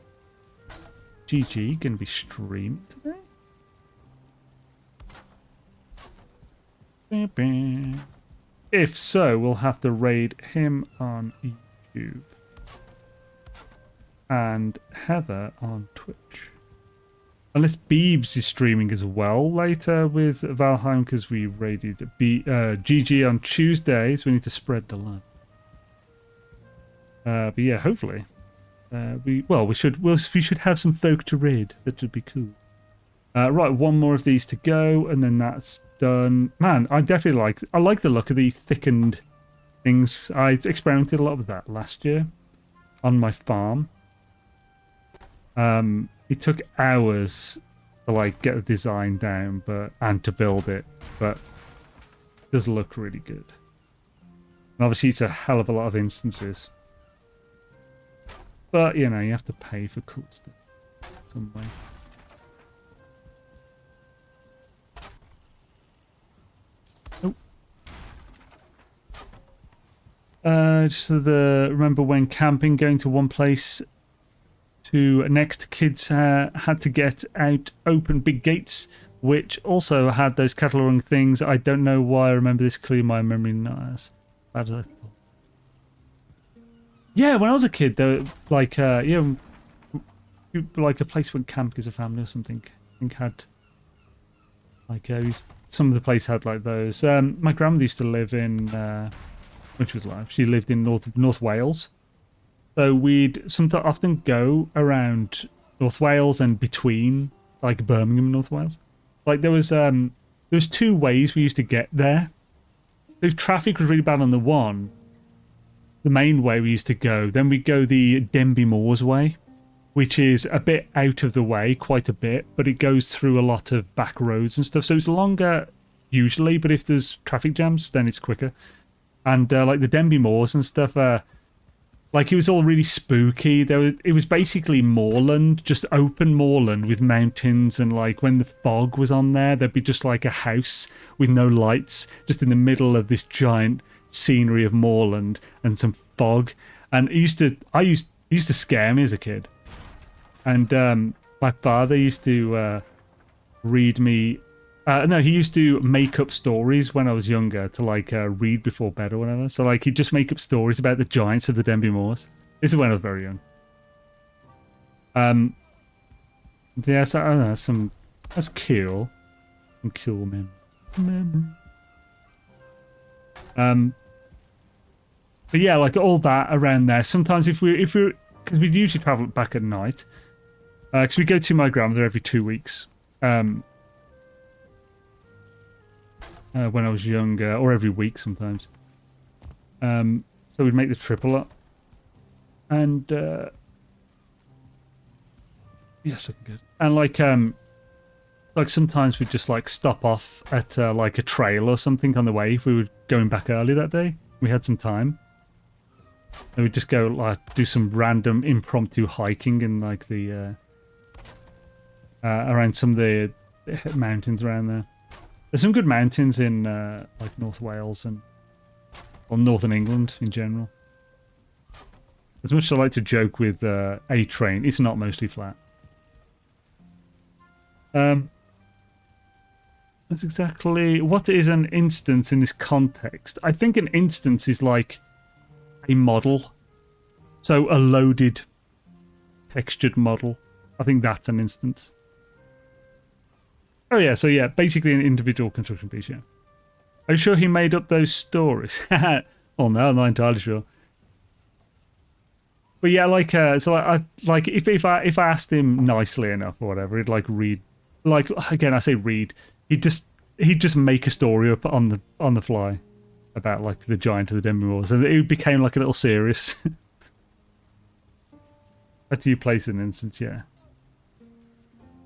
GG, going to be streamed today? If so, we'll have to raid him on YouTube. And Heather on Twitch. Unless Beebs is streaming as well later with Valheim, because we raided GG on Tuesday, so we need to spread the love. But yeah, hopefully. We should have some folk to raid. That would be cool. Right, one more of these to go, and then that's done. Man, I like the look of the thickened things. I experimented a lot with that last year on my farm. It took hours to like get the design down, and to build it, but it does look really good. And obviously, it's a hell of a lot of instances. But you know, you have to pay for cool stuff some way. Just remember when camping, going to one place to next, kids had to get out open big gates, which also had those cattle rung things. I don't know why I remember this clearly. My memory not as bad as I thought. Yeah, when I was a kid, though, like like a place went camping as a family or something. I think had Like some of the place had like those. My grandmother used to live in when she was alive. She lived in North Wales. So we'd sometimes often go around North Wales and between like Birmingham and North Wales. Like there was two ways we used to get there. If traffic was really bad on the main way we used to go, then we'd go the Denby Moors way, which is a bit out of the way, quite a bit, but it goes through a lot of back roads and stuff. So it's longer usually, but if there's traffic jams, then it's quicker. And like the Denby Moors and stuff, like it was all really spooky. It was basically moorland, just open moorland with mountains, and like when the fog was on there, there'd be just like a house with no lights, just in the middle of this giant scenery of moorland and some fog. And it used to scare me as a kid. And my father used to read me. No, he used to make up stories when I was younger to like read before bed or whatever. So like he'd just make up stories about the giants of the Denby Moors. This is when I was very young. Yeah, so I don't know, that's cool. Some cool memory. But yeah, like all that around there. Sometimes if we're because we'd usually travel back at night. Because we go to my grandmother every 2 weeks. When I was younger, or every week sometimes. So we'd make the trip a lot. And yes, I can get. And like sometimes we'd just like stop off at like a trail or something on the way if we were going back early that day. We had some time. And we'd just go like do some random impromptu hiking in like the around some of the mountains around there. There's some good mountains in like North Wales or Northern England in general. As much as I like to joke with a train, it's not mostly flat. That's exactly what is an instance in this context. I think an instance is like a model. So a loaded, textured model. I think that's an instance. Oh yeah, so yeah, basically an individual construction piece, yeah. Are you sure he made up those stories? Well, no, I'm not entirely sure. But yeah, like, so if I asked him nicely enough or whatever, he'd like read, like again, I say read. He'd just make a story up on the fly about like the giant of the Denby Moors, and it became like a little series. How do you place an instance? Yeah.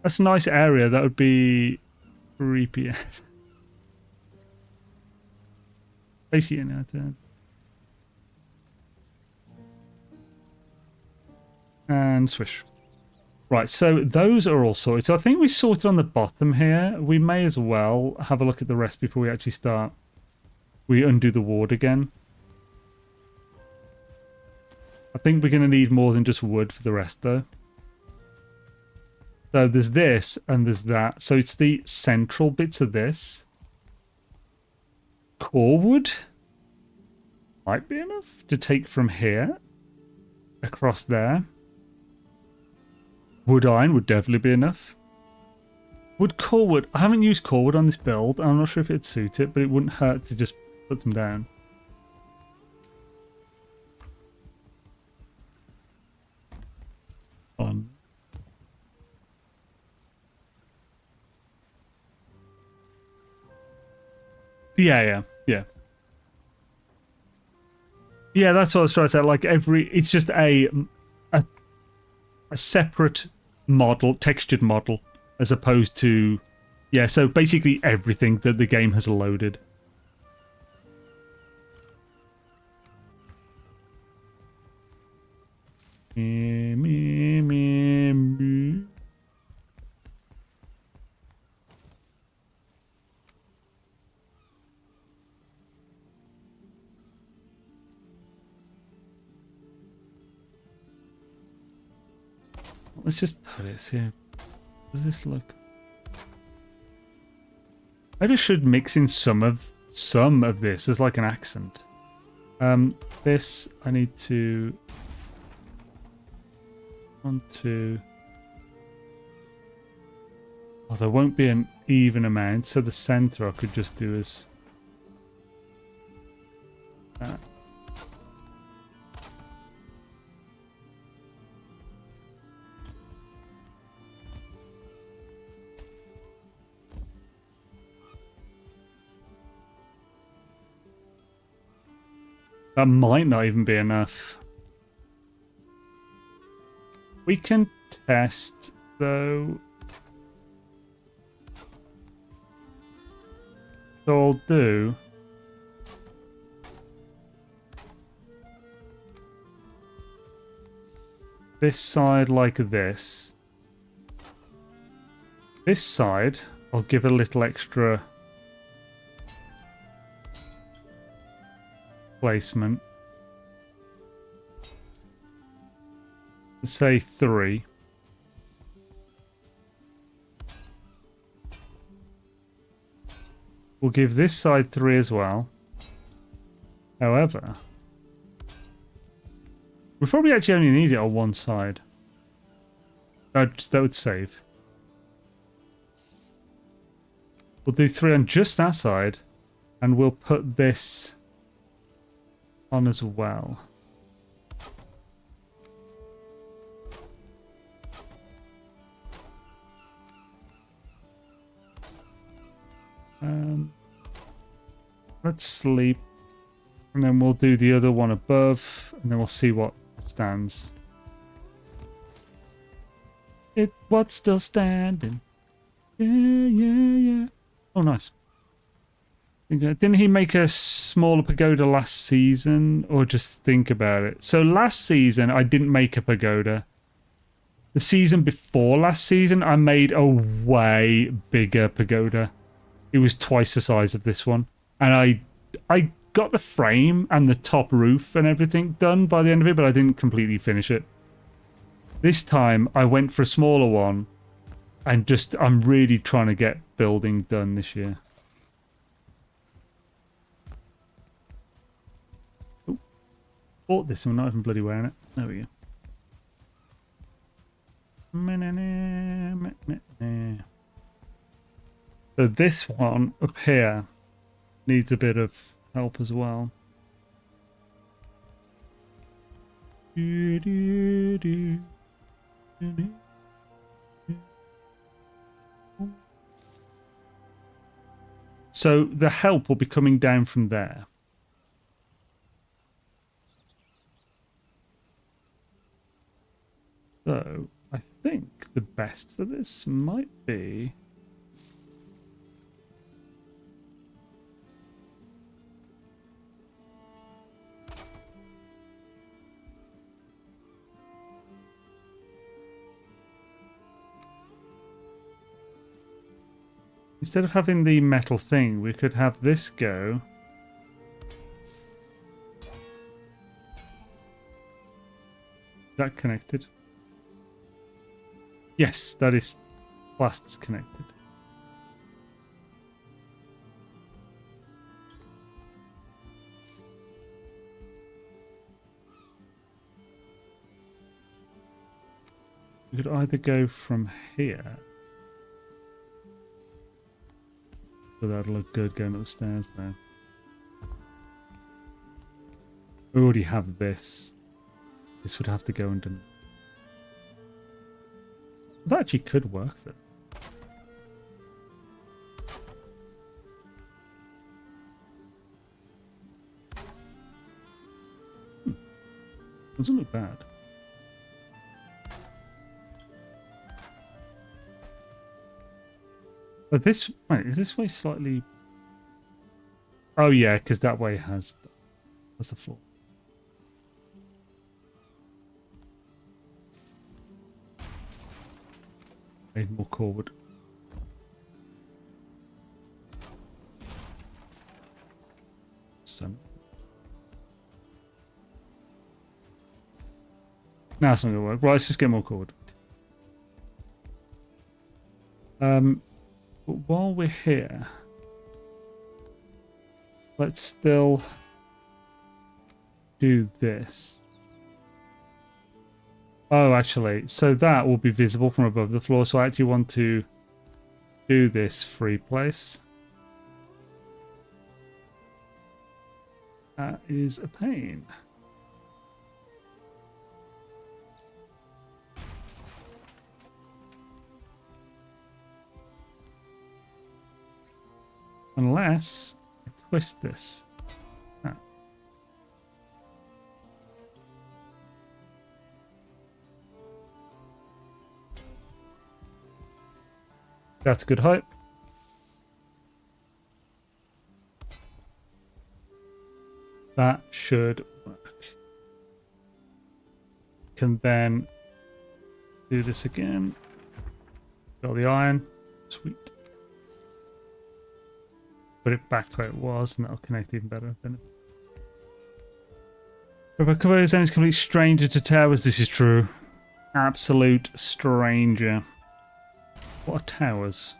That's a nice area. That would be creepy. Basically, you know, and swish. Right, so those are all sorted. So I think we sorted on the bottom here. We may as well have a look at the rest before we actually start. We undo the ward again. I think we're going to need more than just wood for the rest, though. So there's this and there's that. So it's the central bits of this. Core wood might be enough to take from here across there. Wood iron would definitely be enough. Wood core wood. I haven't used core wood on this build. I'm not sure if it'd suit it, but it wouldn't hurt to just put them down. On. Yeah. Yeah, that's what I was trying to say. Like it's just a separate model, textured model, as opposed to, yeah. So basically everything that the game has loaded. Let's just put it here. Does this look? Maybe I should mix in some of this as like an accent. This I need to want to. Oh, there won't be an even amount, so the center I could just do as that. That might not even be enough. We can test, though. So I'll do this side like this. This side, I'll give a little extra placement. Say 3. We'll give this side 3 as well. However, we probably actually only need it on one side. That would save. We'll do 3 on just that side, and we'll put this on as well. Let's sleep, and then we'll do the other one above, and then we'll see what stands. What's still standing? Yeah. Oh, nice. Didn't he make a smaller pagoda last season, or just think about it? So last season, I didn't make a pagoda. The season before last season, I made a way bigger pagoda. It was twice the size of this one. And I got the frame and the top roof and everything done by the end of it, but I didn't completely finish it. This time, I went for a smaller one, and I'm really trying to get building done this year. Ooh, bought this and I'm not even bloody wearing it. There we go. So this one up here needs a bit of help as well. So the help will be coming down from there. So I think the best for this might be instead of having the metal thing, we could have this go. Is that connected? Yes, that is last connected. We could either go from here. So that'll look good going up the stairs there. We already have this. This would have to go underneath. That actually could work though. Doesn't look bad. But this, wait, is this way slightly? Oh yeah, because that way has that's the floor. Made more forward. So now it's not gonna work. Right, let's just get more forward. But while we're here, let's still do this. Oh, actually, so that will be visible from above the floor. So I actually want to do this free place. That is a pain. Unless I twist this. Ah. That's a good height. That should work. Can then do this again. Got the iron. Sweet. Put it back to where it was, and that'll connect even better. If cover zone is complete stranger to towers, this is true. Absolute stranger. What are towers?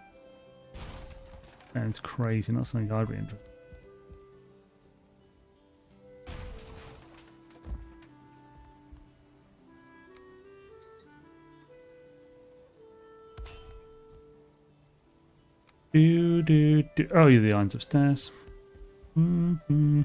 Sounds crazy, not something I'd be interested in. Oh, you're the irons upstairs. Mm-hmm.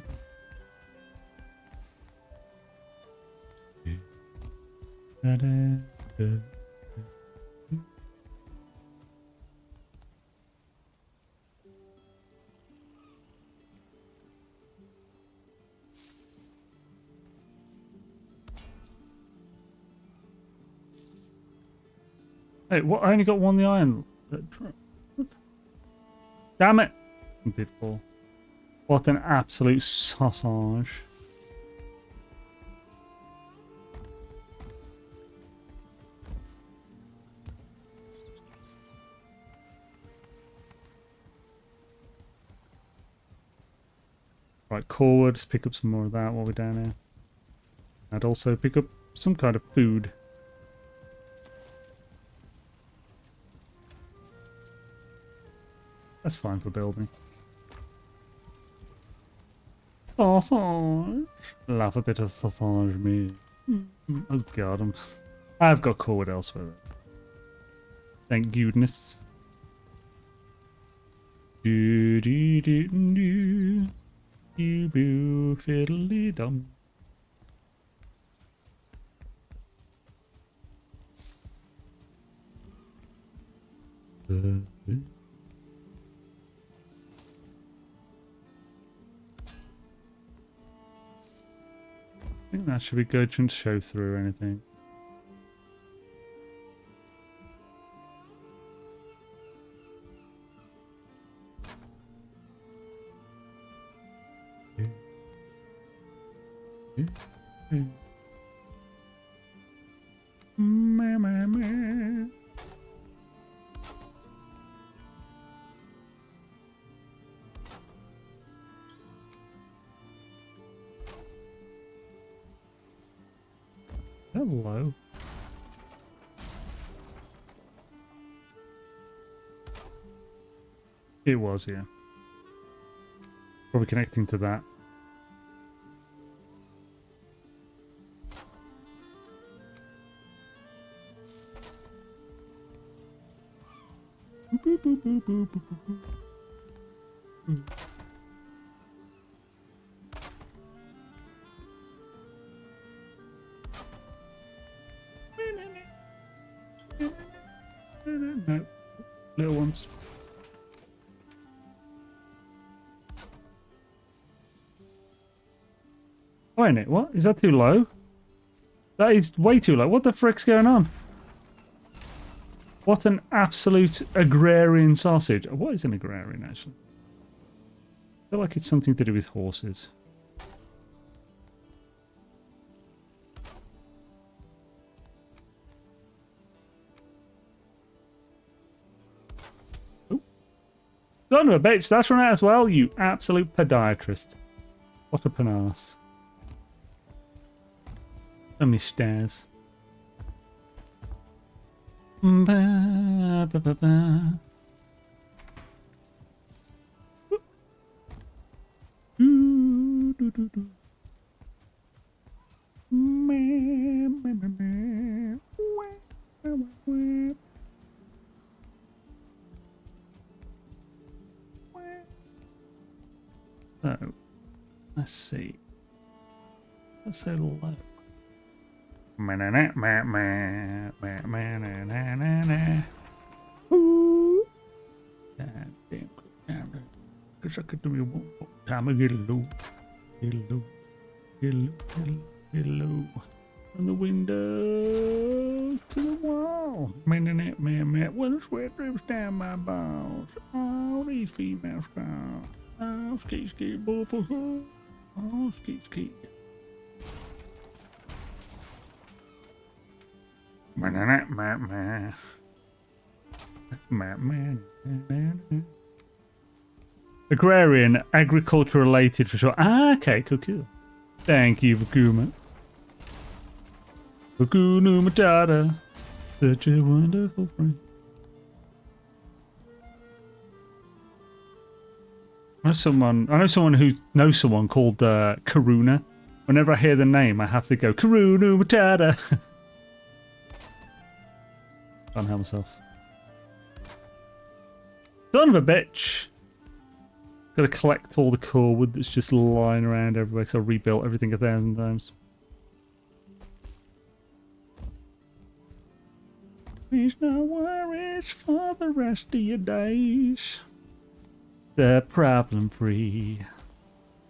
Hey, what? I only got one the iron. Damn it! I did fall. What an absolute sausage. Right, Corwood, let's pick up some more of that while we're down here. And also pick up some kind of food. That's fine for building. Sausage. Love a bit of sausage meat. Oh god, I've got Corwood elsewhere. Thank goodness. Do do do do. You boo fiddly dum. I think that should be good. Shouldn't show through anything. Hello. It was, yeah. Probably connecting to that. Boop, boop, boop, boop, boop, boop, boop. No, little ones. Wait a minute, what? Is that too low? That is way too low. What the frick's going on? What an absolute agrarian sausage. What is an agrarian, actually? I feel like it's something to do with horses. Oh. Son of a bitch, that's run out as well, you absolute podiatrist. What a panasse. So many stairs. Ba, ba, ba, ba. Do, do, do, do. Let's see. That's so low. Ooh. Damn, damn. Cause I could do me one more time. I get low. Get low. Get low. Get low. From the windows to the wall. Man. When the sweat drips down my balls. All these females call. Oh, skeet, bullfucker. Oh, skeet. Man. Agrarian, agriculture related for sure. Ah, okay, cool. Thank you, Vakuma. Vakuna Matata. Such a wonderful friend. I know someone who knows someone called Karuna. Whenever I hear the name, I have to go, Karuna Matata. Can't help myself. Son of a bitch. Gotta collect all the core wood that's just lying around everywhere because I rebuilt everything 1,000 times. There's no worries for the rest of your days. The problem free.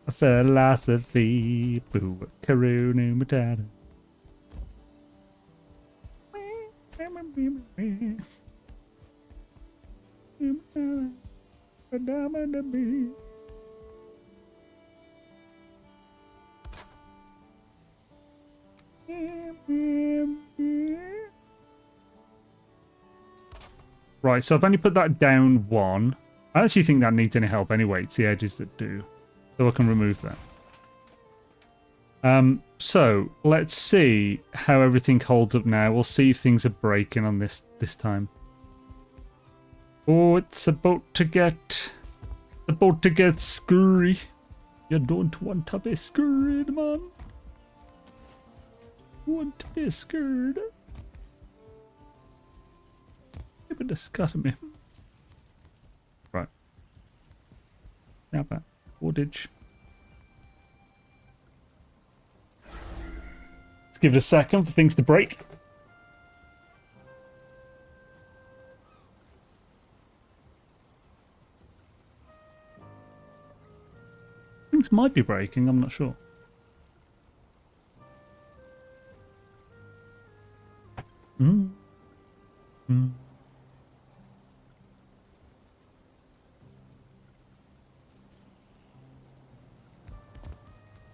A philosophy. Boo, Karuna Matata. Right, so I've only put that down 1. I actually think that needs any help anyway. It's the edges that do. So I can remove that. So let's see how everything holds up now. We'll see if things are breaking on this time. Oh, it's about to get scurry. You don't want to be scurried, man. Want to be scared? Give it a scut at me. Right. Now that footage. Let's give it a second for things to break. Things might be breaking, I'm not sure.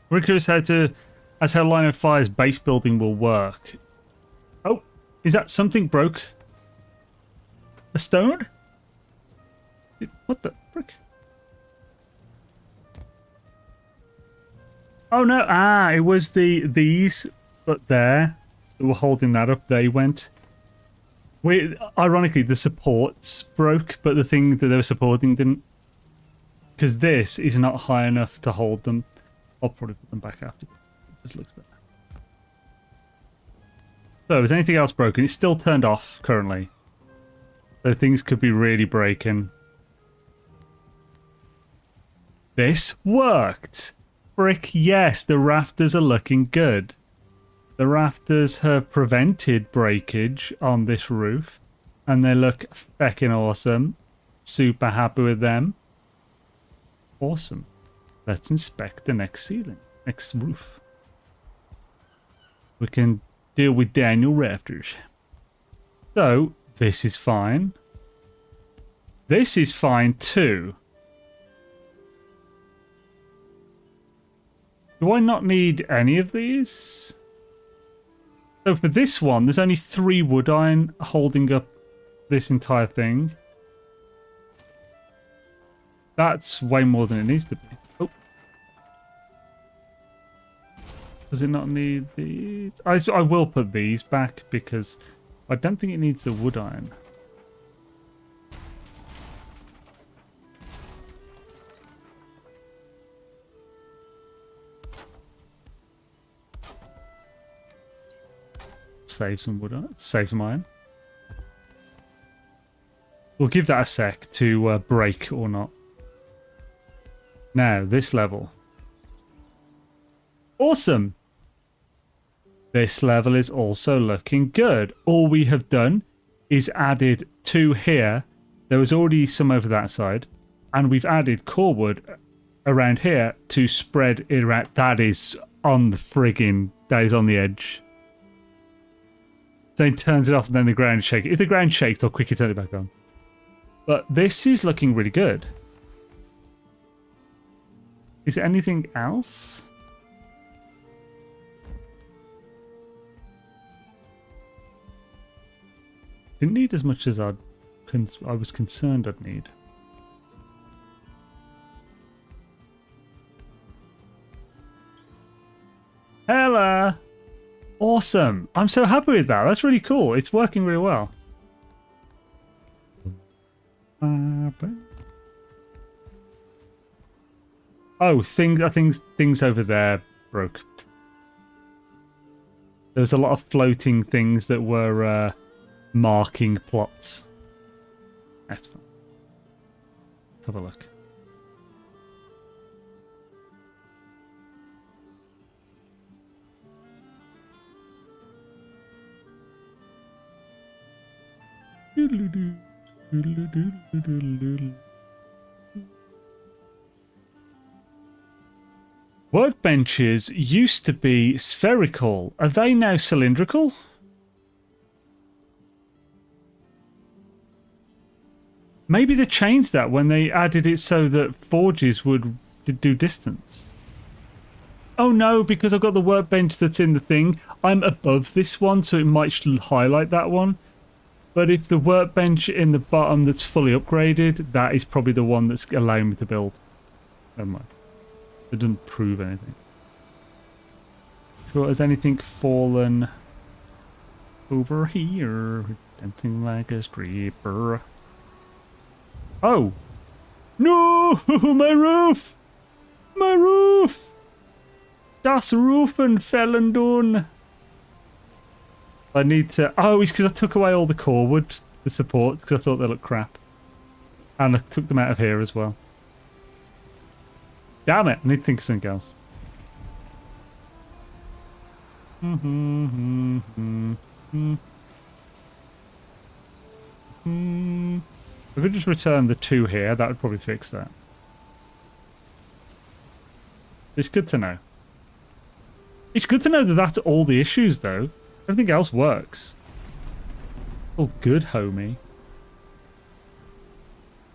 We're curious how Line of Fire's base building will work. Oh, is that something broke? A stone? What the frick? Oh no! Ah, it was these, but there that were holding that up. They went. Ironically, the supports broke, but the thing that they were supporting didn't. Because this is not high enough to hold them. I'll probably put them back after. It just looks better. So, is anything else broken? It's still turned off currently. So things could be really breaking. This worked! Frick, yes, the rafters are looking good. The rafters have prevented breakage on this roof. And they look feckin' awesome. Super happy with them. Awesome. Let's inspect the next ceiling. Next roof. We can deal with Daniel rafters. So, this is fine. This is fine too. Do I not need any of these? So for this one, there's only 3 wood iron holding up this entire thing. That's way more than it needs to be. Oh. Does it not need these? I will put these back because I don't think it needs the wood iron. Save some wood iron. Save some iron. We'll give that a sec to break or not. Now, this level. Awesome. This level is also looking good. All we have done is added 2 here. There was already some over that side. And we've added core wood around here to spread it around. That is on the friggin'... That is on the edge. So it turns it off and then the ground shakes. If the ground shakes, I'll quickly turn it back on. But this is looking really good. Is there anything else? Didn't need as much as I was concerned I'd need. Hella! Awesome! I'm so happy with that. That's really cool. It's working really well. Oh, I think things over there broke. There was a lot of floating things that were marking plots. That's fine. Let's have a look. Workbenches used to be spherical. Are they now cylindrical? Maybe they changed that when they added it so that forges would do distance. Oh no, because I've got the workbench that's in the thing. I'm above this one, so it might highlight that one. But if the workbench in the bottom that's fully upgraded, that is probably the one that's allowing me to build. Never mind. It doesn't prove anything. Sure, has anything fallen over here? Dancing like a stripper. Oh! No! My roof! My roof! Das Rufen fallen down. I need to... Oh, it's because I took away all the core wood, the supports, because I thought they looked crap. And I took them out of here as well. Damn it, I need to think of something else. I could just return the 2 here, that would probably fix that. It's good to know. It's good to know that that's all the issues, though. Everything else works. Oh, good, homie.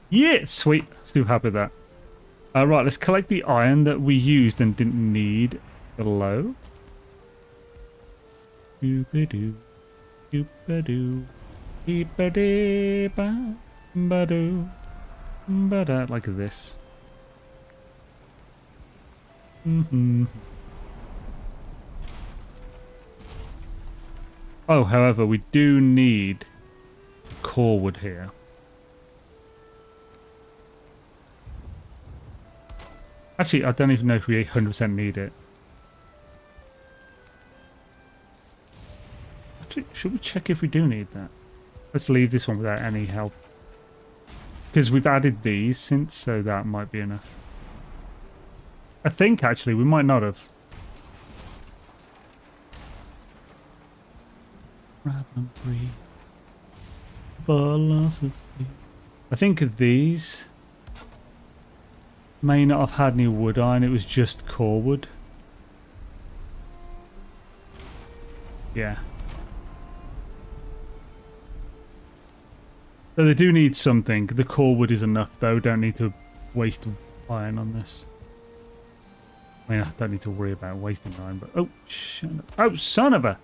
Yeah, sweet. Still happy with that. Right, let's collect the iron that we used and didn't need below. Doop-a-doo, doop-a-doo, beep-a-dee-ba, ba-doo, ba-da, like this. Oh, however, we do need core wood here. Actually, I don't even know if we 100% need it. Actually, should we check if we do need that? Let's leave this one without any help. Because we've added these since, so that might be enough. I think, actually, we might not have. Problem 3. Philosophy. I think these may not have had any wood iron, it was just core wood. Yeah. So they do need something. The core wood is enough though, don't need to waste iron on this. I mean, I don't need to worry about wasting iron, but... Oh, oh, son of a...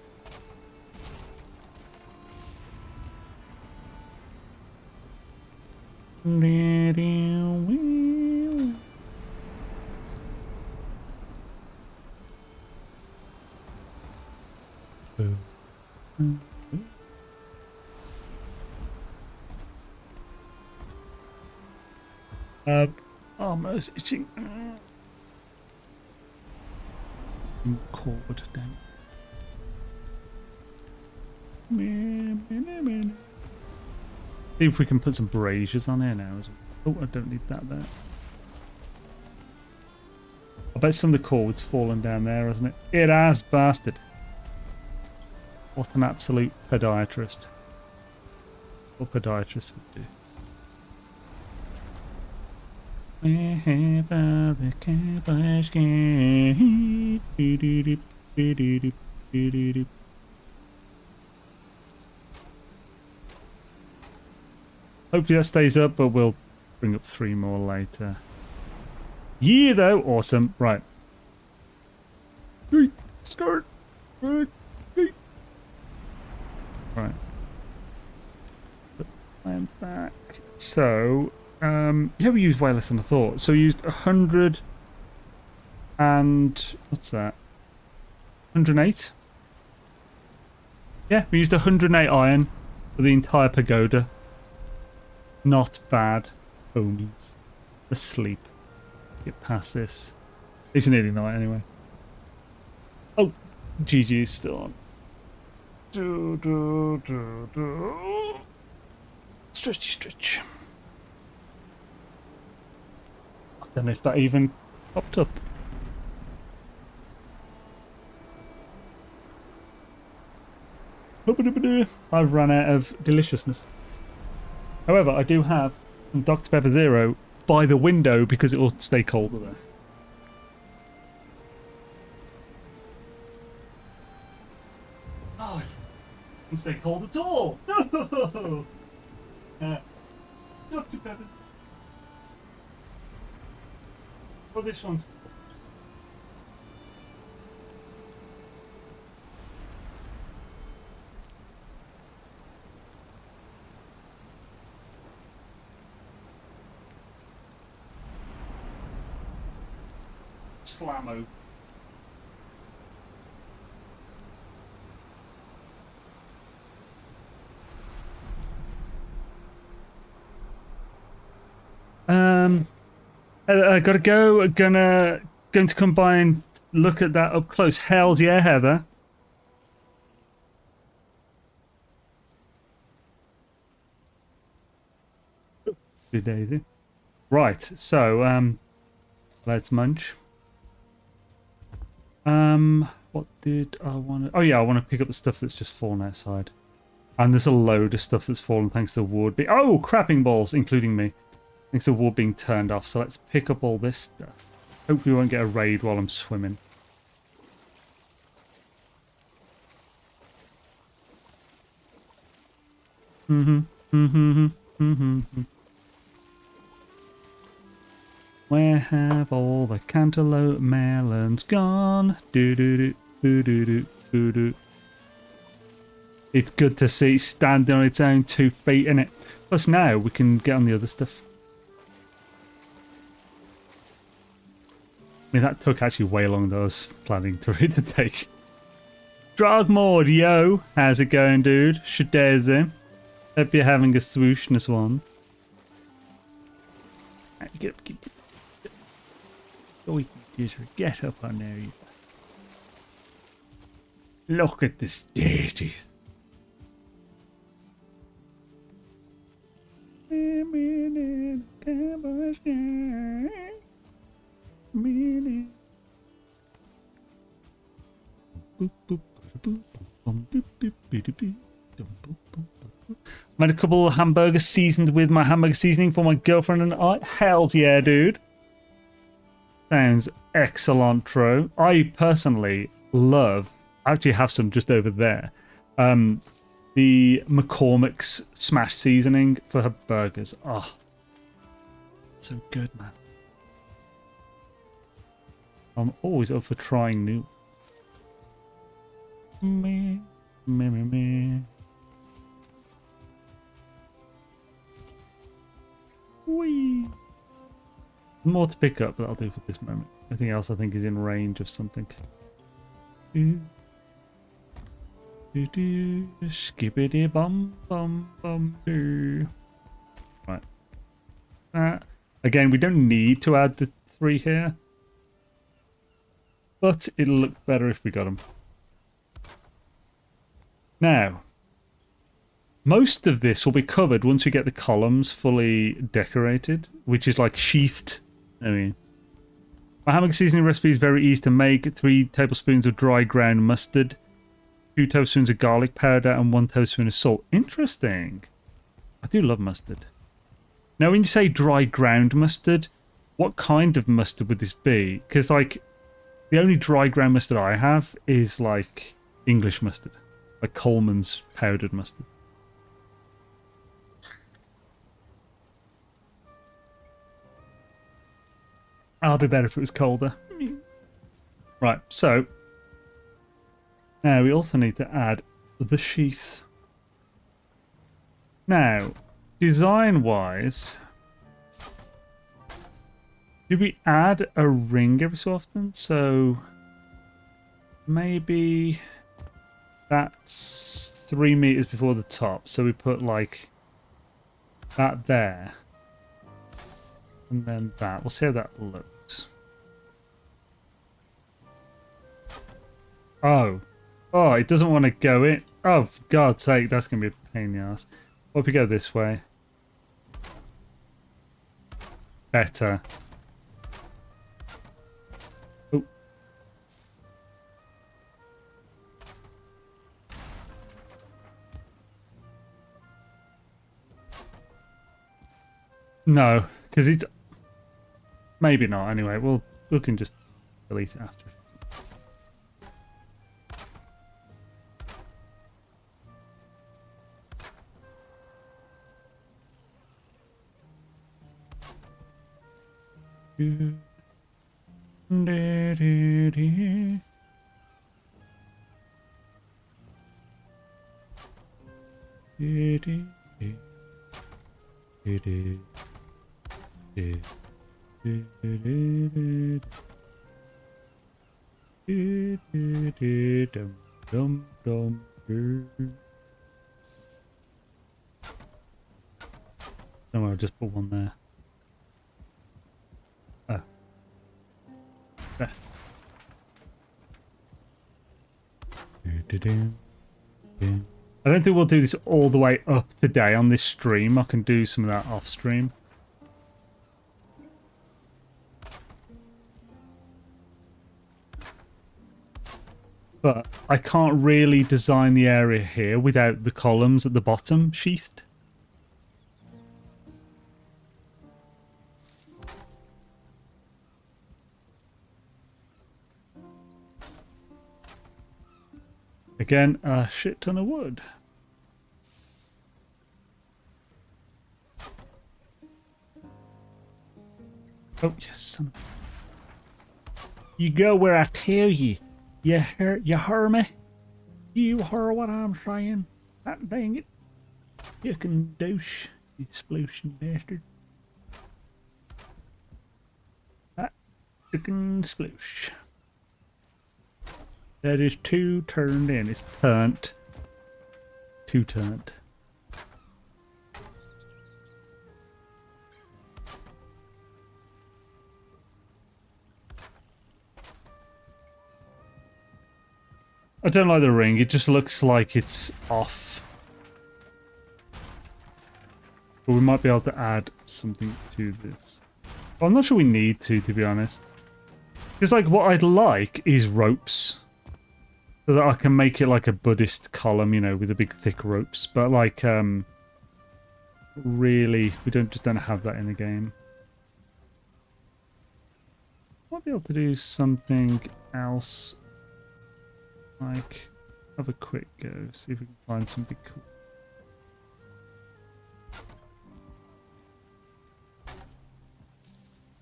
Almost itching. Cord down. See if we can put some braziers on here now as well. Oh, I don't need that there. I bet some of the cord's fallen down there, hasn't it? It has, bastard. What an absolute podiatrist. What podiatrist would do. Hopefully that stays up, but we'll bring up 3 more later. Yeah, though. Awesome. Right. Start. Right. Put them back. So, yeah, we used way less than I thought. So we used 100 and... what's that? 108? Yeah, we used 108 iron for the entire pagoda. Not bad, homies. Asleep. Get past this. It's nearly night anyway. Oh, GG is still on. Stretchy stretch. I don't know if that even popped up. I've run out of deliciousness. However, I do have some Dr. Pepper Zero by the window because it will stay colder there. Oh, it doesn't stay cold at all. No! Dr. Pepper. Well, this one's... Slammo. I gotta go. Going to come by and look at that up close. Hells yeah, Heather. Good Daisy. Right, so let's munch. What did I want to... oh yeah, I want to pick up the stuff that's just fallen outside. And there's a load of stuff that's fallen thanks to the wood. Oh, crapping balls, including me. Thanks to the wood being turned off. So let's pick up all this stuff. Hopefully we won't get a raid while I'm swimming. Where have all the cantaloupe melons gone? Do-do-do-do-do-do-do. It's good to see it standing on its own 2 feet, innit? Plus now we can get on the other stuff. I mean, that took actually way longer than I was planning to take. Drogmord, yo! How's it going, dude? Shadeze. Hope you're having a swooshness one. Get up, get up. Oh, get up on there, you. Look at the stages. Made a couple of hamburgers seasoned with my hamburger seasoning for my girlfriend and I. Hell yeah, dude. Sounds excellent-tro. I personally love, I actually have some just over there, the McCormick's smash seasoning for her burgers. Oh, so good, man. I'm always up for trying new. Me. Whee! More to pick up, but I'll do for this moment. Everything else I think is in range of something. Skippity bum bum bum doo. Right. Again, we don't need to add the 3 here. But it'll look better if we got them. Now, most of this will be covered once we get the columns fully decorated, which is like sheathed. I mean, My hamburger seasoning recipe is very easy to make. 3 tablespoons of dry ground mustard, 2 tablespoons of garlic powder, and 1 tablespoon of salt. Interesting. I do love mustard. Now, when you say dry ground mustard, what kind of mustard would this be? Because, like, the only dry ground mustard I have is, like, English mustard. Like Coleman's powdered mustard. I'll be better if it was colder. Right, so now we also need to add the sheath. Now, design-wise, do we add a ring every so often? So maybe that's 3 meters before the top. So we put like that there. And then that. We'll see how that looks. Oh. Oh, it doesn't want to go in. Oh, for God's sake, that's going to be a pain in the ass. What if we go this way? Better. Oh. No, because it's... Maybe not, anyway. We can just delete it after. No, I'll just put one there. Oh. There. I don't think we'll do this all the way up today on this stream. I can do some of that off stream. But I can't really design the area here without the columns at the bottom sheathed. Again, a shit ton of wood. Oh, yes, son of... You go where I tell you. You hear me? You hear what I'm saying? God dang it. You can douche, you splooshing bastard. That chicken sploosh. That is 2 turned in. It's turned. 2 turned. I don't like the ring. It just looks like it's off. But we might be able to add something to this. Well, I'm not sure we need to be honest. Because, like, what I'd like is ropes. So that I can make it like a Buddhist column, you know, with the big thick ropes. But, like, really, we just don't have that in the game. Might be able to do something else. Like, have a quick go, see if we can find something cool.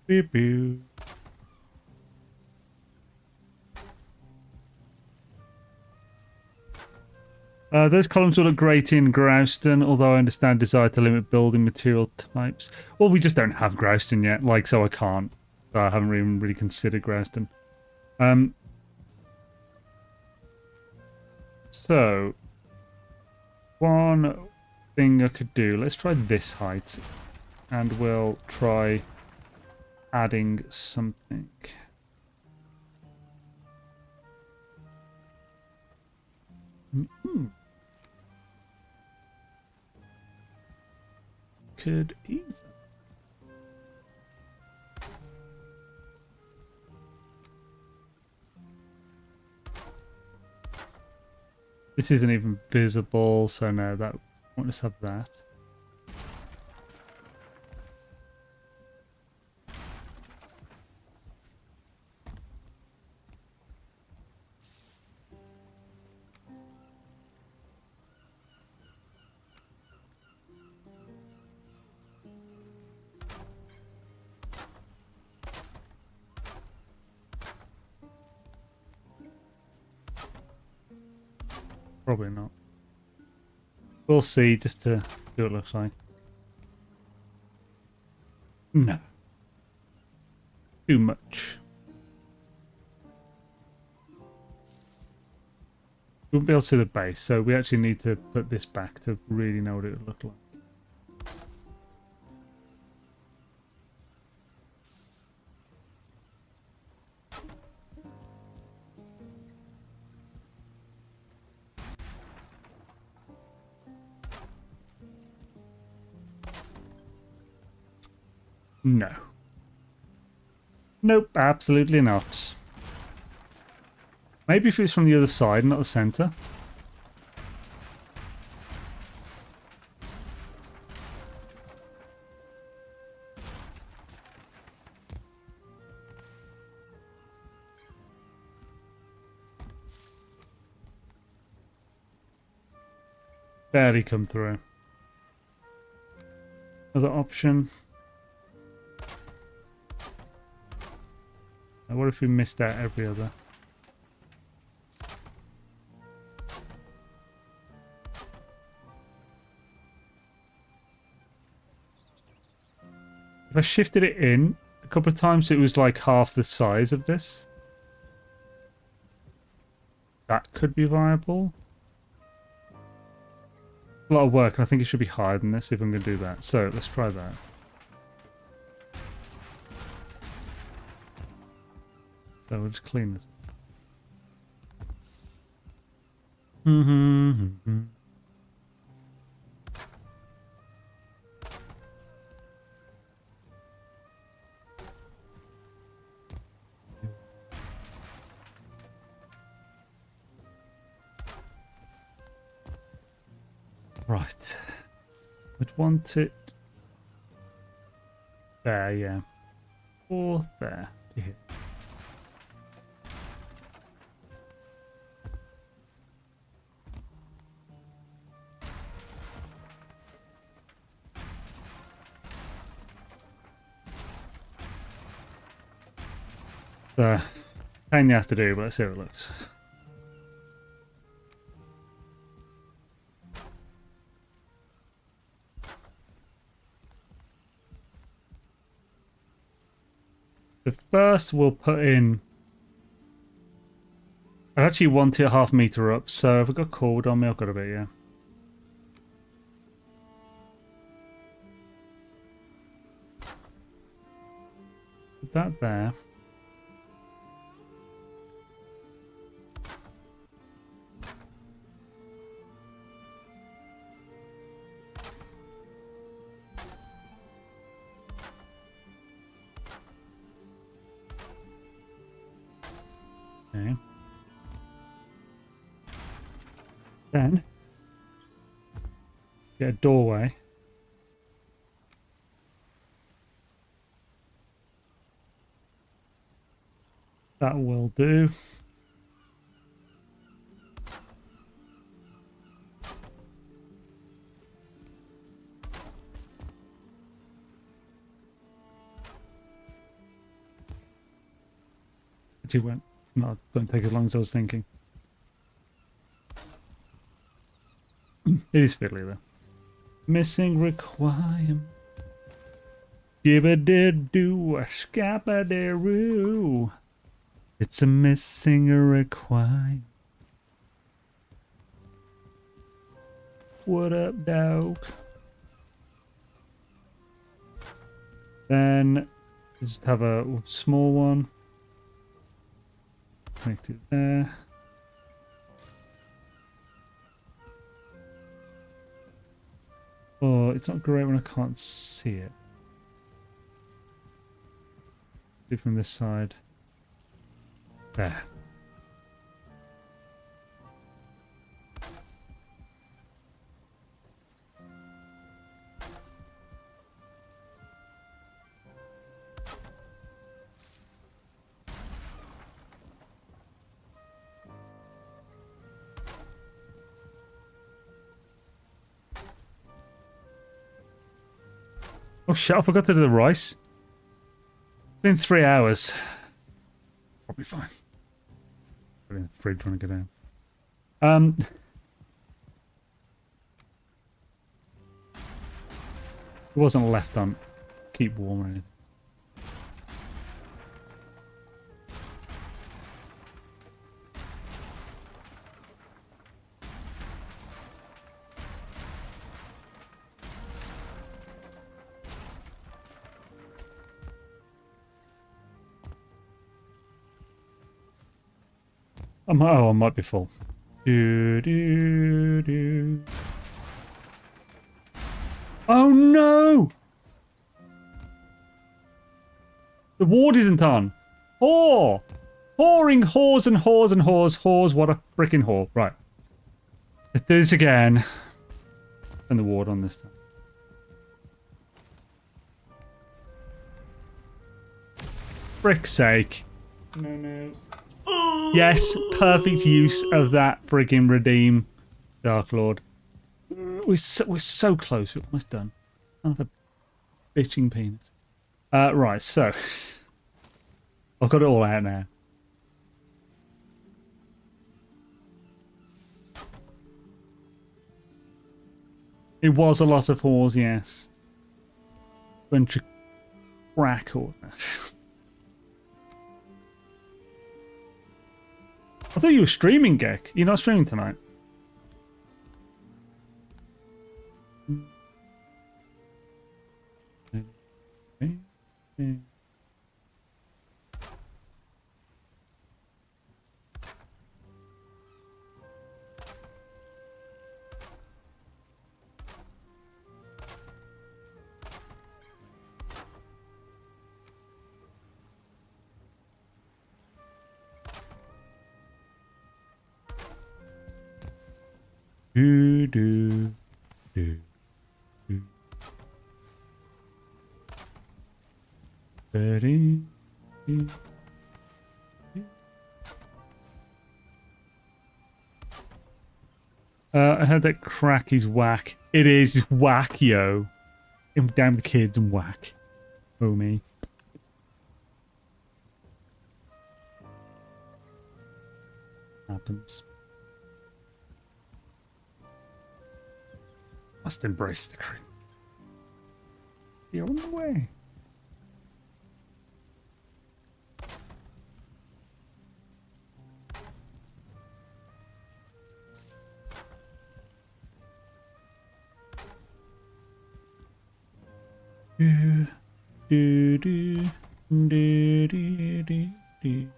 Beep beep. Those columns will look great in Grouston, although I understand desire to limit building material types. Well, we just don't have Grouston yet, like, so I can't. So I haven't even really considered Grouston. So, one thing I could do, let's try this height, and we'll try adding something. Could either. This isn't even visible, so no, that won't just have that. Probably not. We'll see, just to see what it looks like. No. Too much. We won't be able to see the base, so we actually need to put this back to really know what it would look like. No. Nope, absolutely not. Maybe if it's from the other side, not the center. Barely come through. Other option. Now, what if we missed out every other? If I shifted it in a couple of times, it was like half the size of this. That could be viable. A lot of work, and I think it should be higher than this if I'm going to do that. So let's try that. So we'll just clean this. Right. I'd want it there, yeah. Or there. Yeah. So, pain you have to do, but let's see how it looks. The first we'll put in. I actually want it half meter up, so if I've got cord on me, I've got a bit, yeah. Put that there. Okay. Then get a doorway. That will do. Actually went. No, don't take as long as I was thinking. It is fiddly though. Missing requirement. Gibba-did-do, a scabba-dee-roo. It's a missing requirement. What up, dog? Then just have a small one. Connect it there. Oh, it's not great when I can't see it. Do it from this side. There. Oh shit, I forgot to do the rice. Been 3 hours. Probably fine. Put it in the fridge when I get down. It wasn't left on. Keep warm or anything. I might be full. Do, do, do. Oh no! The ward isn't on. Whore! Whoring whores and whores and whores. Whores, what a freaking whore. Right. Let's do this again. And the ward on this time. Frick's sake. No. Yes, perfect use of that friggin' redeem, Dark Lord. We're so close. We're almost done. Another bitching penis. Right, so I've got it all out now. It was a lot of whores, yes. Bunch of crack whores. I thought you were streaming, Gek. You're not streaming tonight. Do, do, do, do. I heard that crack is whack. It is whack, yo. Damn the kids and whack. Oh me. Happens. Must embrace the cream. You're on the way. Do, do, do, do, do, do, do.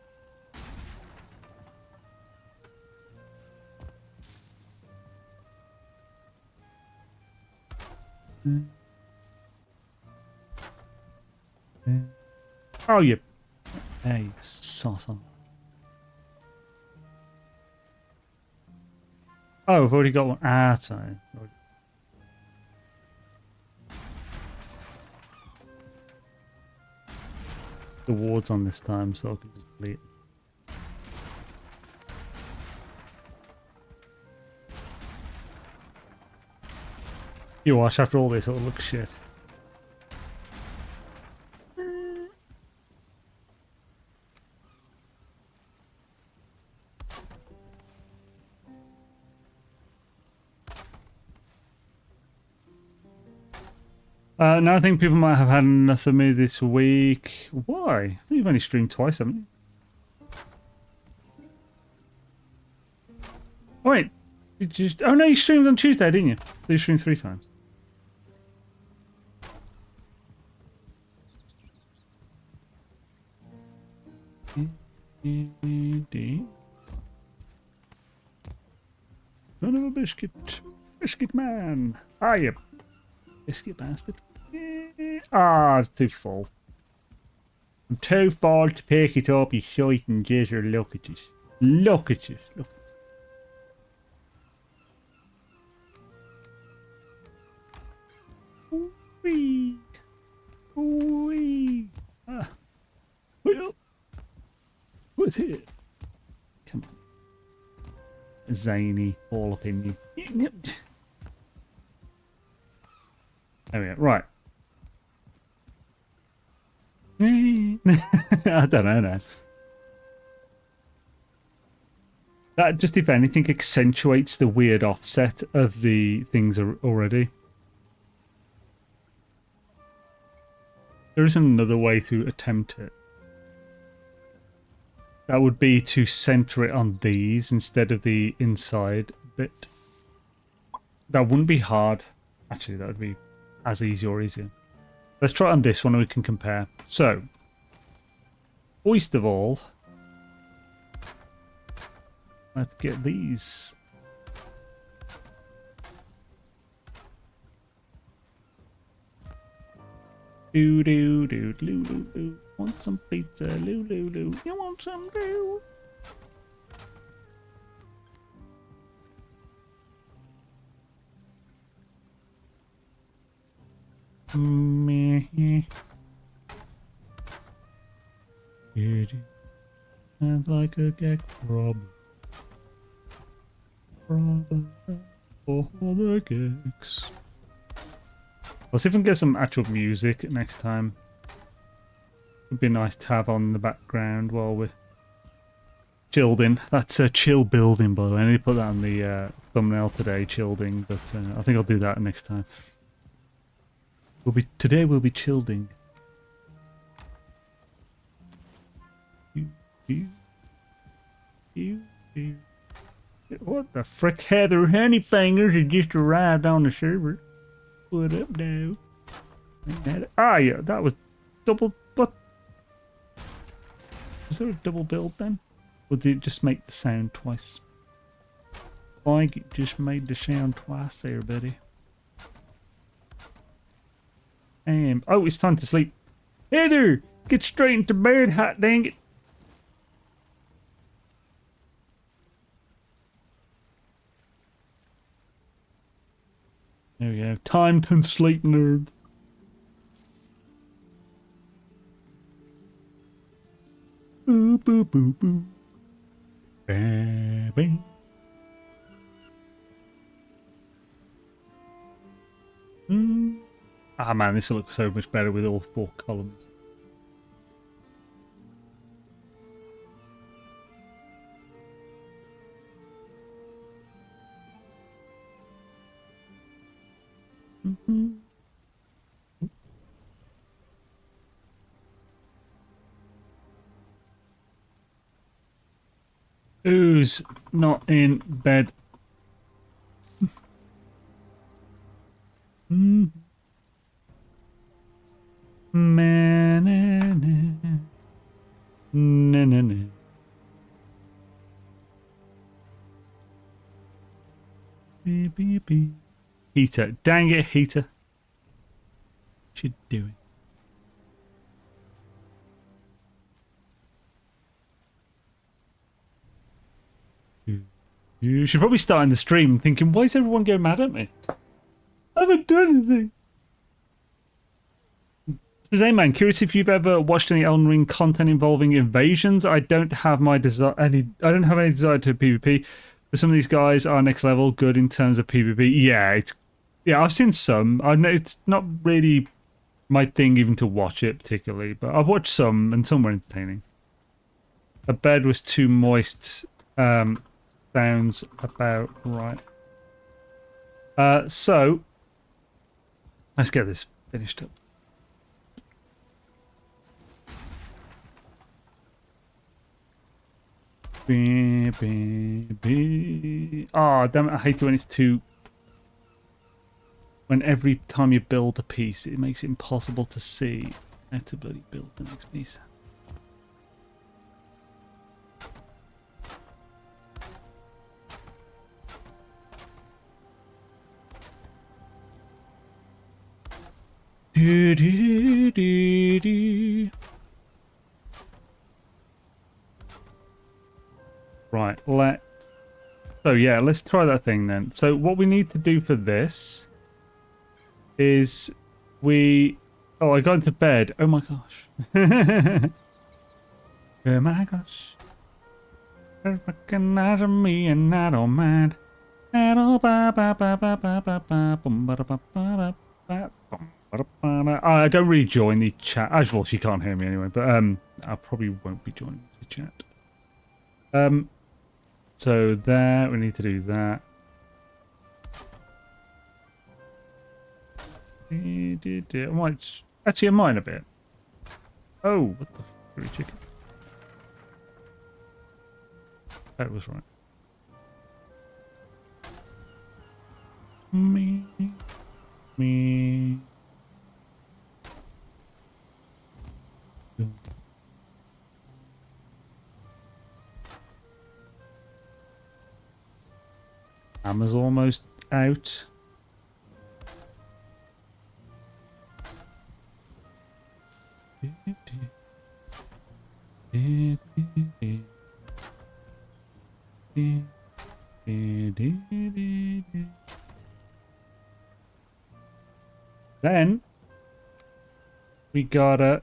Oh, you. Hey, saucer. Oh, I've already got one. Ah, sorry. The ward's on this time, so I can just delete it. You watch, after all this, it'll look shit. No, I think people might have had enough of me this week. Why? I think you've only streamed twice, haven't you? Oh, wait. Did you... Oh, no, you streamed on Tuesday, didn't you? So you streamed 3 times. Son of a biscuit. Biscuit man. Are you? Biscuit bastard. Ah, it's too full. I'm too full to pick it up, you shite and jizzer. Look at this. Look at this. Look. Ooh-wee. Ooh-wee. Ah. Well. What's here? Come on. Zany. All up in you. There we go. Right. I don't know now. That just, if anything, accentuates the weird offset of the things already. There isn't another way to attempt it. That would be to center it on these instead of the inside bit. That wouldn't be hard. Actually, that would be as easy or easier. Let's try it on this one and we can compare. So, first of all, let's get these. Do do do do do do. Want some pizza? Loo loo loo. You want some too? Meh. It sounds like a gag problem. Problem for the gigs. I'll see if I can get some actual music next time. It'd be nice to have on the background while we're chilling. That's a chill building, by the way. I need to put that on the thumbnail today, chilling. But I think I'll do that next time. Today we'll be chilling. What the frick? Heather Honeyfingers has just arrived on the server. What up now? Ah, yeah, that was double. What? Was there a double build then? Or did it just make the sound twice? I think it just made the sound twice there, buddy. Oh, it's time to sleep. Heather, get straight into bed, hot dang it. There we go. Time to sleep, nerd. Boo, boo, boo, boo. Baby. Ah, man, this will look so much better with all 4 columns. Who's not in bed? Heater. Dang it, heater. What you doing? You should probably start in the stream thinking, why is everyone going mad at me? I haven't done anything. Today, man, curious if you've ever watched any Elden Ring content involving invasions. I don't have any desire to PvP, but some of these guys are next level good in terms of PvP. Yeah, I've seen some. It's not really my thing even to watch it particularly, but I've watched some and some were entertaining. A bed was too moist. Sounds about right. So let's get this finished up. Oh, damn it, I hate it when it's too... When every time you build a piece, it makes it impossible to see how to bloody build the next piece. Do, do, do, do. Right, let's try that thing then. So what we need to do for this is oh, I got into bed. Oh my gosh. Oh my gosh. They're recognizing me and I don't mind. I don't really join the chat. Well, she can't hear me anyway, but I probably won't be joining the chat. So there, we need to do that. I might actually, I might a bit. Oh, what the free chicken? That was right. Me. Hammer's almost out. Then we gotta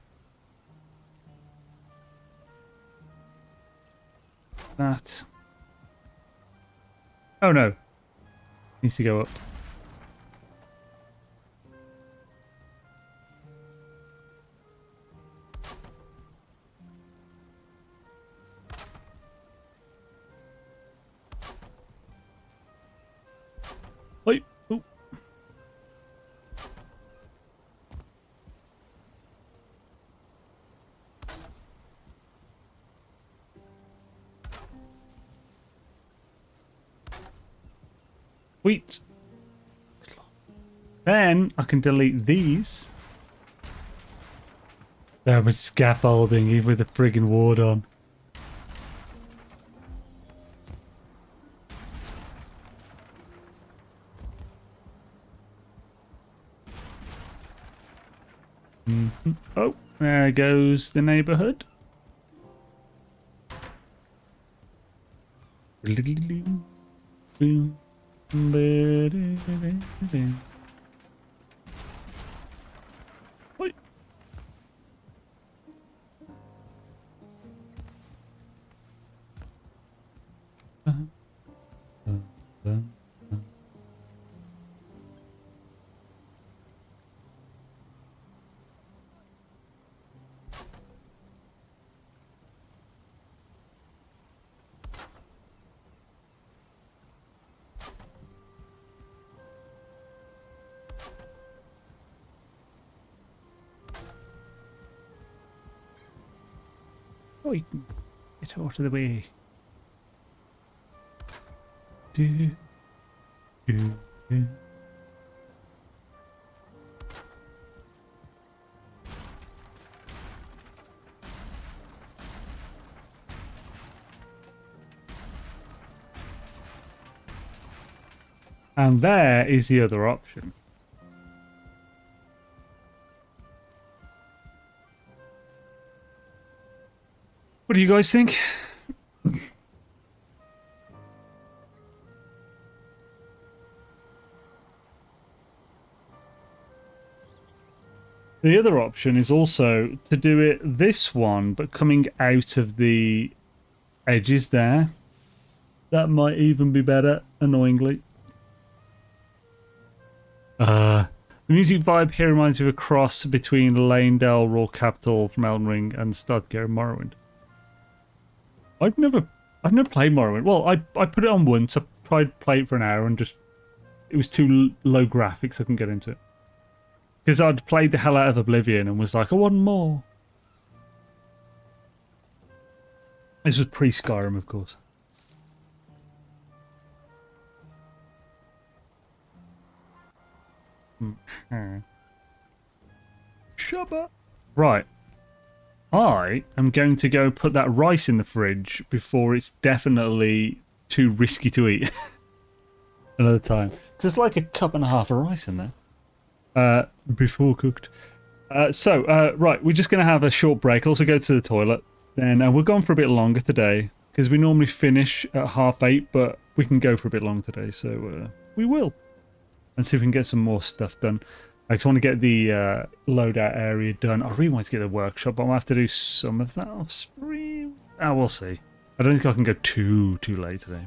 that. Oh no, needs to go up. Wait. Oh. Wait. Then I can delete these. There was scaffolding, even with the friggin' ward on. Oh, there goes the neighborhood. Oh, you can get out of the way. Do, do, do. And there is the other option. What do you guys think? The other option is also to do it this one, but coming out of the edges there. That might even be better, annoyingly. The music vibe here reminds me of a cross between Leyndell, Raw Capital from Elden Ring, and Studgare Morrowind. I've never played Morrowind. Well, I put it on once. I tried to play it for an hour and just it was too low graphics. I couldn't get into it because I'd played the hell out of Oblivion and was like, I want more. This was pre-Skyrim, of course. Shabba. Right. I am going to go put that rice in the fridge before it's definitely too risky to eat. Another time. There's like a cup and a half of rice in there. Before cooked. Right, we're just going to have a short break. Also go to the toilet. Then we're going for a bit longer today. Because we normally finish at 8:30, but we can go for a bit longer today. So we will. And see if we can get some more stuff done. I just want to get the loadout area done. I really want to get the workshop, but I'll have to do some of that off stream. We'll see. I don't think I can go too late today.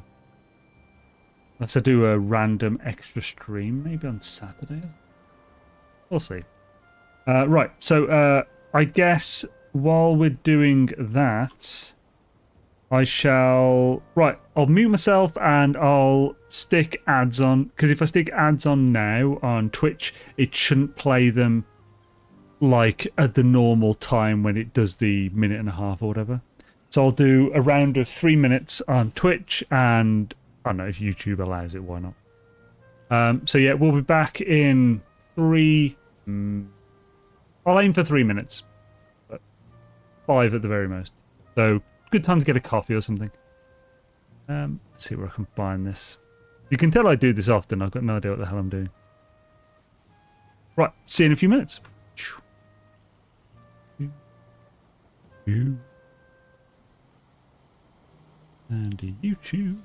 Unless I do a random extra stream, maybe on Saturday. We'll see. Right, so I guess while we're doing that, I shall... Right, I'll mute myself and I'll stick ads on, because if I stick ads on now on Twitch, it shouldn't play them like at the normal time when it does the minute and a half or whatever. So I'll do a round of 3 minutes on Twitch, and I don't know if YouTube allows it, why not? So yeah, we'll be back in 3... I'll aim for 3 minutes, but 5 at the very most. So good time to get a coffee or something. Let's see where I can find this. You can tell I do this often. I've got no idea what the hell I'm doing. Right, see you in a few minutes. And YouTube.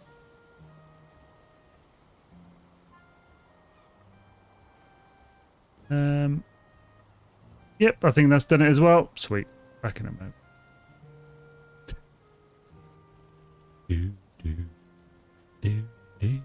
Yep, I think that's done it as well. Sweet. Back in a moment. Do, do, do, do.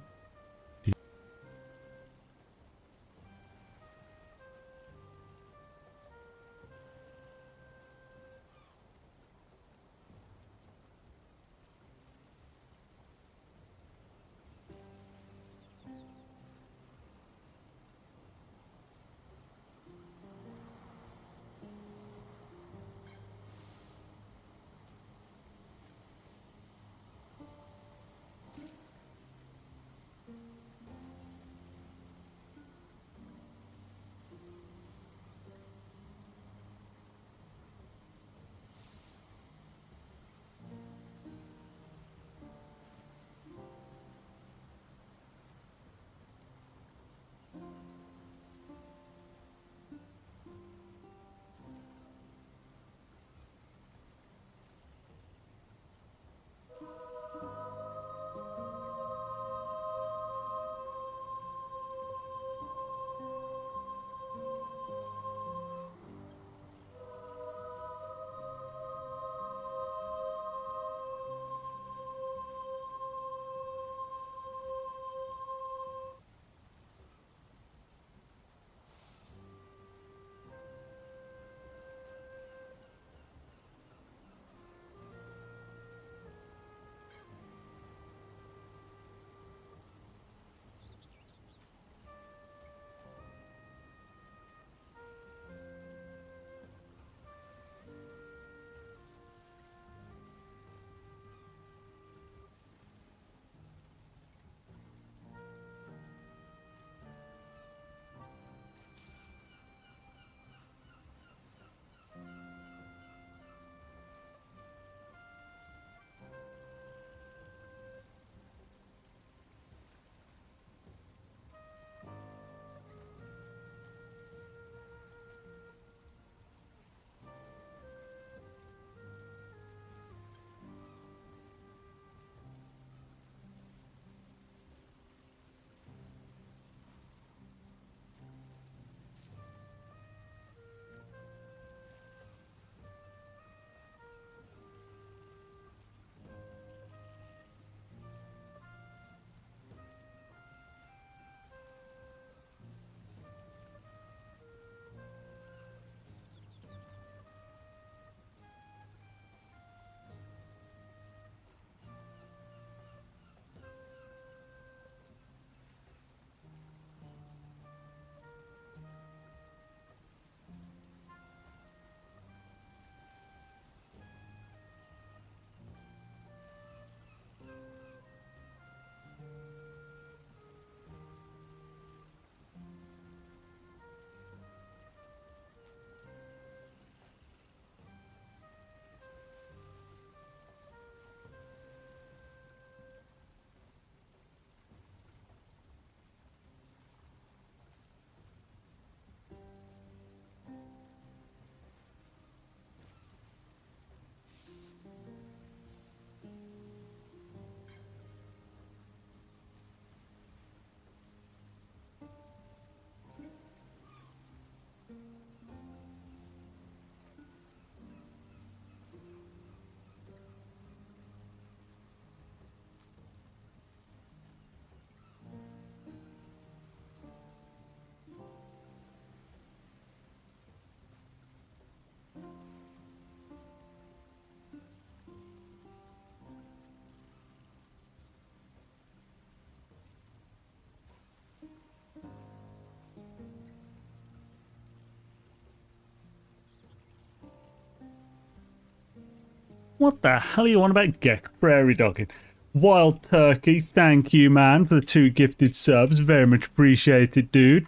What the hell are you on about, Geck? Prairie dogging. Wild Turkey, thank you, man, for the 2 gifted subs. Very much appreciated, dude.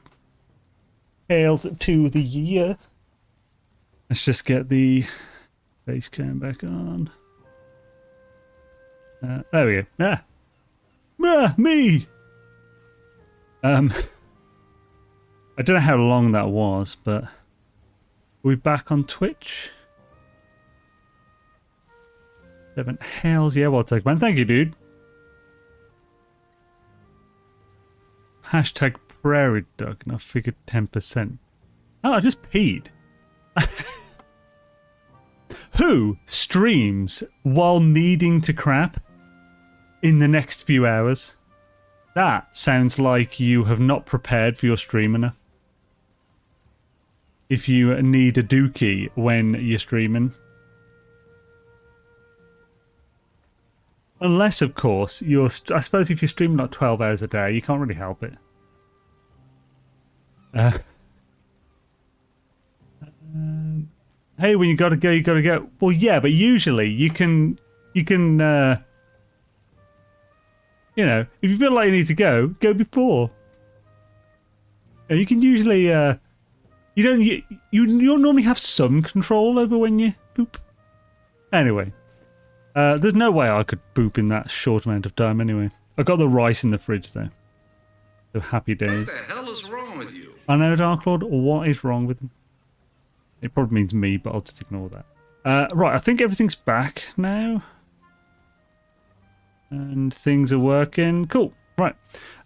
Hails to the year. Let's just get the base cam back on. There we go. Me! I don't know how long that was, but... Are we back on Twitch? 7 hails, yeah, well, take man. Thank you, dude. Hashtag prairie dog, and I figured 10%. Oh, I just peed. Who streams while needing to crap in the next few hours? That sounds like you have not prepared for your stream enough. If you need a dookie when you're streaming. Unless, of course, I suppose if you're streaming like 12 hours a day, you can't really help it. Hey, when you gotta go, you gotta go. Well, yeah, but usually you can, you know, if you feel like you need to go before. And you can usually, you normally have some control over when you poop. Anyway, there's no way I could poop in that short amount of time anyway. I got the rice in the fridge though. So happy days. What the hell is wrong with you? I know, Dark Lord, what is wrong with him? It probably means me, but I'll just ignore that. Right, I think everything's back now. And things are working. Cool. Right.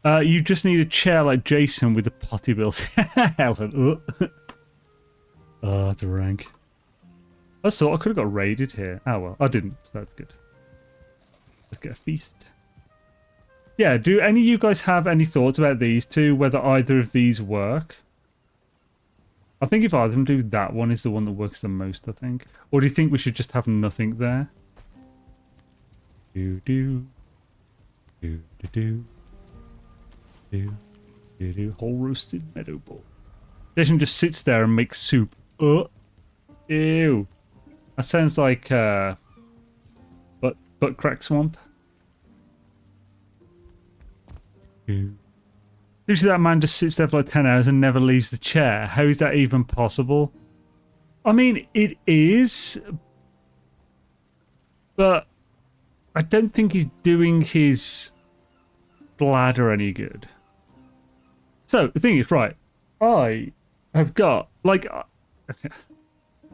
You just need a chair like Jason with a potty built. Helen. Oh, that's a rank. I thought I could have got raided here. Oh well, I didn't, so that's good. Let's get a feast. Yeah, do any of you guys have any thoughts about these two? Whether either of these work? I think if either of them do, that one is the one that works the most, I think. Or do you think we should just have nothing there? Do do do do do do do do. Whole roasted meadow ball. Jason just sits there and makes soup. Ew. That sounds like butt crack swamp. Ew. Usually that man just sits there for like 10 hours and never leaves the chair. How is that even possible? I mean, it is, but I don't think he's doing his bladder any good. So, the thing is, right, I have got, like,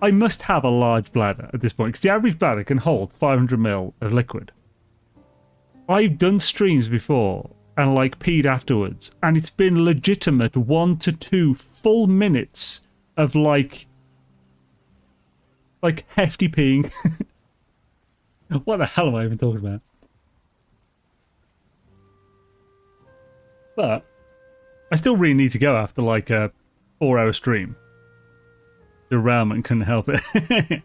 I must have a large bladder at this point, because the average bladder can hold 500 ml of liquid. I've done streams before, and like peed afterwards, and it's been legitimate 1 to 2 full minutes of like hefty peeing. What the hell am I even talking about? But I still really need to go after like a 4-hour stream. The ramen couldn't help it.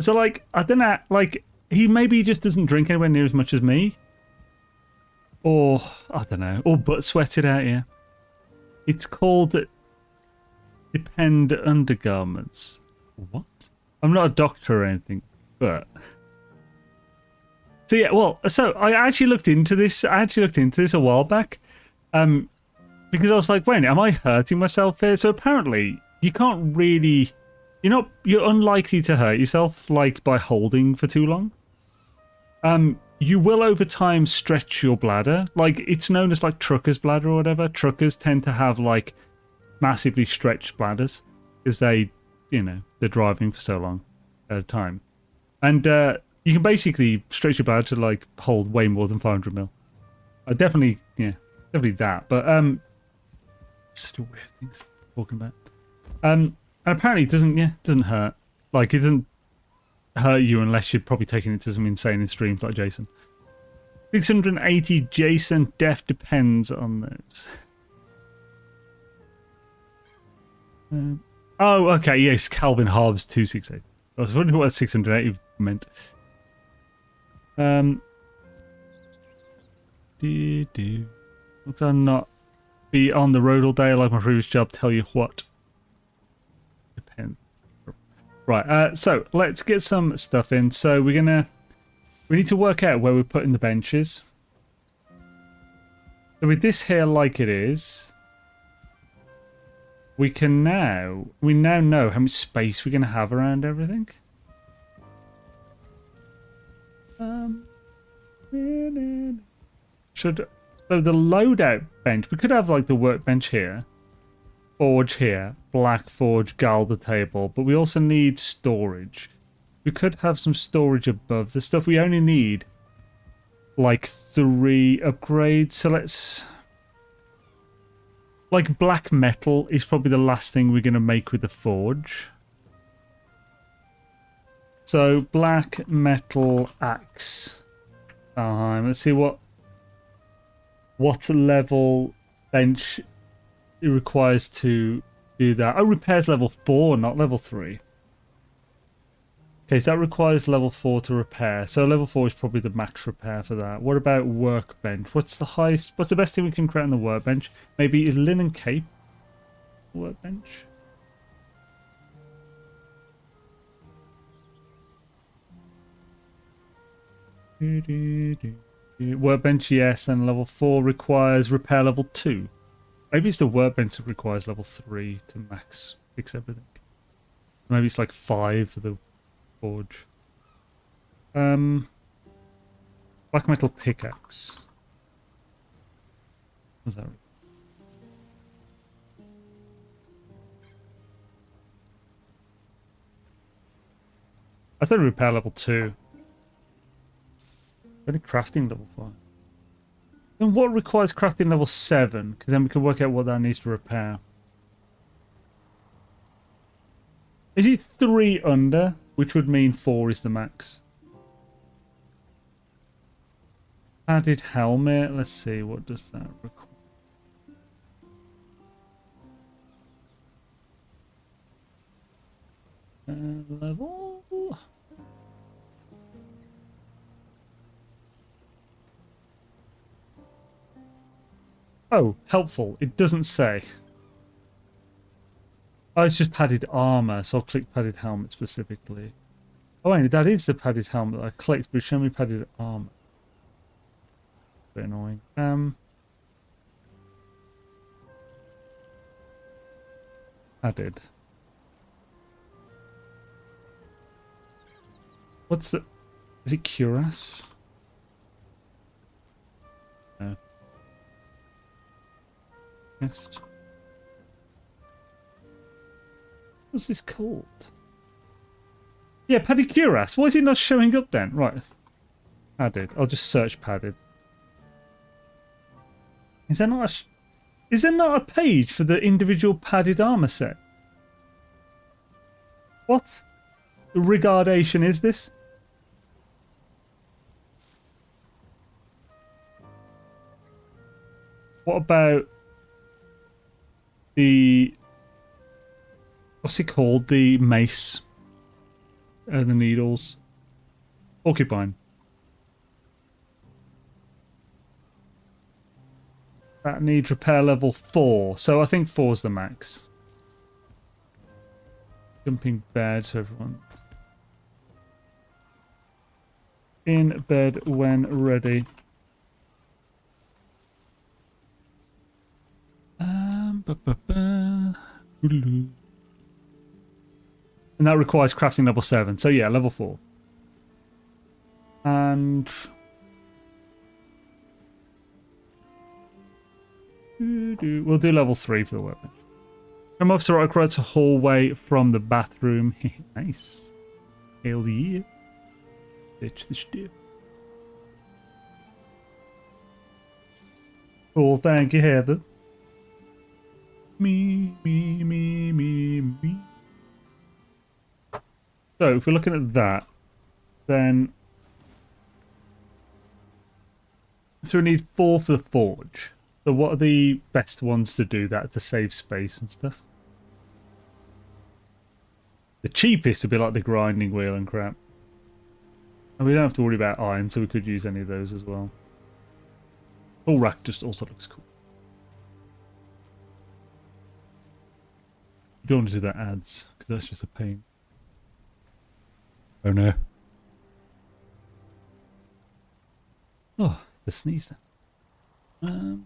So like, I don't know, like he just doesn't drink anywhere near as much as me. Or, I don't know, or butt sweated out here. It's called Depend Undergarments. What? I'm not a doctor or anything, but... So yeah, well, so I actually looked into this. A while back. Because I was like, wait, am I hurting myself here? So apparently, you can't really... You're unlikely to hurt yourself, like, by holding for too long. You will over time stretch your bladder. Like, it's known as like trucker's bladder or whatever. Truckers tend to have like massively stretched bladders because they're driving for so long at a time. And you can basically stretch your bladder to like hold way more than 500 ml. Definitely that. But still weird things talking about. And apparently it doesn't hurt. Like, it doesn't hurt you unless you're probably taking it to some insane streams like Jason. 680 Jason, death depends on those. Oh, okay, yes, Calvin Hobbes 268. I was wondering what 680 meant. Look, I'll not be on the road all day like my previous job. Tell you what. Depends. Right, so let's get some stuff in. So we need to work out where we're putting the benches. So with this here like it is, we now know how much space we're going to have around everything. So the loadout bench, we could have like the workbench here, forge here, black forge, galder table, but we also need storage. We could have some storage above the stuff. We only need like 3 upgrades, so let's... Like black metal is probably the last thing we're going to make with the forge. So black metal axe. Let's see what level bench it requires to do that. Oh, repairs level 4, not level 3. Okay, so that requires level 4 to repair. So level 4 is probably the max repair for that. What about workbench? What's the highest? What's the best thing we can create on the workbench? Maybe is linen cape workbench? Workbench, yes, and level 4 requires repair level 2. Maybe it's the workbench that requires level 3 to max fix everything. Maybe it's like 5 for the forge. Black metal pickaxe. What's that? I thought repair level 2. Only crafting level 5. Then what requires crafting level 7? Because then we can work out what that needs to repair. Is it 3 under? Which would mean 4 is the max. Padded helmet. Let's see, what does that require? Level... Oh, helpful. It doesn't say. Oh, it's just padded armor, so I'll click padded helmet specifically. Oh, wait, that is the padded helmet that I clicked, but show me padded armor. Bit annoying. Padded. What's the... Is it cuirass? No. Yes. What's this called? Yeah, padded cuirass. Why is it not showing up then? Right. Padded. I'll just search padded. Is there not a page for the individual padded armor set? What regardation is this? What about the... What's it called? The mace. The needles. Porcupine. That needs repair level 4. So I think 4 is the max. Jumping bed so everyone. In bed when ready. And that requires crafting level 7. So yeah, level 4. And... we'll do level 3 for the weapon. Come off, so right across a hallway from the bathroom. Nice. Hell yeah. Bitch the shit. Cool, thank you, Heather. Me. So, if we're looking at that, then... So we need 4 for the forge. So what are the best ones to do that, to save space and stuff? The cheapest would be like the grinding wheel and crap. And we don't have to worry about iron, so we could use any of those as well. Full rack just also looks cool. You don't want to do that ads, because that's just a pain. Oh no. Oh, the sneeze. Who's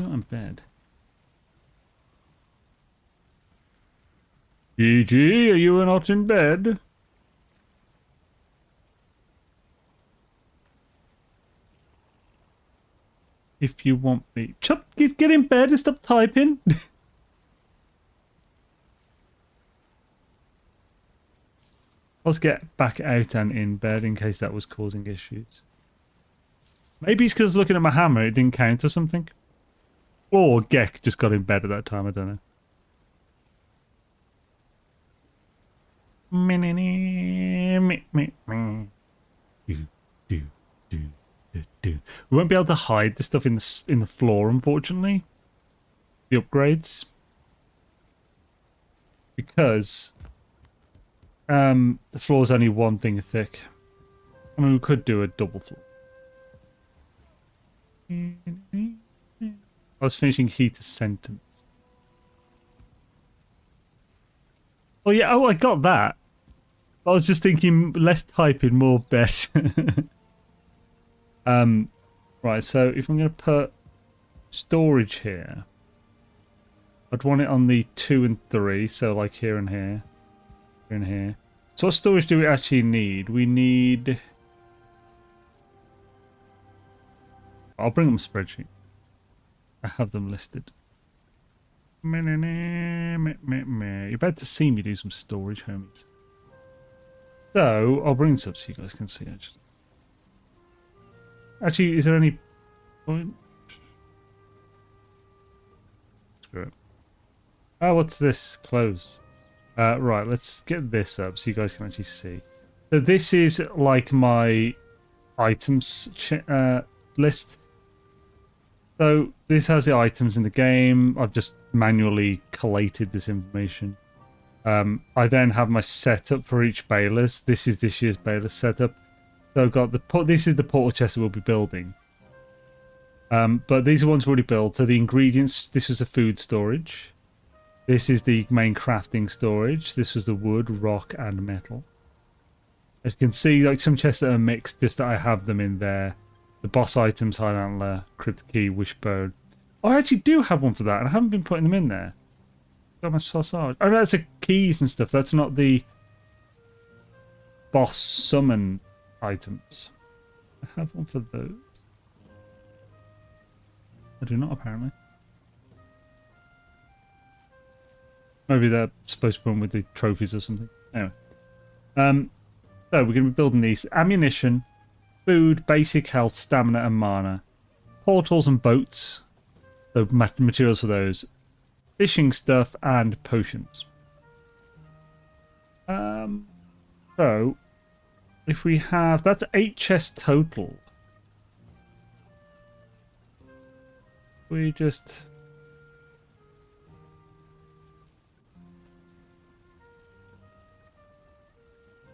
not in bed? Gigi, are you not in bed? If you want me. Chop, get in bed and stop typing. Let's get back out and in bed in case that was causing issues. Maybe it's because looking at my hammer, it didn't count or something. Or Gek just got in bed at that time, I don't know. We won't be able to hide the stuff in the floor, unfortunately. The upgrades. Because the floor's only one thing thick. I mean, we could do a double floor. I was finishing Heater's sentence. Oh yeah, oh I got that. I was just thinking less typing, more bet. Right, so if I'm going to put storage here, I'd want it on the 2 and 3, so like here and here. Here and here. So what storage do we actually need? We need... I'll bring them a spreadsheet. I have them listed. You're about to see me do some storage, homies. So, I'll bring this up so you guys can see, actually. Actually, is there any point? Screw it. Oh, what's this? Closed. Right, let's get this up so you guys can actually see. So this is like my items list. So this has the items in the game. I've just manually collated this information. I then have my setup for each Beyla's. This is this year's Beyla setup. So I've got this is the portal chest that we'll be building. But these are ones already built. So the ingredients, this was the food storage. This is the main crafting storage. This was the wood, rock, and metal. As you can see, like some chests that are mixed, just that I have them in there. The boss items, High Antler, Crypt Key, Wishbone. Oh, I actually do have one for that, and I haven't been putting them in there. Got my sausage. Oh, that's the keys and stuff. That's not the boss summon items. I have one for those. I do not, apparently. Maybe they're supposed to put them with the trophies or something. Anyway. So we're going to be building these. Ammunition, food, basic health, stamina, and mana. Portals and boats. The materials for those. Fishing stuff and potions. So if we have, that's 8 chests total. We just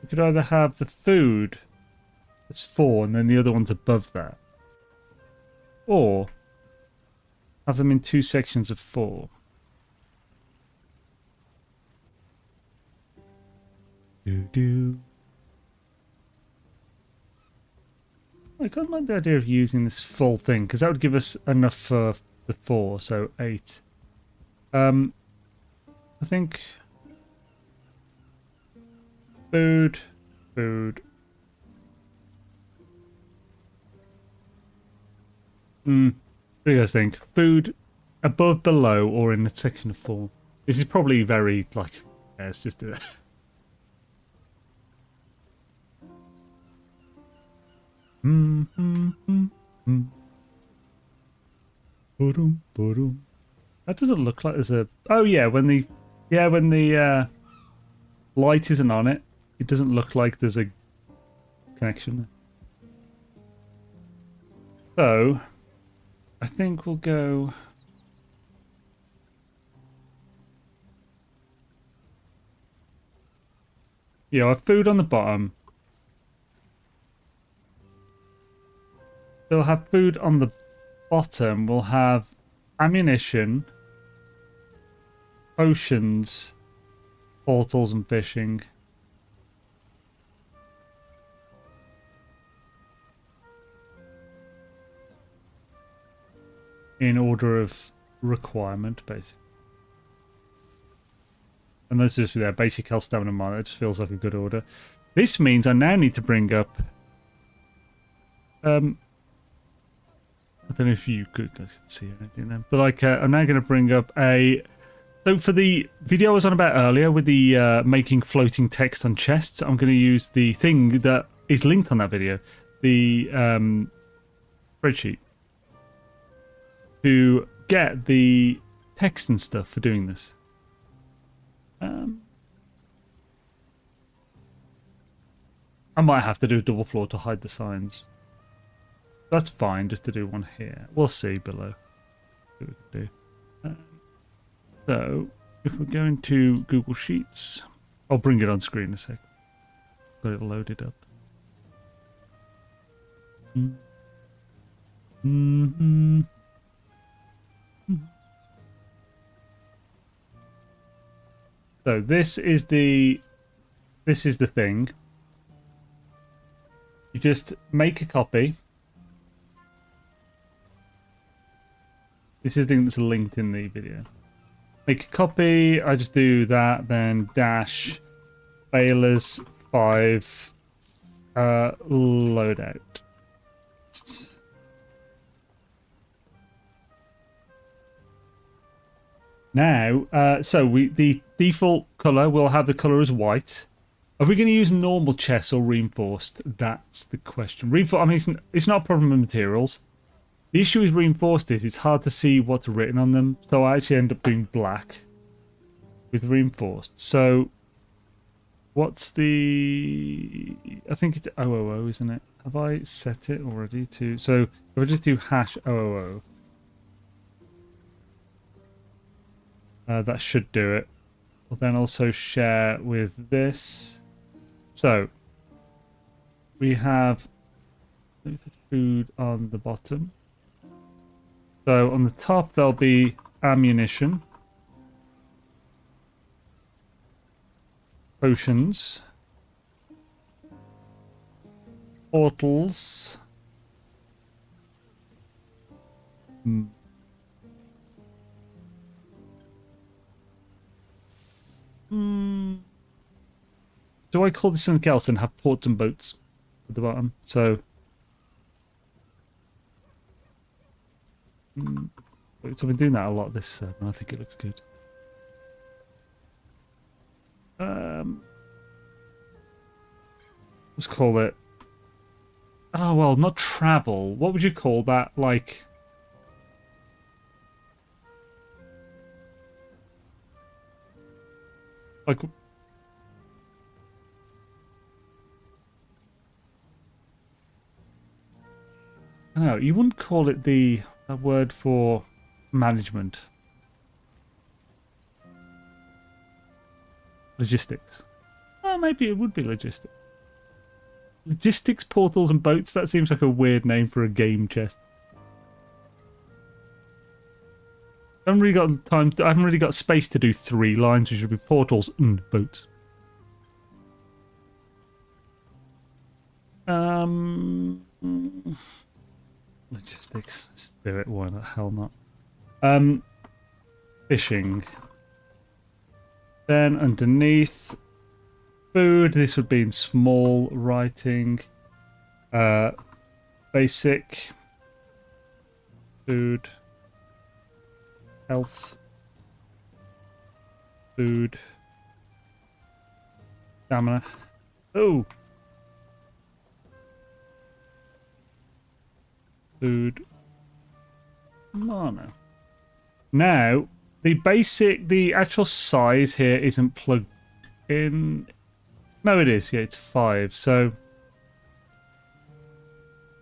we could either have the food that's 4 and then the other one's above that, or have them in 2 sections of 4. I kind of like the idea of using this full thing because that would give us enough for the 4, so 8. I think food. What do you guys think? Food above, below, or in the section of 4? This is probably very like. Yeah, let's just do it. That doesn't look like there's a. Oh yeah, when the light isn't on it, it doesn't look like there's a connection. So, I think we'll go. Yeah, I have food on the bottom. We'll have food on the bottom. We'll have ammunition, potions, portals, and fishing. In order of requirement, basically. And that's just there. Basic health, stamina, mana. It just feels like a good order. This means I now need to bring up... I don't know if you guys could see anything then. But like, I'm now going to bring up a... So for the video I was on about earlier with the making floating text on chests, I'm going to use the thing that is linked on that video. The spreadsheet. To get the text and stuff for doing this. I might have to do a double floor to hide the signs. That's fine, just to do one here. We'll see below. What we can do. So, if we're going to Google Sheets, I'll bring it on screen in a sec. Got it loaded up. So this is the thing. You just make a copy. This is the thing that's linked in the video. Make a copy. I just do that, then dash Beyla's 5 loadout. Now, so the default color will have the color as white. Are we going to use normal chests or reinforced? That's the question. I mean, it's not a problem with materials. The issue with reinforced is it's hard to see what's written on them. So I actually end up doing black with reinforced. So what's the... I think it's 000, isn't it? Have I set it already to... So if I just do #000... that should do it. We'll then also share with this. So we have food on the bottom. So on the top there'll be ammunition, potions, portals, do I call this something else and have ports and boats at the bottom? So, I've been doing that a lot this and I think it looks good. Let's call it... Oh, well, not travel. What would you call that? Like... No, you wouldn't call it a word for management. Logistics. Oh, maybe it would be logistics. Logistics, portals, and boats. That seems like a weird name for a game chest. I haven't really got time. I haven't really got space to do 3 lines. Which should be portals and boats. Logistics. Let's do it. Why the hell not? Fishing. Then underneath food, this would be in small writing. Basic. Food. Health. Food. Stamina. Oh! Food. Mana. Now, the actual size here isn't plugged in. No, it is. Yeah, it's 5. So,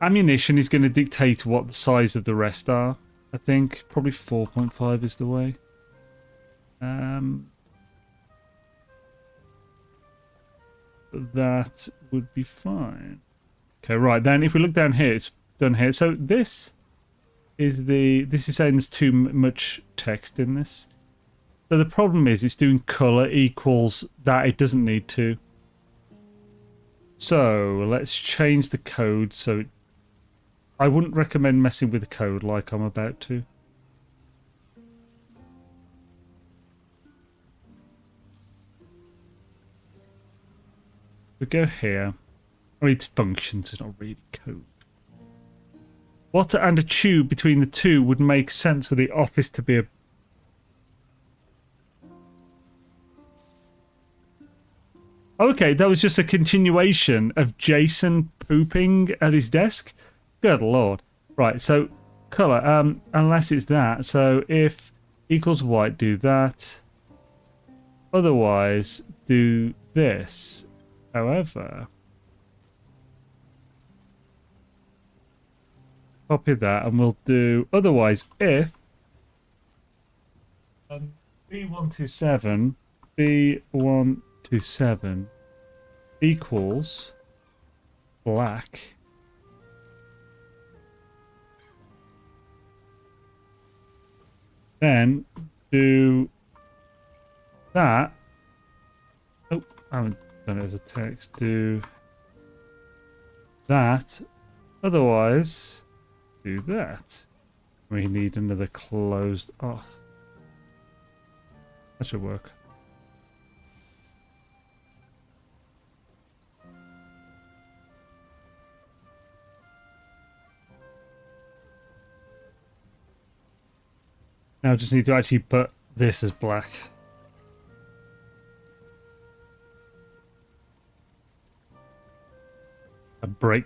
ammunition is going to dictate what the size of the rest are. I think probably 4.5 is the way. That would be fine. Okay, right then. If we look down here, it's done here. So this this is saying there's too much text in this. So the problem is it's doing color equals that it doesn't need to. So let's change the code. So I wouldn't recommend messing with the code like I'm about to. We go here. I mean, it's functions, it's not really code. Water and a tube between the two would make sense for the office to be a... Okay, that was just a continuation of Jason pooping at his desk. Good lord. Right, so color, unless it's that. So if equals white, do that. Otherwise, do this. However, copy that and we'll do otherwise if B127 equals black, then do that. Oh, I haven't done it as a text. Do that. Otherwise, do that. We need another closed off. That should work. Now I just need to actually put this as black.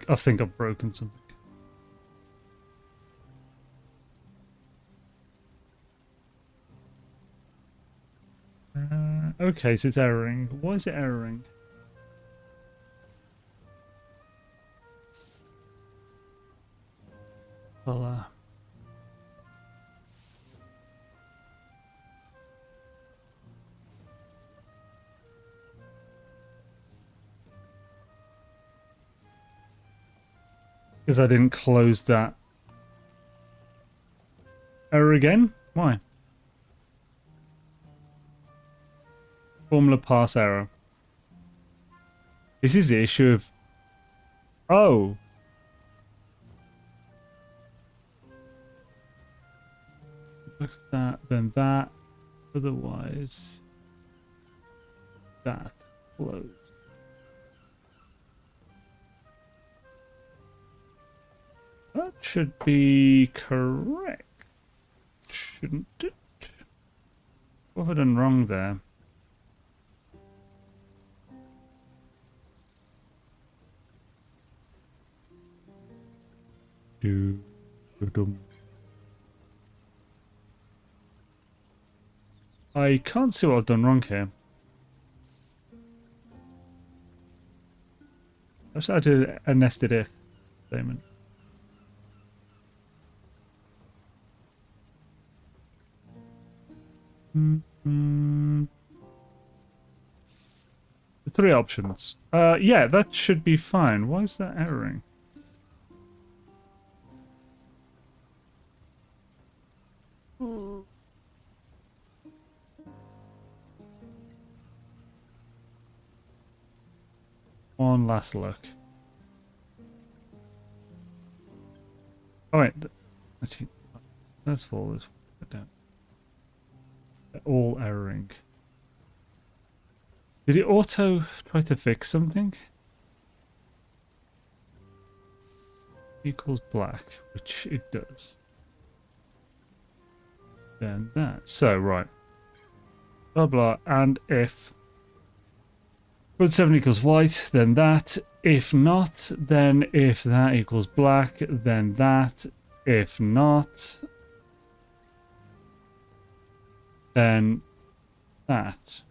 I think I've broken something. Okay, so it's erroring. Why is it erroring? Well, because I didn't close that. Error again? Why? Formula pass error. This is the issue of... Oh! Look at that, then that. Otherwise... that. Close. That should be correct. Shouldn't it? What have I done wrong there? I can't see what I've done wrong here. I just added a nested if statement. The three options. Yeah, that should be fine. Why is that erroring? One last look. Oh wait, actually, let's follow this down. They're all erroring. Did it auto try to fix something? Equals black, which it does. Then that. So, right. Blah blah, and if Code 7 equals white, then that. If not, then if that equals black, then that. If not, then that.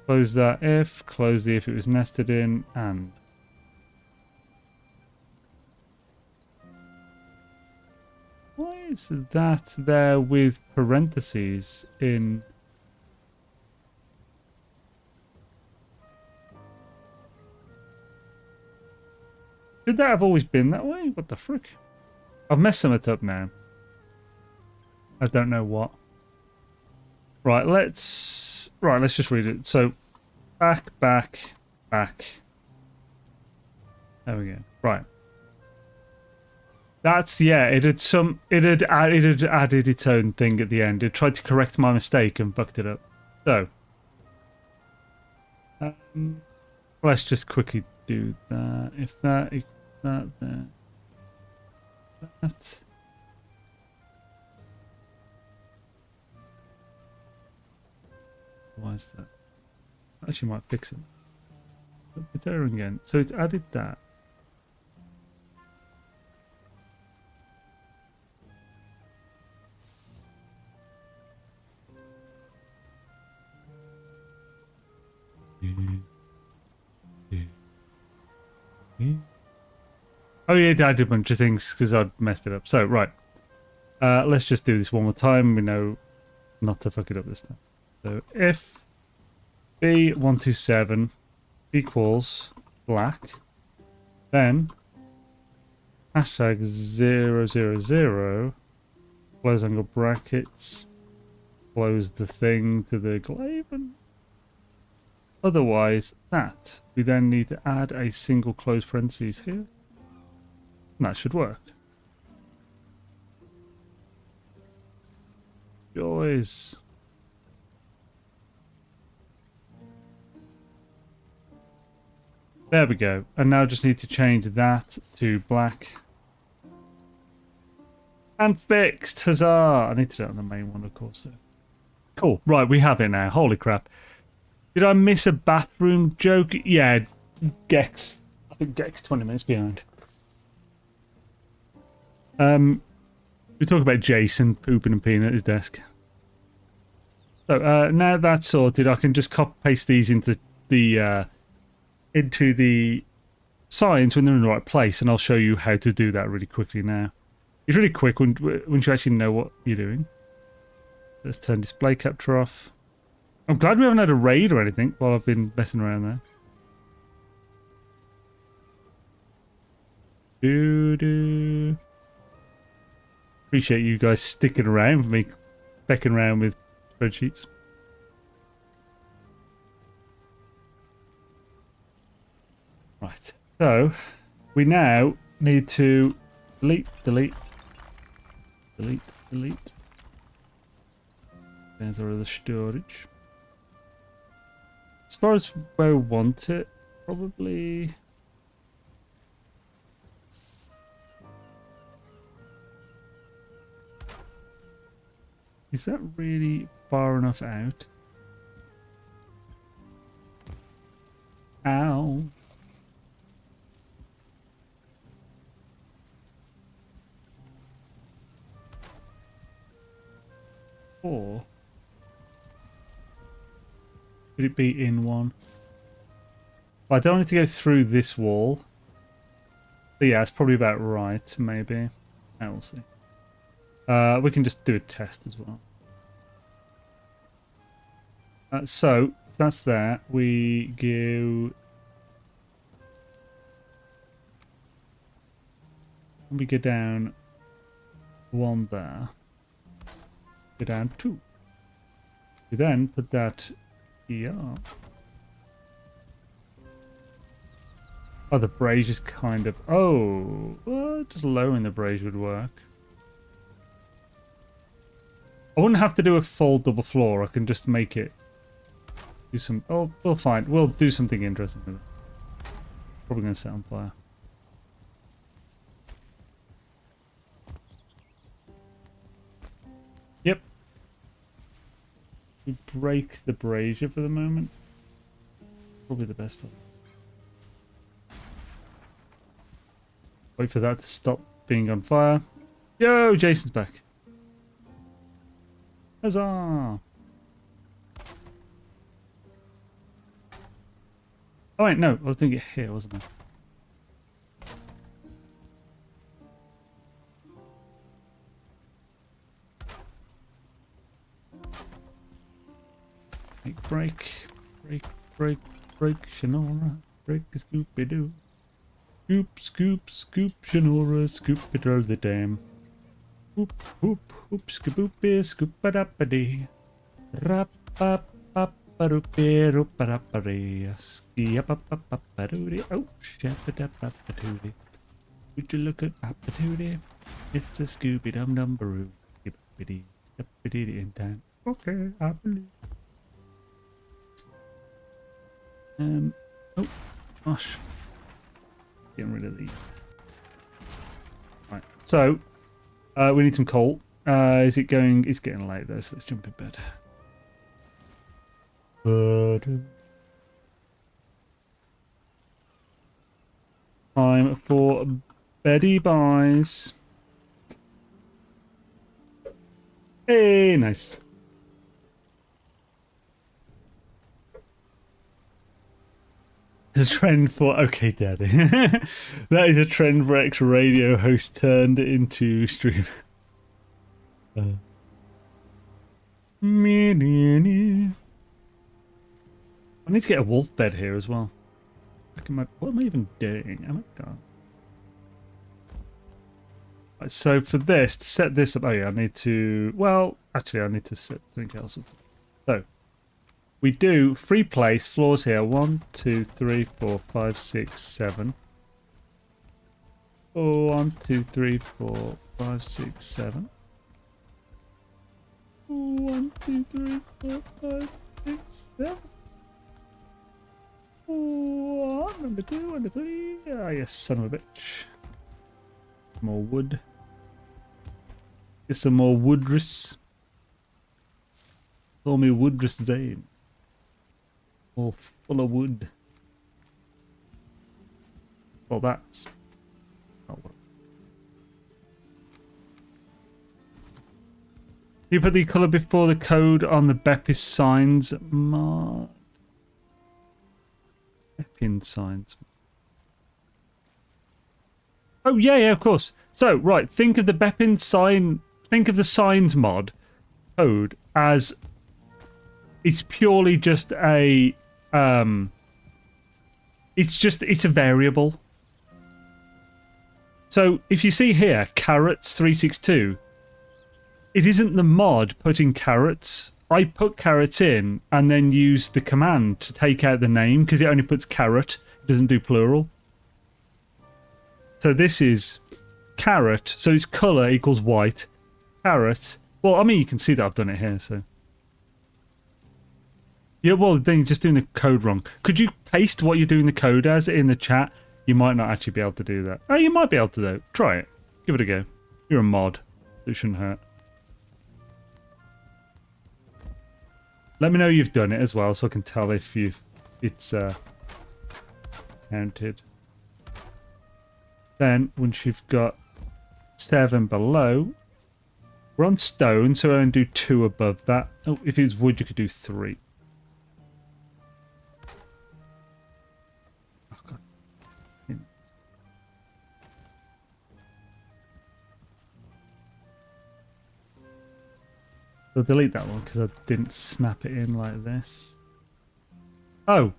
Close that if, close the if it was nested in, and. Why is that there with parentheses in? Should that have always been that way? What the frick? I've messed something up now. I don't know what. Right, let's just read it. So, back. There we go. Right. That's, yeah, it had added its own thing at the end. It tried to correct my mistake and bucked it up. So, let's just quickly do that. If that equals that, there. That. Why is that? Actually might fix it. It's error again. So it's added that. Oh yeah, I did a bunch of things because I'd messed it up. So, right. Let's just do this one more time. We know not to fuck it up this time. So if B127 equals black, then hashtag 000 close angle brackets, close the thing to the glaven. Otherwise, that. We then need to add a single close parentheses here. And that should work. Joys. There we go. And now just need to change that to black. And fixed! Huzzah! I need to do it on the main one, of course. Though. Cool. Right, we have it now. Holy crap. Did I miss a bathroom joke? Yeah, Gex. I think Gex 20 minutes behind. We talk about Jason pooping and peeing at his desk. So now that's sorted, I can just copy paste these into the signs when they're in the right place, and I'll show you how to do that really quickly now. It's really quick when you actually know what you're doing. Let's turn display capture off. I'm glad we haven't had a raid or anything while I've been messing around there. Appreciate you guys sticking around with me, becking around with spreadsheets. Right, so we now need to delete. There's our other storage. As far as where I want it, probably... Is that really far enough out? Ow. Or could it be in one? Well, I don't want it to go through this wall. But yeah, it's probably about right, maybe. I will see. We can just do a test as well. So, if that's there, we go... We go down one there. Go down two. We then put that here. Oh, the brazier's kind of... Oh, well, just lowering the brazier would work. I wouldn't have to do a full double floor. I can just make it do some... Oh, we'll find... We'll do something interesting with it. Probably going to set on fire. Yep. We break the brazier for the moment. Probably the best. Wait for that to stop being on fire. Yo, Jason's back. Huzzah! Oh wait, no, I was doing it here, wasn't I? Make break, Shenora, break a Scooby-Doo. Scoop, scoop, scoop, Shanora, scoop it all the dam. Whoop, whoop, whoop, scoop-oopy, scoop-a-dap-a-dee. Rap-a-pa-pa-roopy-roop-a-dap-a-dee. Ski-a-pa-pa-pa-pa-doodie. Oh, shabba-dap-a-pa-doodie. Would you look at Papa-doodie? It's a Scooby-Dum-Dum-Baroo. Skip-a-dee, step-a-dee in time. Okay, I believe. Oh, gosh. Getting rid of these. Right, so we need some coal. Is it going? It's getting late though, so let's jump in bed. Time for Betty buys. Hey, nice. The trend for okay, Daddy. That is a trend for ex-radio host turned into stream. I need to get a wolf bed here as well. What am I even doing? Oh my god. Right, so for this, to set this up, oh yeah, I need to, well, actually I need to set something else up. So, we do free place floors here. 1, 2, 3, 4, 5, 6, 7. 1, 2, 3, 4, 5, 6, 7. 1, 2, 3, 4, 5, 6, 7. 1, number 2, number 3. Ah, yes, son of a bitch. More wood. Get some more woodress. Call me Woodress Zane. All full of wood. Well, that's not work. You put the colour before the code on the Beppis signs. Beppin signs. Oh yeah, of course. So right, think of the Beppin sign. Think of the signs mod code as it's purely just a. It's a variable. So if you see here, carrots 362, it isn't the mod putting carrots. I put carrots in and then use the command to take out the name because it only puts carrot. It doesn't do plural. So this is carrot. So its color equals white. Carrot. Well, I mean, you can see that I've done it here, so. Yeah, well, then you're just doing the code wrong. Could you paste what you're doing the code as in the chat? You might not actually be able to do that. Oh, you might be able to, though. Try it. Give it a go. You're a mod. It shouldn't hurt. Let me know you've done it as well, so I can tell if it's counted. Then, once you've got 7 below, we're on stone, so I only do 2 above that. Oh, if it's wood, you could do 3. So delete that one because I didn't snap it in like this. Oh,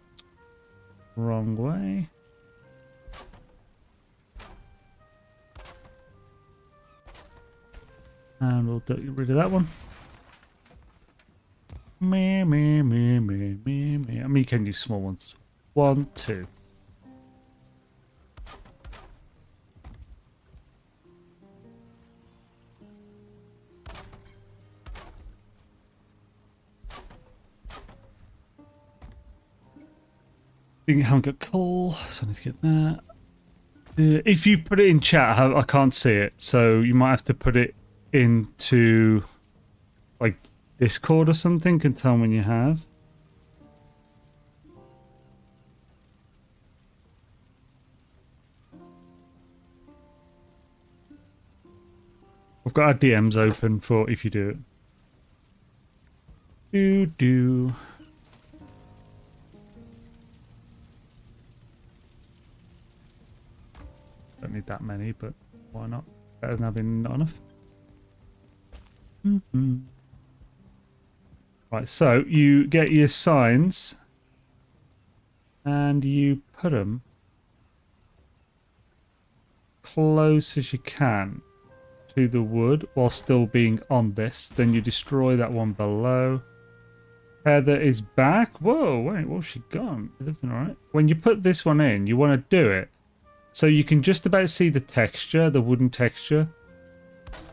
wrong way. And we'll get rid of that one. Me. I mean, you can use small ones. 1, 2. I haven't got coal, so I need to get that. If you put it in chat, I can't see it, so you might have to put it into like Discord or something. Can tell when you have. I've got our DMs open for if you do it. Don't need that many, but why not? Better than having not enough. Right, so you get your signs and you put them close as you can to the wood while still being on this. Then you destroy that one below. Heather is back. Whoa, wait, what's she gone? Is everything alright? When you put this one in, you want to do it so you can just about see the texture, the wooden texture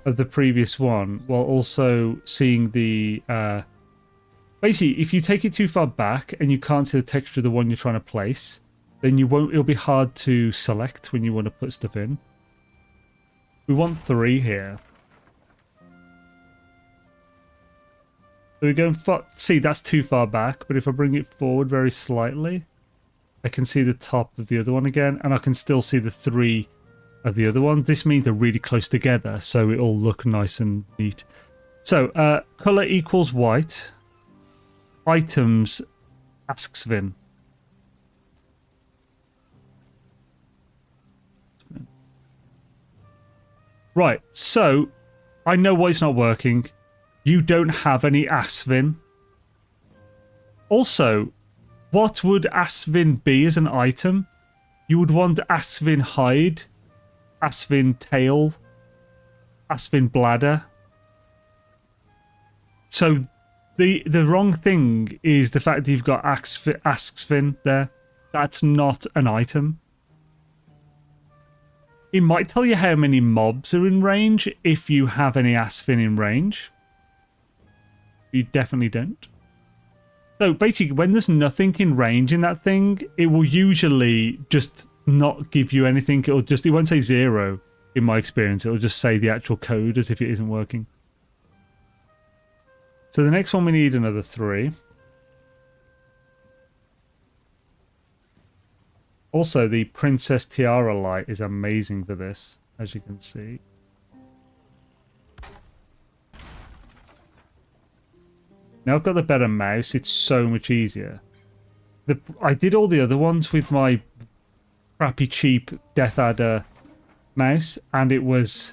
of the previous one, while also seeing the... Basically, if you take it too far back and you can't see the texture of the one you're trying to place, then you won't. It'll be hard to select when you want to put stuff in. We want 3 here. So we're going for... See, that's too far back, but if I bring it forward very slightly, I can see the top of the other one again, and I can still see the 3 of the other one. This means they're really close together, so it all look nice and neat. So, color equals white. Items asks Vin. Right, so I know why it's not working. You don't have any Asvin. Also, what would Asvin be as an item? You would want Asvin hide, Asvin tail, Asvin bladder. So the wrong thing is the fact that you've got Asvin there. That's not an item. It might tell you how many mobs are in range if you have any Asvin in range. You definitely don't. So basically, when there's nothing in range in that thing, it will usually just not give you anything. It won't say 0 in my experience. It'll just say the actual code as if it isn't working. So the next one we need another 3. Also, the Princess Tiara light is amazing for this, as you can see. Now I've got the better mouse, it's so much easier. I did all the other ones with my crappy cheap Death Adder mouse, and it was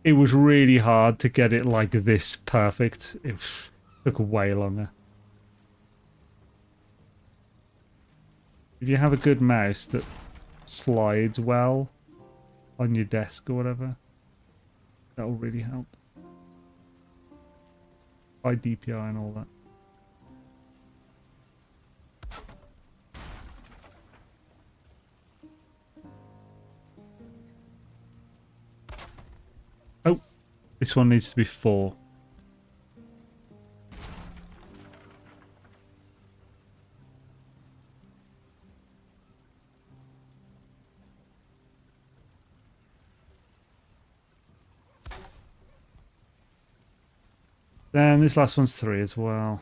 really hard to get it like this perfect. It took way longer. If you have a good mouse that slides well on your desk or whatever, that'll really help. High DPI and all that. Oh, this one needs to be 4. Then this last one's 3 as well.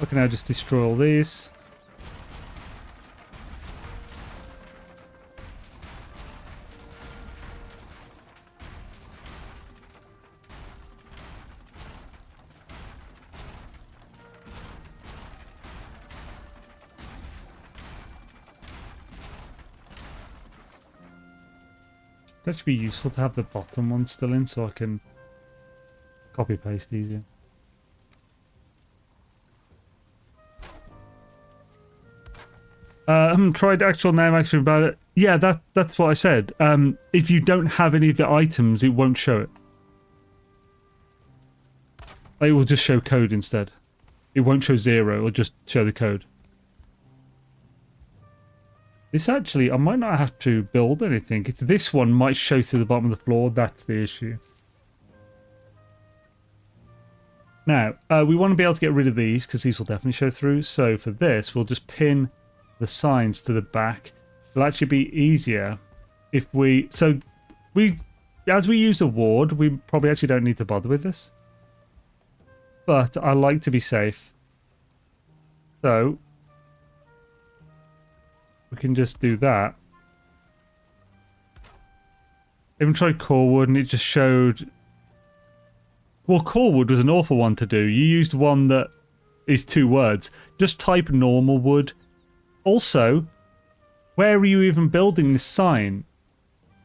I can now just destroy all these. That should be useful to have the bottom one still in so I can copy paste easier. I haven't tried actual name actually about it. Yeah, that's what I said. If you don't have any of the items, it won't show it. It will just show code instead. It won't show 0, it'll just show the code. This actually, I might not have to build anything. This one might show through the bottom of the floor. That's the issue. Now, we want to be able to get rid of these because these will definitely show through. So for this, we'll just pin the signs to the back. It'll actually be easier if we... So, as we use a ward, we probably actually don't need to bother with this. But I like to be safe. So... we can just do that. I even tried core wood and it just showed... Well, core wood was an awful one to do. You used one that is 2 words. Just type normal wood. Also, where are you even building this sign?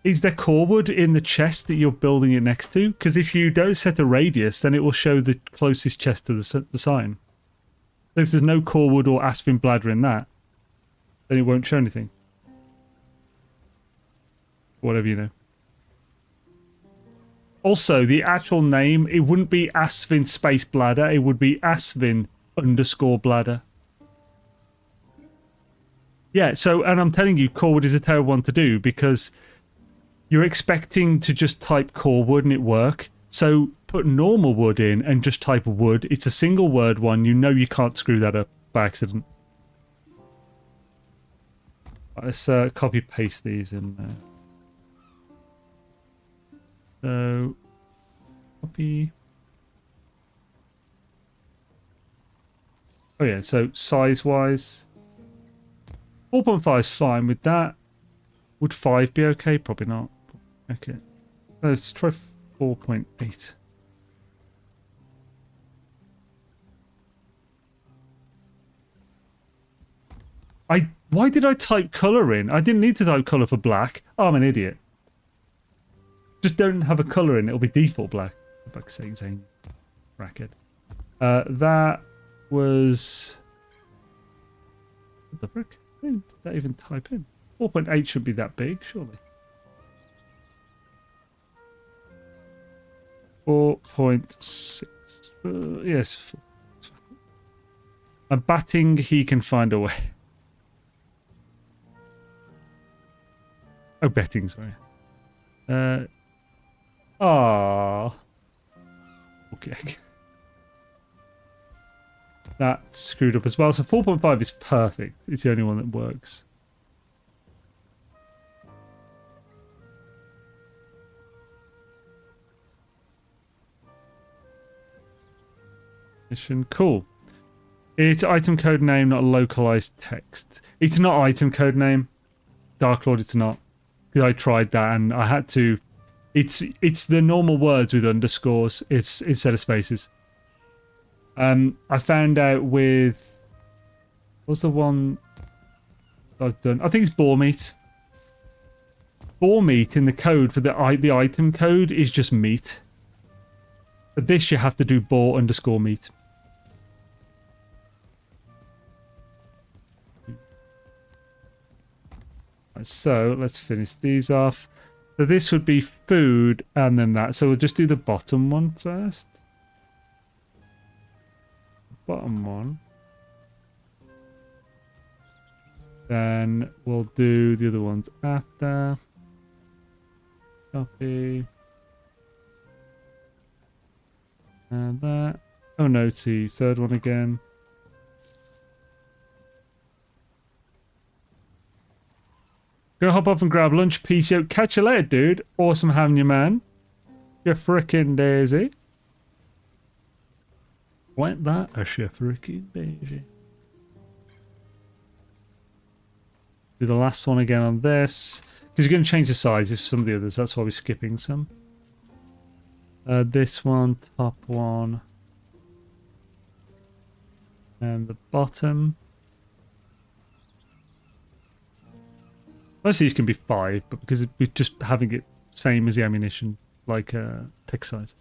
Is there core wood in the chest that you're building it next to? Because if you don't set a radius, then it will show the closest chest to the sign. So if there's no core wood or aspen bladder in that, then it won't show anything. Whatever you know. Also, the actual name, it wouldn't be Asvin space bladder, it would be Asvin _ bladder. Yeah, so, and I'm telling you, core wood is a terrible one to do because you're expecting to just type core wood and it work. So put normal wood in and just type wood. It's a single word one. You know you can't screw that up by accident. Let's copy paste these in there. So, copy. Oh yeah, so size-wise, 4.5 is fine with that. Would 5 be okay? Probably not. Okay. Let's try 4.8. Why did I type colour in? I didn't need to type colour for black. Oh, I'm an idiot. Just don't have a colour in, it'll be default black. Back saying bracket. That was what the frick? Did that even type in? 4.8 should be that big, surely. 4.6. Yes. I'm batting he can find a way. Oh, betting, sorry. Okay. That screwed up as well. So 4.5 is perfect. It's the only one that works. Mission cool. It's item code name, not a localized text. It's not item code name. Dark Lord, it's not. Because I tried that and I had to. It's the normal words with underscores. It's instead of spaces. I found out with what's the one I've done? I think it's boar meat. Boar meat in the code for the item code is just meat. For this you have to do boar _ meat. So let's finish these off. So this would be food and then that. So we'll just do the bottom one first. Bottom one. Then we'll do the other ones after. Copy. And that. Oh no, T. Third one again. Gonna hop off and grab lunch. Peace out. Catch you later, dude. Awesome having you, man. You frickin' daisy. Went that a frickin' daisy. Do the last one again on this. Because you're going to change the sizes for some of the others. That's why we're skipping some. This one, top one. And the bottom. Most of these can be 5, but because we're just having it same as the ammunition, like text size.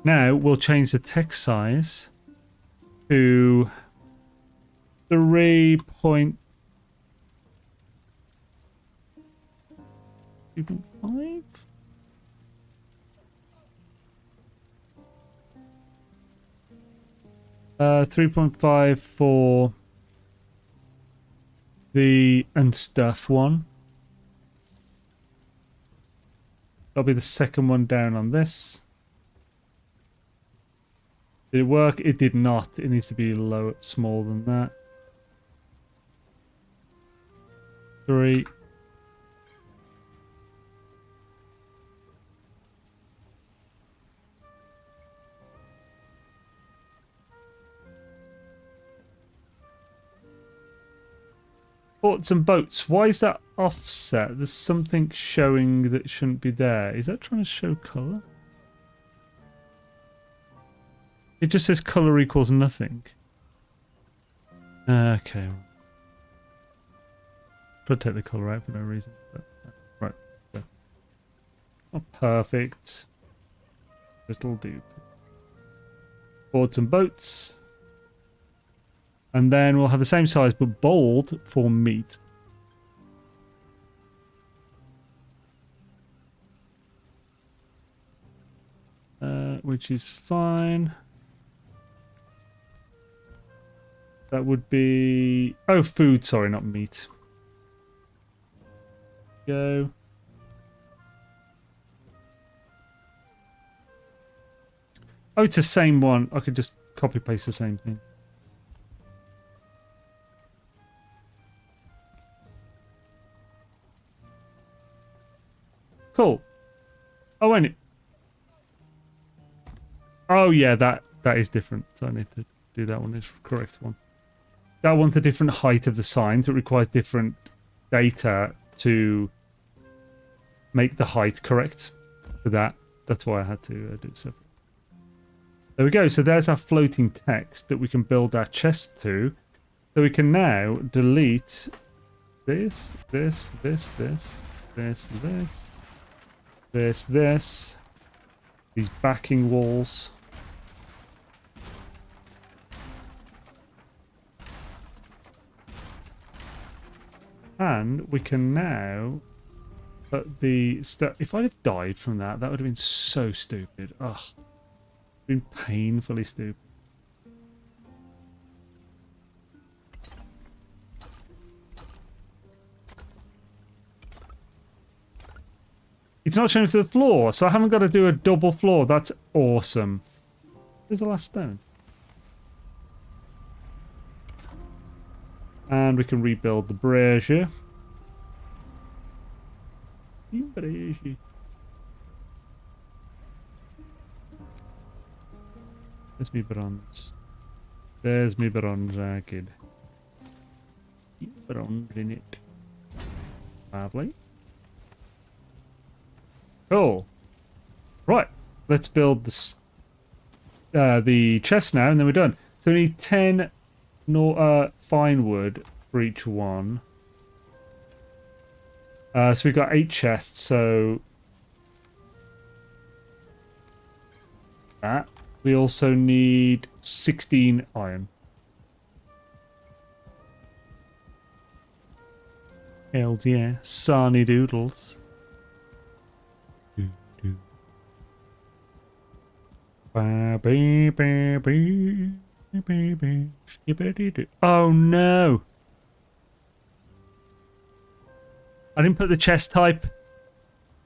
Now we'll change the text size to 3.5. 3.5 for the and stuff one. That'll be the second one down on this. Did it work? It did not. It needs to be smaller than that. 3. Ports and boats. Why is that offset? There's something showing that shouldn't be there. Is that trying to show colour? It just says colour equals nothing. Okay. Try to take the colour out for no reason. But, right. So. Perfect. Little dude. Board some boats. And then we'll have the same size but bold for meat. Which is fine. That would be... Oh, food. Sorry, not meat. Go. Oh, it's the same one. I could just copy paste the same thing. Cool. Oh, and it... Oh, yeah, that is different. So I need to do that one. It's the correct one. That one's a different height of the sign, so it requires different data to make the height correct for that. That's why I had to do it separate. There we go. So there's our floating text that we can build our chest to. So we can now delete this, these backing walls. And we can now put the stuff. If I'd have died from that, that would have been so stupid. Ugh. Been painfully stupid. It's not showing to the floor, so I haven't got to do a double floor. That's awesome. There's the last stone. And we can rebuild the brazier. There's me bronze. There's me bronze ragged. Bronze in it. Lovely. Cool. Right. Let's build the chest now, and then we're done. So we need 10 fine wood for each one. So we've got 8 chests, so that. We also need 16 iron. Hells yeah. Sarny doodles. Oh no! I didn't put the chest type.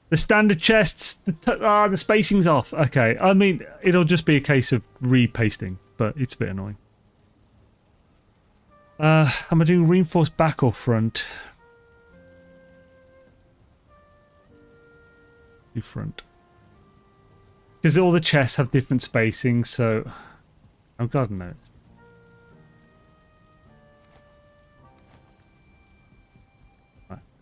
The standard chests, the spacing's off. Okay, I mean, it'll just be a case of repasting, but it's a bit annoying. Am I doing reinforced back or front? Do front. Because all the chests have different spacing, so... Oh, God knows.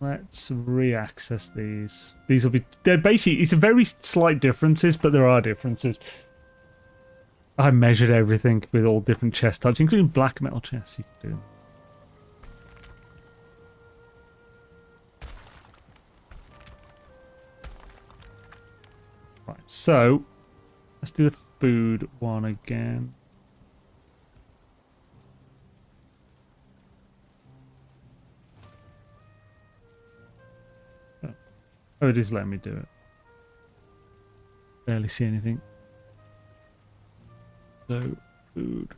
Let's re-access these. These will be... They're basically... It's a very slight differences, but there are differences. I measured everything with all different chest types, including black metal chests. You can do. Right, so... Let's do the food one again. Oh, it is letting me do it. Barely see anything. So, food.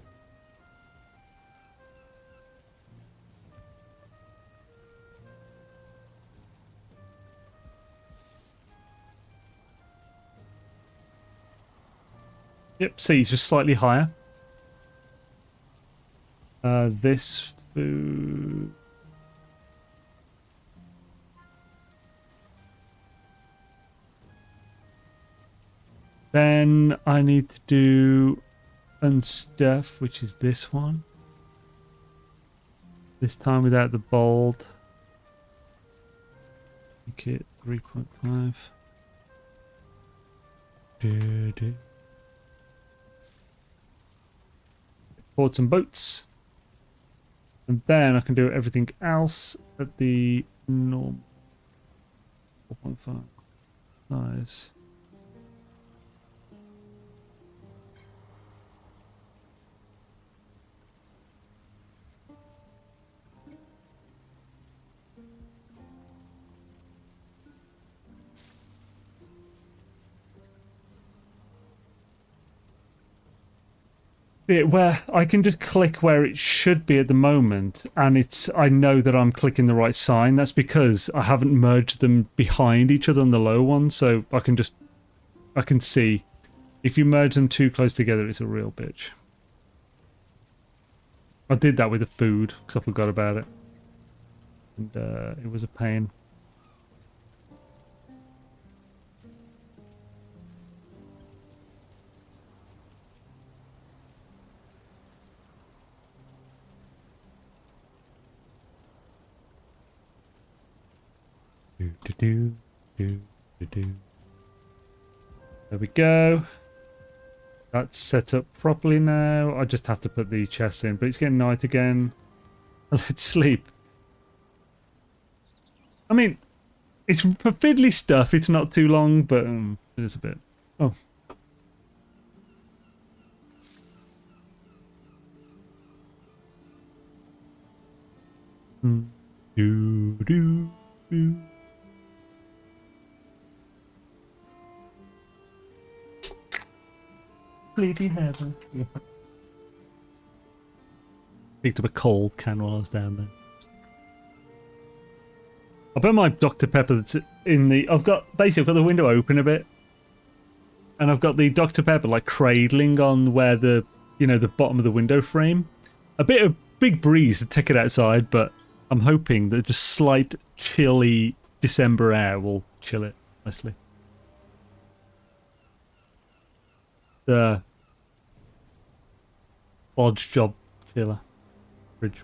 Yep, see, it's just slightly higher. This food... Then I need to do unstuff, which is this one. This time without the bold. Make it 3.5. Board some boats. And then I can do everything else at the normal 4.5 size. bit where I can just click where it should be at the moment, and I know that I'm clicking the right sign. That's because I haven't merged them behind each other on the low one, so I can see. If you merge them too close together, it's a real bitch. I did that with the food because I forgot about it, and it was a pain. There we go. That's set up properly now. I just have to put the chests in, but it's getting night again. Let's sleep. I mean, it's for fiddly stuff. It's not too long, but it is a bit. Oh. Do do do. Bleedy heaven. Yeah. Picked up a cold can while I was down there. I bet my Dr. Pepper that's in the... I've got the window open a bit. And I've got the Dr. Pepper like cradling on where the, the bottom of the window frame. A bit of big breeze to take it outside, but I'm hoping that just slight chilly December air will chill it nicely. The Bodge job killer fridge.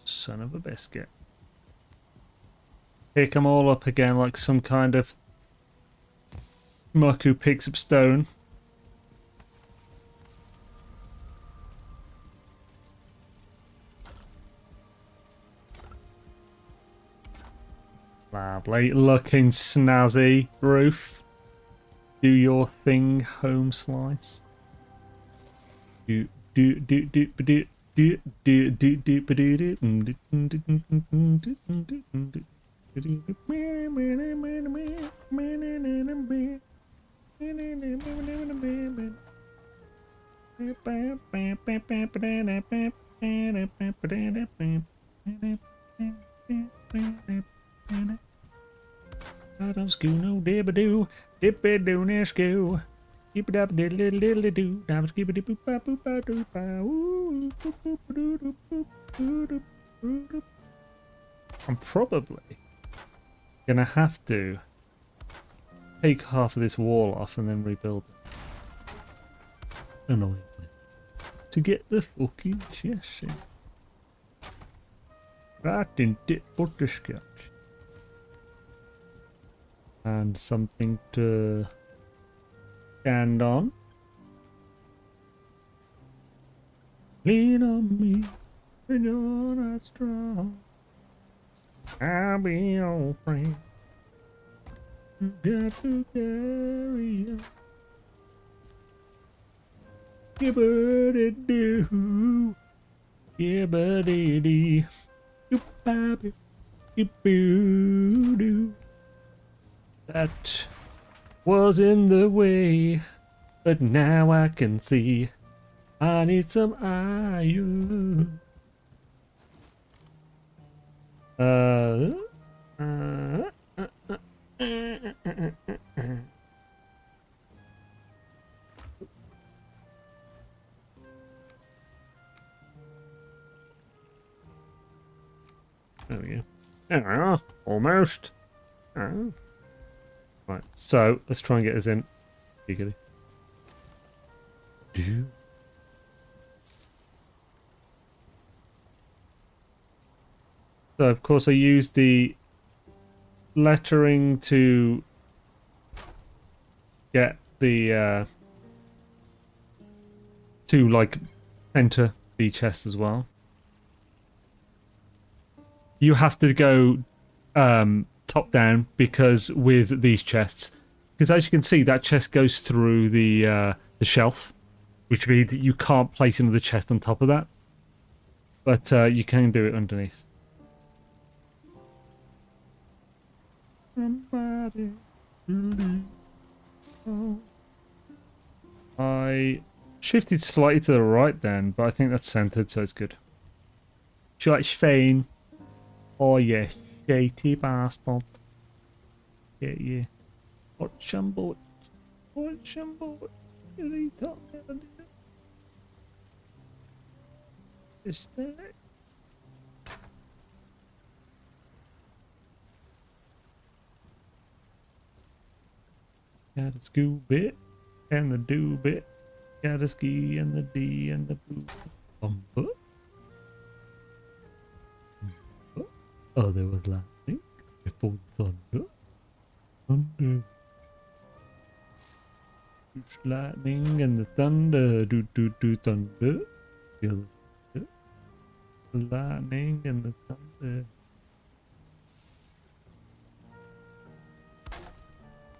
Son of a biscuit. Pick them all up again like some kind of muck who picks up stone. Lovely looking snazzy roof. Do your thing, home slice. Do do do do do do do do do do do. I don't school no dibba-doo, dibba-doo near school. Dibba-dabba-diddle-diddle-diddle-doo, dabba-skibba-dibba-ba-boo-ba-doo-ba-woo. I'm probably gonna have to take half of this wall off and then rebuild it. Annoyingly. To get the fucking chest in. Right in tit butterscotch. And something to stand on. Lean on me when you're not strong. I'll be your friend. You got to carry on. Yibbity-doo. Yibbity-dee. Yoop-baby. Yoop-boo-doo. That was in the way, but now I can see I need some iron. There we go. There we are. Almost. Oh. Right, so let's try and get us in. Eagerly. So of course I used the lettering to get the to like enter the chest as well. You have to go top down because with these chests because as you can see, that chest goes through the shelf, which means that you can't place another chest on top of that. But you can do it underneath. Somebody believe. I shifted slightly to the right then, but I think that's centered, so it's good. That's fine. Oh yeah, shitty bastard. Yeah. What's on board? What's on board? What are you talking about? Is that? Got a school bit and the do bit. Got a ski and the D and the boo. Oh, there was lightning before thunder. Thunder. There's lightning and the thunder. Do thunder. The lightning and the thunder.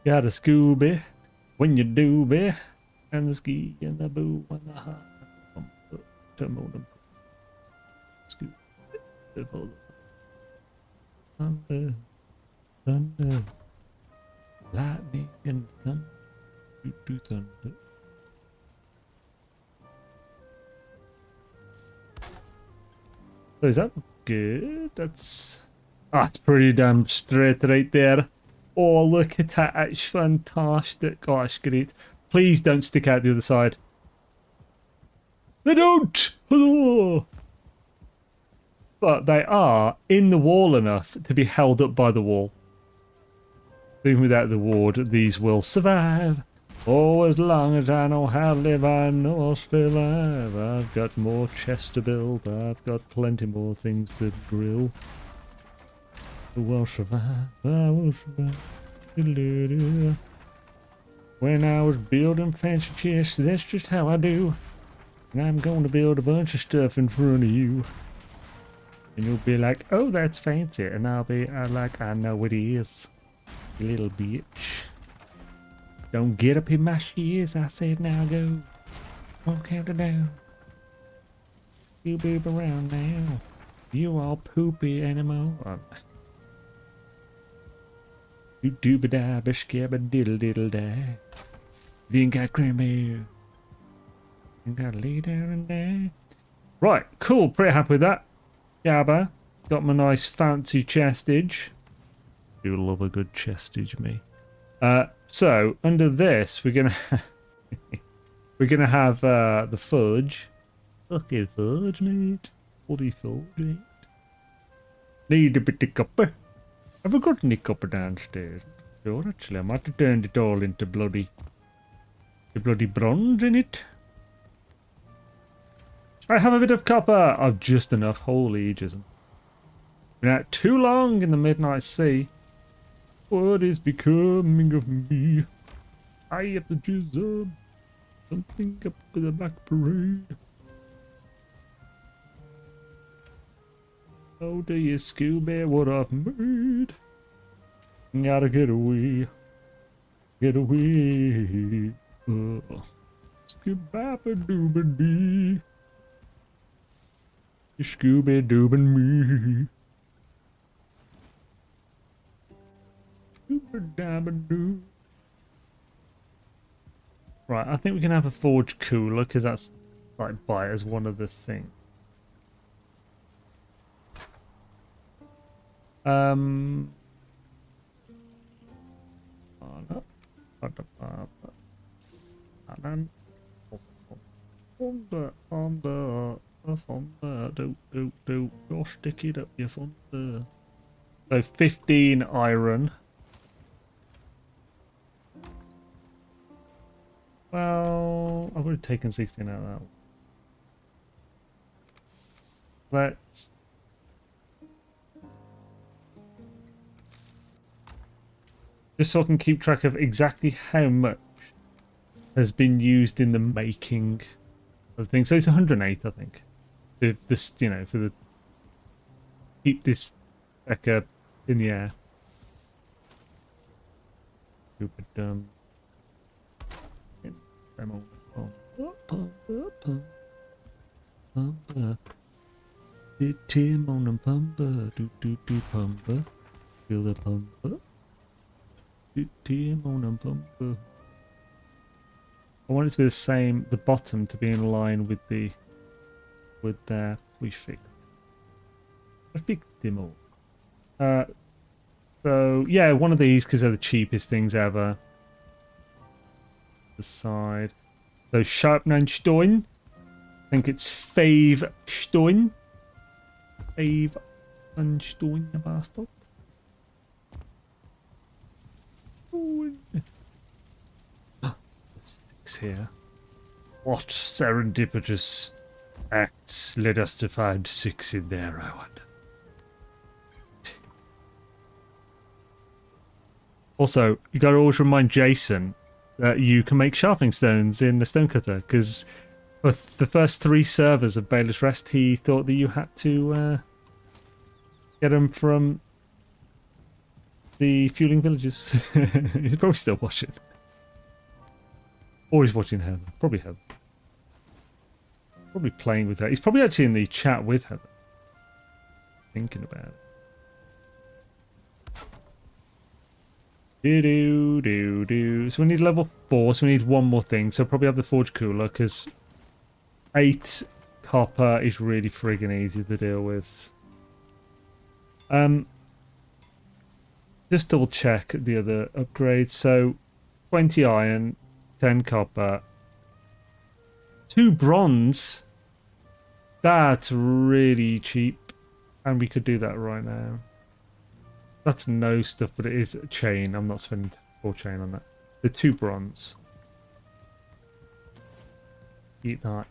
Got a Scooby when you do be, and the ski and the boo and the hot. Scooby. Thunder, thunder, lightning and thunder, do thunder. So is that good? That's pretty damn straight right there. Oh, look at that! It's fantastic. Oh, it's great. Please don't stick out the other side. They don't. Oh. But they are in the wall enough to be held up by the wall. Even without the ward, these will survive. Oh, as long as I know how to live, I know I'll stay alive. I've got more chests to build. I've got plenty more things to grill. I will survive. I will survive. When I was building fancy chests, that's just how I do. And I'm going to build a bunch of stuff in front of you. And you'll be like, oh, that's fancy. And I'll be like, I know it is. You little bitch. Don't get up in my shoes. I said, now go. Won't count it down. You boob around now. You all poopy animal. You dooba-da, ba-skabba diddle-diddle-da. You ain't got cranberry. You gotta lay down and die. Right, cool. Pretty happy with that. Yabba. Got my nice fancy chestage. Do love a good chestage, me. So under this, we're gonna have the fudge. Fucking fudge, mate. Bloody fudge, mate. Need a bit of copper. Have I got any copper downstairs? Sure, actually, I might have turned it all into bloody bronze in it. I have a bit of copper. I've just enough. Holy jism. Been out too long in the midnight sea. What is becoming of me? I have the jism. Something up with the back parade. Oh, do you Scooby what I've made? Gotta get away. Get away. Skibaba-dooba-dee. You Scooby-Dooban me. Scooby-Dabba-doo. Right, I think we can have a forge cooler because that's like by as one of the things. Go stick it up your thunder. So 15 iron. Well, I would have taken 16 out of that one. Let's just so I can keep track of exactly how much has been used in the making of the thing. So it's 108, I think. This, you know, for the keep this Becca in the air. Stupid dumb. Pumper. Did Tim on a pumper? Do pumper. Feel the pumper. Did Tim on a pumper? I want it to be the same. The bottom to be in line with the we fixed. A big demo. So yeah, one of these because they're the cheapest things ever. The side. So Sharpnanstein. I think it's Favestein. Favestein, the bastard. Six here. What serendipitous acts led us to find 6 in there, I wonder. Also, you gotta always remind Jason that you can make sharpening stones in the stonecutter, because for the first 3 servers of Beyla's Rest, he thought that you had to get them from the fueling villages. He's probably still watching. Or he's watching Heather. Probably Heather. Probably playing with her. He's probably actually in the chat with Heather. Thinking about it. So we need level 4, so we need one more thing. So probably have the forge cooler, because 8 copper is really friggin' easy to deal with. Just double check the other upgrades. So 20 iron, 10 copper, 2 bronze. That's really cheap, and we could do that right now. That's no stuff, but it is a chain. I'm not spending 4 chain on that. The 2 bronze. Eat that.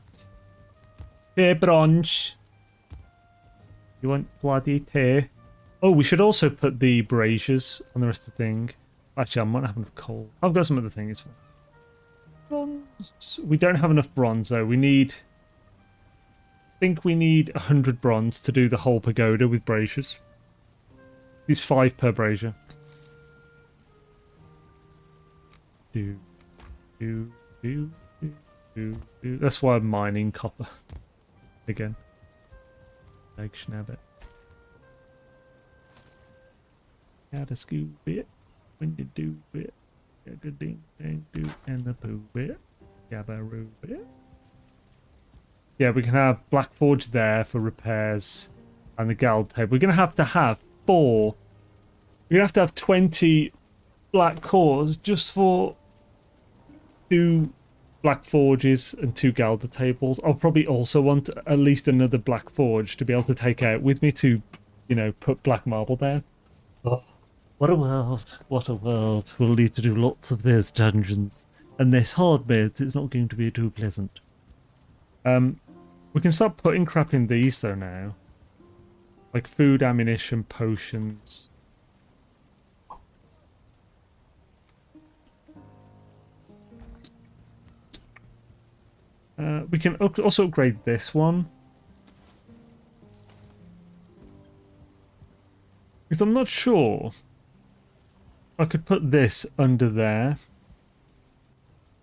Tea bronze. You want bloody tea? Oh, we should also put the braziers on the rest of the thing. Actually, I might have enough coal. I've got some other things. Bronze. We don't have enough bronze though. We need. I think we need 100 bronze to do the whole pagoda with braziers. It's 5 per brazier. That's why I'm mining copper. Again. Like schnabbit. Gotta scoop it when you do it. Gotta ding ding do and the poo bit. Gabbaroo bit. Yeah, we can have Black Forge there for repairs and the Gald table. We're gonna have to have 4. We're gonna have to have 20 black cores just for 2 black forges and 2 Galder tables. I'll probably also want at least another black forge to be able to take out with me to, you know, put black marble down. Oh, what a world! What a world! We'll need to do lots of those dungeons and this hard beds. It's not going to be too pleasant. We can start putting crap in these though now. Like food, ammunition, potions. We can also upgrade this one. Because I'm not sure. I could put this under there.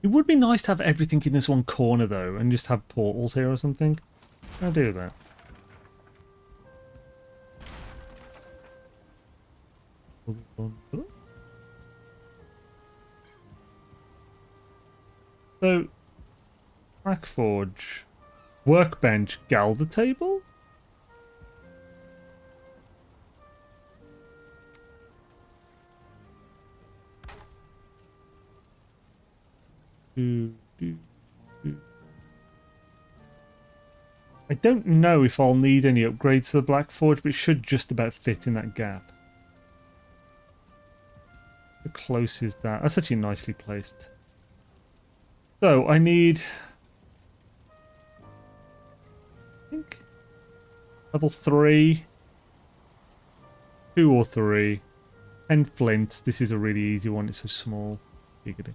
It would be nice to have everything in this one corner though, and just have portals here or something. I'll do that. So, Black Forge, workbench, Galder table? I don't know if I'll need any upgrades to the Black Forge, but it should just about fit in that gap. How close is that? That's actually nicely placed. So I need, I think, level 3, 2 or 3, 10 flint. This is a really easy one. It's so small. Giggity.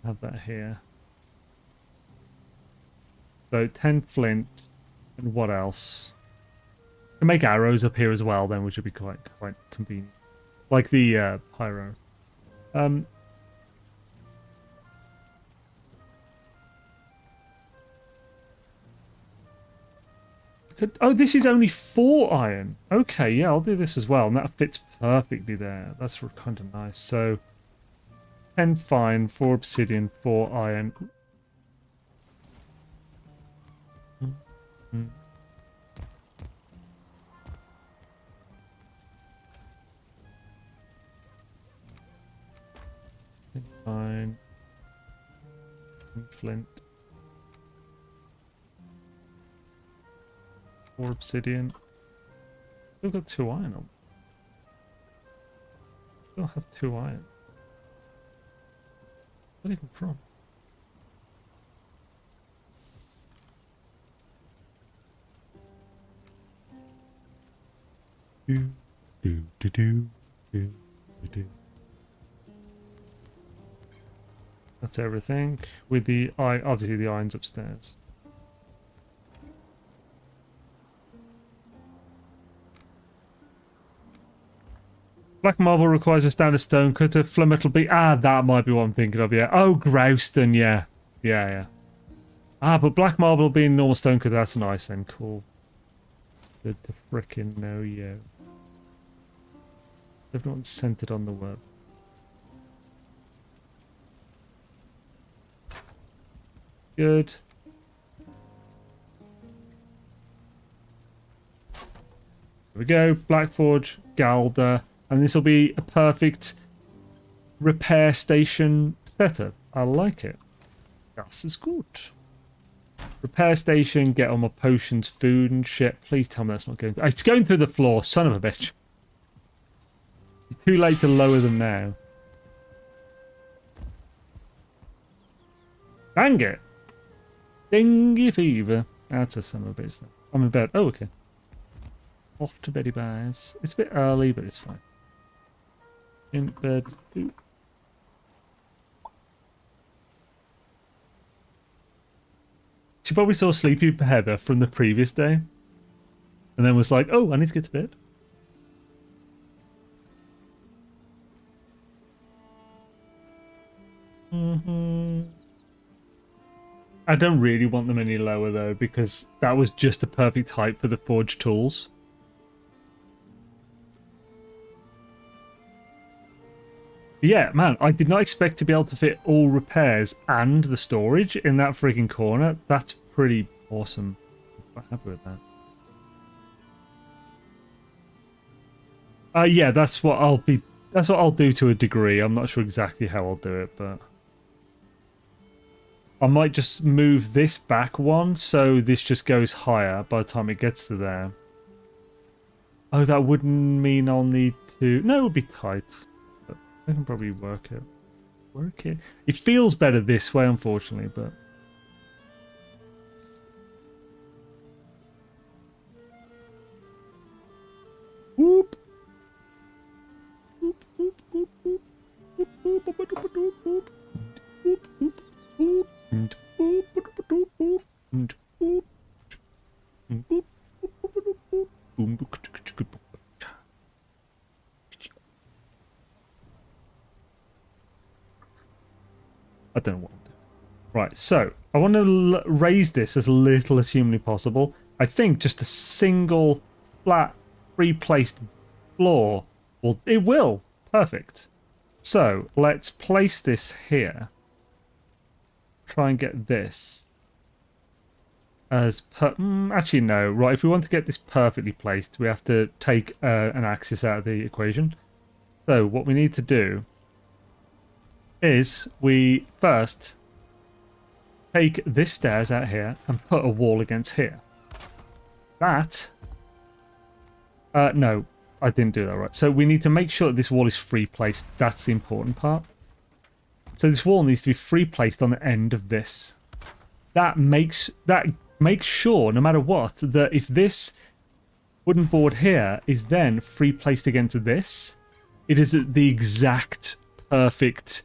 Have that here. So 10 flint, and what else? Can make arrows up here as well, then, which would be quite convenient. Like the pyro. Um, oh, this is only 4 iron. Okay, yeah, I'll do this as well. And that fits perfectly there. That's kind of nice. So, 10 fine, 4 obsidian, 4 iron. Mm-hmm. Fine. Flint. 4 obsidian. Still got 2 iron on. Still have 2 iron. Where even from? Do do do do do do. That's everything. With the obviously the iron's upstairs. Black marble requires a standard stone cutter. Flamental be that might be what I'm thinking of. Yeah. Oh, Grouston. Yeah. Yeah. But black marble being normal stone cutter. That's nice then. Cool. Good to frickin' know you. Everyone's centered on the word. Good. There we go. Blackforge, Galder. And this will be a perfect repair station setup. I like it. This is good. Repair station, get all my potions, food and shit. Please tell me that's not going through. It's going through the floor, son of a bitch. It's too late to lower them now. Dang it. Dengue fever. That's a son of a bitch. I'm in bed. Oh, okay. Off to beddy buys. It's a bit early, but it's fine. In bed. Ooh. She probably saw Sleepy Heather from the previous day. And then was like, oh, I need to get to bed. I don't really want them any lower though, because that was just the perfect height for the forge tools. Yeah, man, I did not expect to be able to fit all repairs and the storage in that freaking corner. That's pretty awesome. I'm happy with that. Yeah, that's what I'll do to a degree. I'm not sure exactly how I'll do it, but I might just move this back one so this just goes higher by the time it gets to there. Oh, that wouldn't mean I'll need to... No, it would be tight. But I can probably work it. It feels better this way, unfortunately, but... Whoop! I don't know what to do. Right, so I want to raise this as little as humanly possible. I think just a single flat pre-placed floor will. Perfect. So let's place this here. Try and get this as actually no. Right, if we want to get this perfectly placed, we have to take an axis out of the equation. So what we need to do is we first take this stairs out here and put a wall against here. That no, I didn't do that right. So we need to make sure that this wall is free placed. That's the important part. So this wall needs to be free placed on the end of this. That makes sure, no matter what, that if this wooden board here is then free placed against this, it is at the exact perfect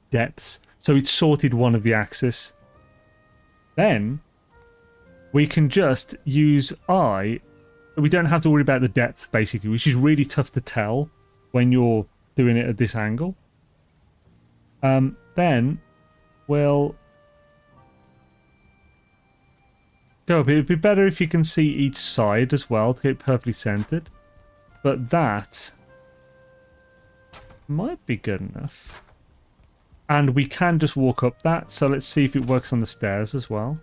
depths. So it's sorted one of the axes. Then we can just use we don't have to worry about the depth, basically, which is really tough to tell when you're doing it at this angle. Then we'll go up. It'd be better if you can see each side as well to get perfectly centered. But that might be good enough. And we can just walk up that. So let's see if it works on the stairs as well.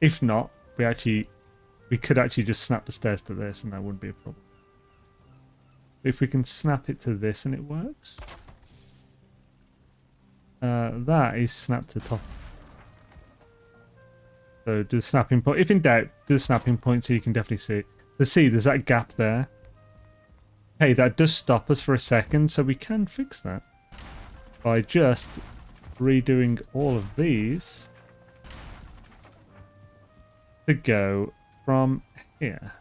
If not, we could actually just snap the stairs to this and that wouldn't be a problem. If we can snap it to this and it works. That is snapped to the top. So do the snapping point. If in doubt, do the snapping point so you can definitely see it. So see, there's that gap there. Hey, that does stop us for a second, so we can fix that. By just redoing all of these to go from here.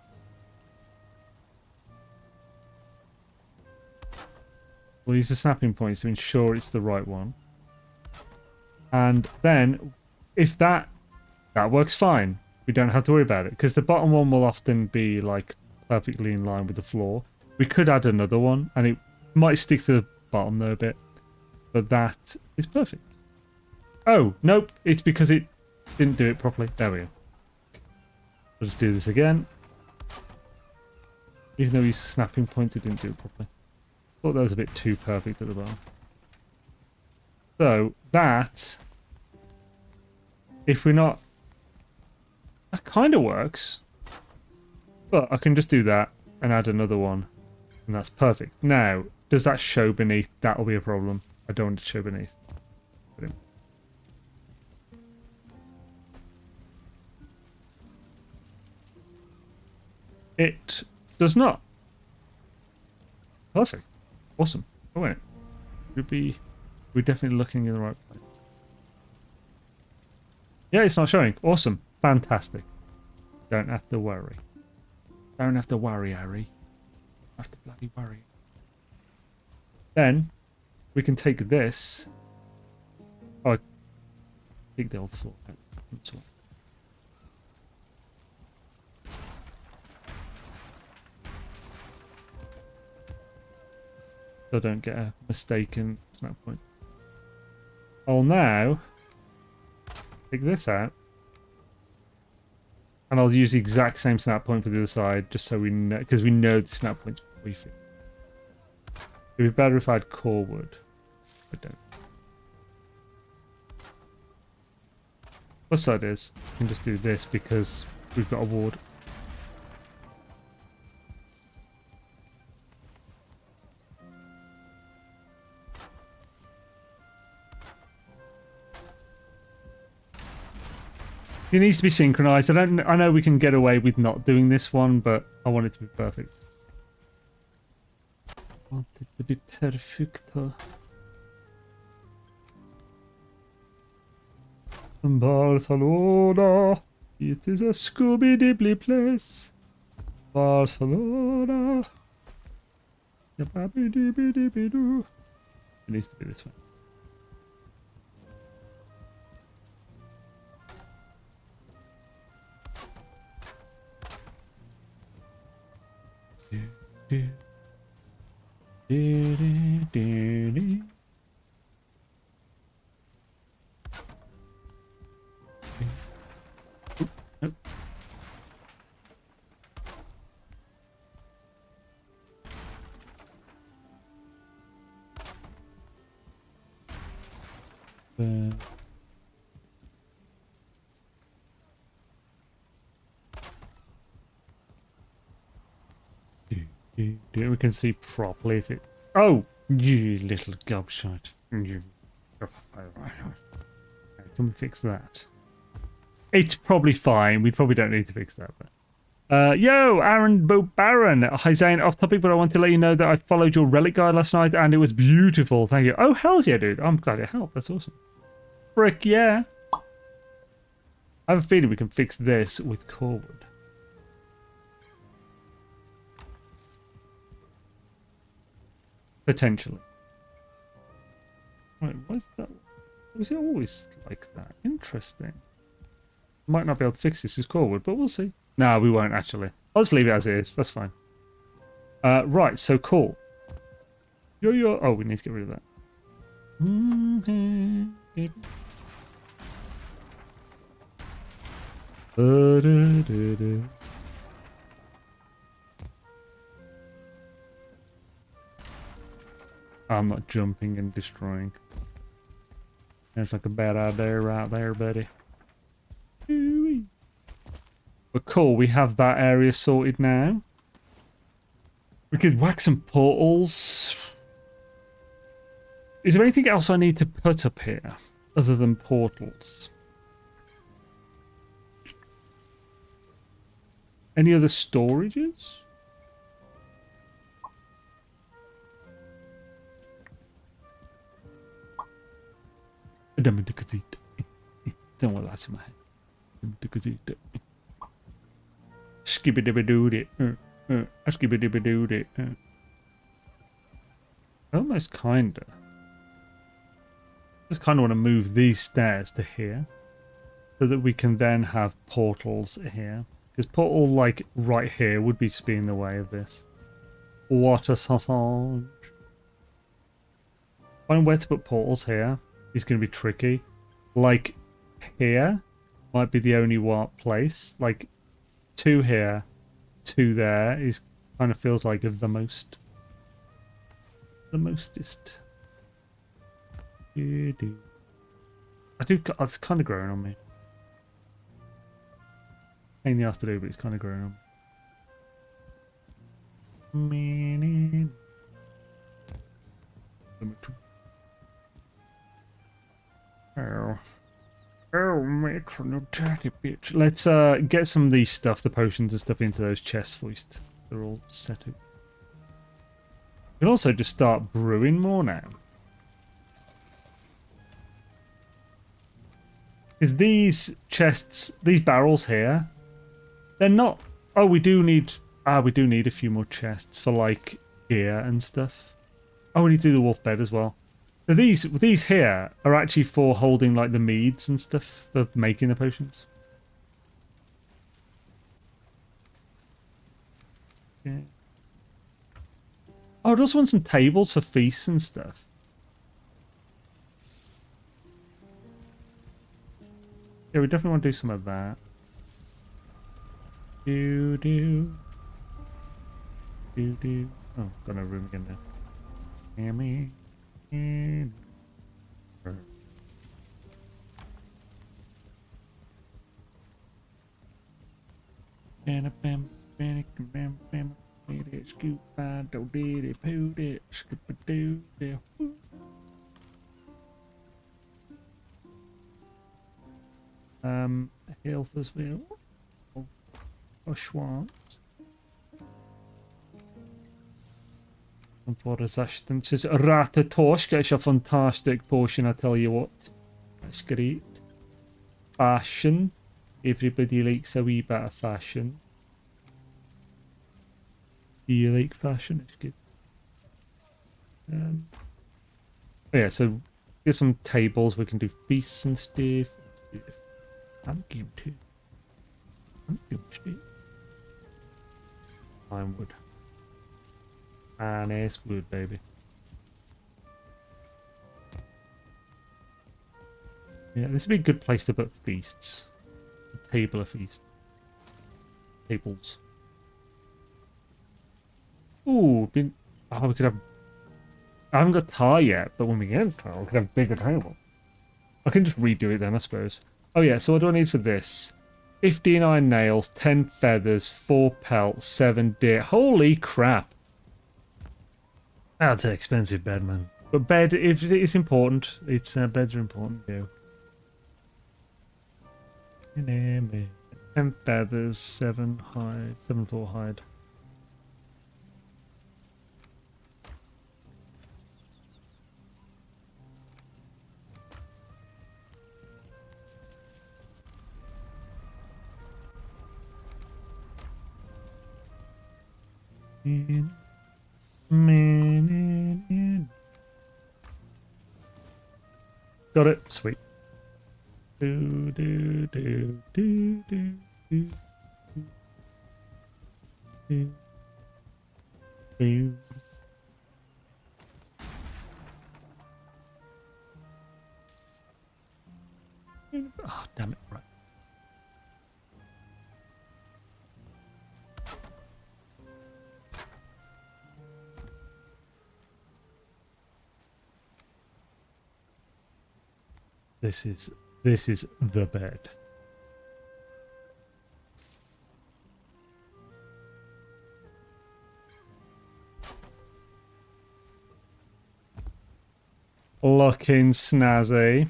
We'll use the snapping points to ensure it's the right one. And then, if that works fine, we don't have to worry about it. Because the bottom one will often be like perfectly in line with the floor. We could add another one, and it might stick to the bottom though a bit. But that is perfect. Oh, nope. It's because it didn't do it properly. There we go. I'll just do this again. Even though we used the snapping point, it didn't do it properly. Thought that was a bit too perfect at the bottom. So, that... If we're not... That kind of works. But I can just do that and add another one. And that's perfect. Now, does that show beneath? That'll be a problem. I don't want it to show beneath. It does not. Perfect. Awesome. Oh wait. We're definitely looking in the right place. Yeah, it's not showing. Awesome. Fantastic. Don't have to worry. Don't have to worry, Harry. Don't have to bloody worry. Then we can take this. Oh, I think the old floor. That's all. So I don't get a mistaken snap point. I'll now take this out. And I'll use the exact same snap point for the other side, just so we know, because we know the snap points we fit. It would be better if I had core wood. I don't. Plus side is, I can just do this because we've got a ward. It needs to be synchronized. I know we can get away with not doing this one, but I want it to be perfect. I want it to be perfect. Barcelona, it is a Scooby-Dibbly place. Barcelona. It needs to be this one. We can see properly if it... Oh! You little gobshite. You... Can we fix that? It's probably fine. We probably don't need to fix that. But... yo, Aaron Bo Baron. Hi, Zane. Off topic, but I want to let you know that I followed your relic guide last night and it was beautiful. Thank you. Oh, hells yeah, dude. I'm glad it helped. That's awesome. Frick yeah. I have a feeling we can fix this with core wood. Potentially. Wait, what's that? Was it always like that? Interesting. Might not be able to fix this with core wood, but we'll see. No, we won't actually. I'll just leave it as it is. That's fine. Right, so cool. Yo. Oh, we need to get rid of that. I'm not jumping and destroying. That's like a bad idea right there, buddy. But cool, we have that area sorted now. We could whack some portals. Is there anything else I need to put up here other than portals? Any other storages? Don't want that in my head. Skibidi-bidoo-dee. Skibidi-bidoo-dee. Almost kinda. Just kind of want to move these stairs to here so that we can then have portals here. Because portal, like, right here would be just be in the way of this. Water sausage. Finding where to put portals here is going to be tricky. Like, here might be the only place. Like, 2 here, 2 there is kind of feels like the mostest. It's kind of growing on me. Pain in the ass to do, but it's kind of growing on me. Oh, matron, no dirty bitch. Let's get some of these stuff, the potions and stuff, into those chests first. They're all set up. We can also just start brewing more now. Because these chests, these barrels here, they're not... Oh, we do need a few more chests for, like, gear and stuff. Oh, we need to do the wolf bed as well. So these here are actually for holding, like, the meads and stuff for making the potions. Yeah. Oh, I just want some tables for feasts and stuff. Yeah, we definitely want to do some of that. Do. Oh, got no room again there. Yummy. Health as well. Or Schwartz. And for resistance is Ratatosh. It's a fantastic potion, I tell you what. That's great. Fashion. Everybody likes a wee bit of fashion. Do you like fashion? It's good. Yeah, so get some tables. We can do feasts and stuff. I'm game too. I'm doing shit. Pine wood. Nice wood, baby. Yeah, this would be a good place to put feasts. A table of feasts. Tables. Ooh, we could have... I haven't got tar yet, but when we get tar, we could have a bigger table. I can just redo it then, I suppose. Oh yeah, so what do I need for this? 15 iron nails, 10 feathers, 4 pelts, 7 deer. Holy crap! That's an expensive bed, man. But bed, if it's important, it's beds are important too. 10 feathers, 7 hide, 7 4 hide. Got it. Sweet. This is the bed. Looking snazzy.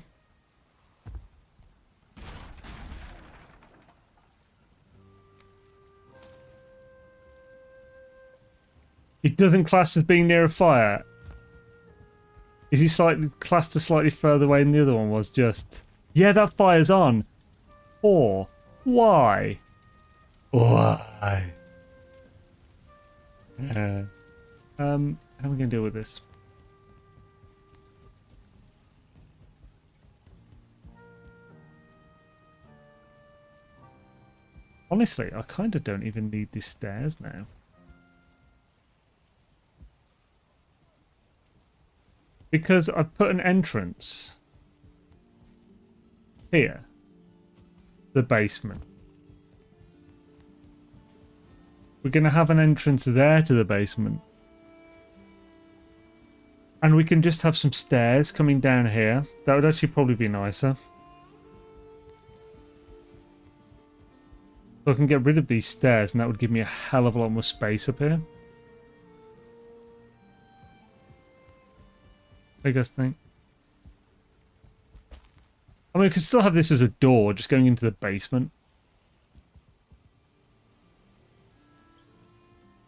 It doesn't class as being near a fire. Is he slightly classed as slightly further away than the other one was? Just yeah, that fire's on. Or why? Why? Yeah. How are we gonna deal with this? Honestly, I kind of don't even need these stairs now. Because I've put an entrance here. The basement. We're going to have an entrance there to the basement. And we can just have some stairs coming down here. That would actually probably be nicer. So I can get rid of these stairs and that would give me a hell of a lot more space up here. What do you guys think? I mean, we could still have this as a door, just going into the basement.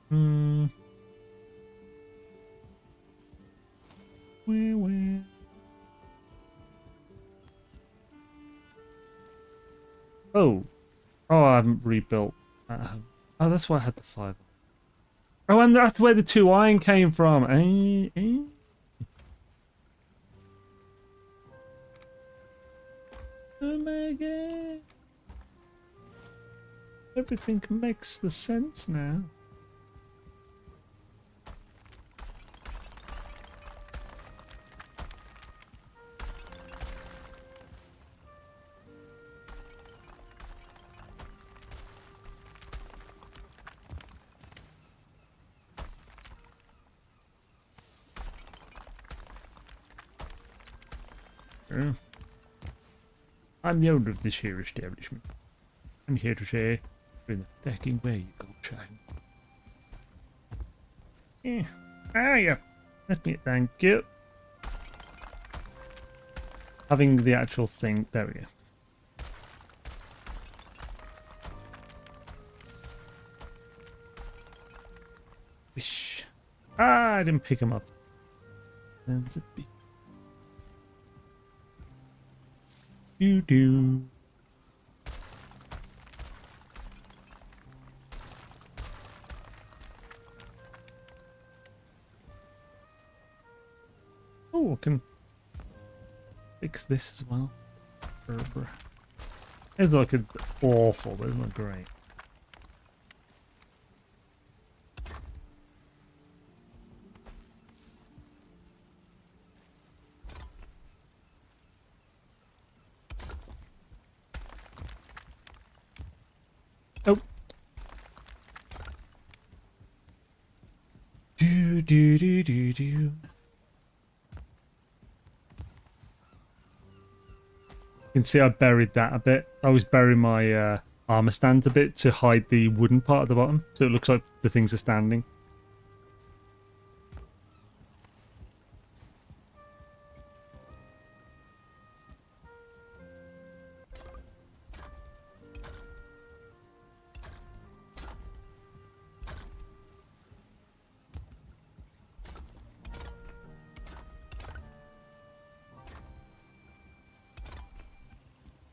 Where? Oh, I haven't rebuilt. Oh, that's why I had the 5. Oh, and that's where the 2 iron came from. Oh my god. Everything makes the sense now. I'm the owner of this here establishment. I'm here to say, in the fucking way you go, child. Yeah. Let me thank you. Having the actual thing, there we go. Wish. I didn't pick him up. There's a bee. Do. Oh, I can fix this as well. It's like it's awful, but it's not great. Oh. Do. You can see I buried that a bit. I was burying my armor stands a bit to hide the wooden part at the bottom, so it looks like the things are standing.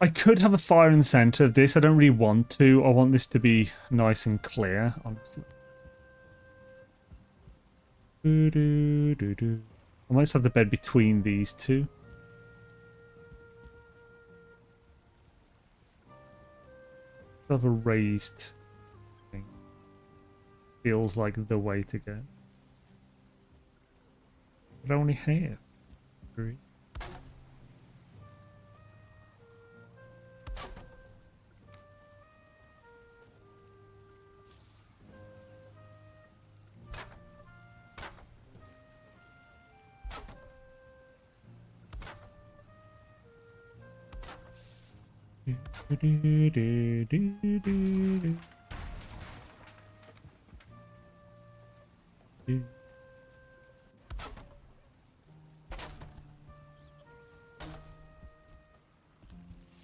I could have a fire in the center of this. I don't really want to. I want this to be nice and clear, honestly. I might just have the bed between these two. Have a raised thing. Feels like the way to go. But only here. Agree.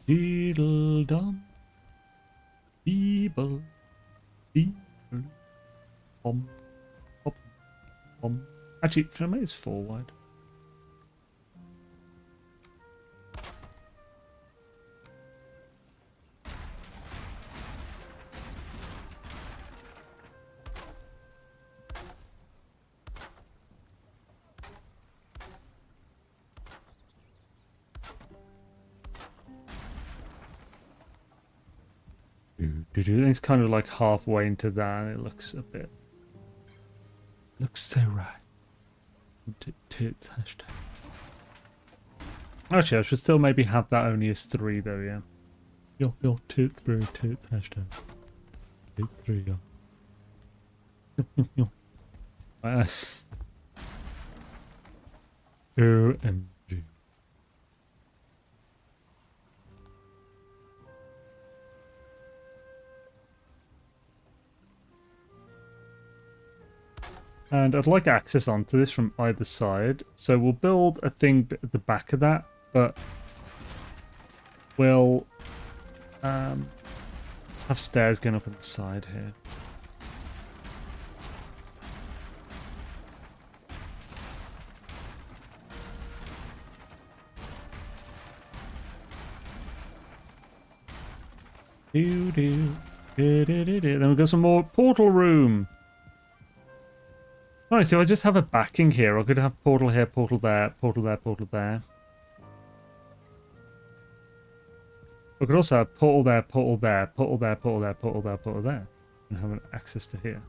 Beetle dum, beeble, beeble, bom, bom, bom. Actually, should I make this 4 wide? It's kind of like halfway into that, and it looks a bit. Looks so right. Tits hashtag. Actually, I should still maybe have that only as 3 though. Yeah. Your tits bro, tits hashtag. Tits 3 yeah. OMG. And I'd like access onto this from either side. So we'll build a thing at the back of that, but we'll have stairs going up on the side here. Then we've got some more portal room. Alright, so I just have a backing here. I could have portal here, portal there, portal there, portal there. I could also have portal there, portal there, portal there, portal there, portal there, portal there. And have an access to here.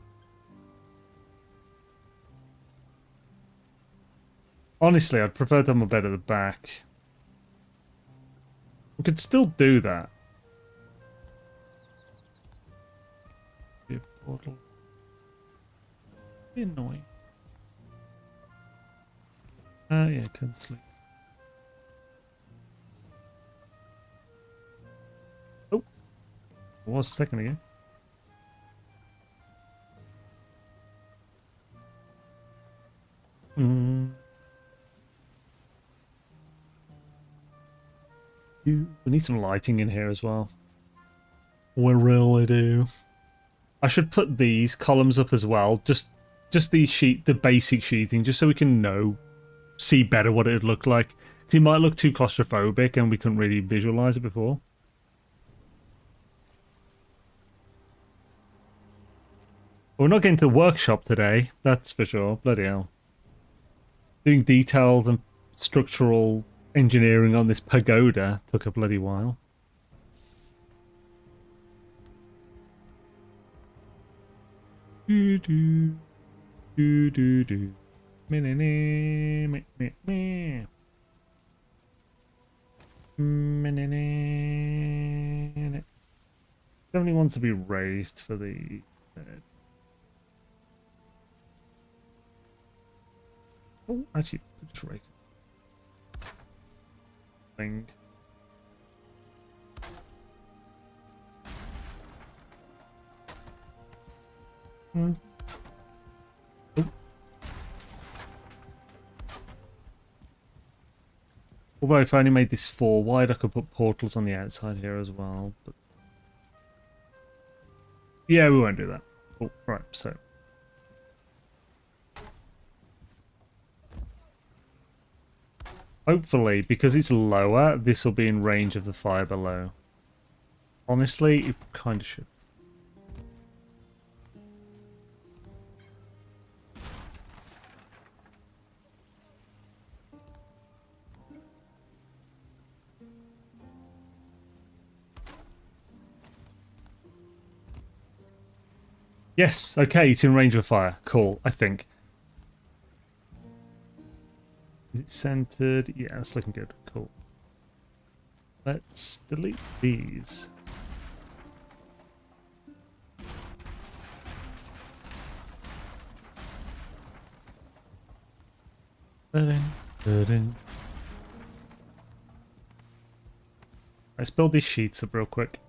Honestly, I'd prefer them a bit at the back. We could still do that. Portal. Annoying. Yeah, come sleep. Oh, it was a second ago. We need some lighting in here as well. We really do. I should put these columns up as well. Just the basic sheeting, just so we can see better what it would look like. Because it might look too claustrophobic and we couldn't really visualize it before. We're not getting to the workshop today, that's for sure. Bloody hell. Doing details and structural engineering on this pagoda took a bloody while. Do. Somebody wants to be raised for the oh, actually, just raise it. Thing. Oh. Although if I only made this 4 wide, I could put portals on the outside here as well. But yeah, we won't do that. Oh, right, so hopefully, because it's lower, this will be in range of the fire below. Honestly, it kind of should. Yes, okay, it's in range of fire. Cool, I think. Is it centered? Yeah, it's looking good. Cool. Let's delete these. Let's build these sheets up real quick.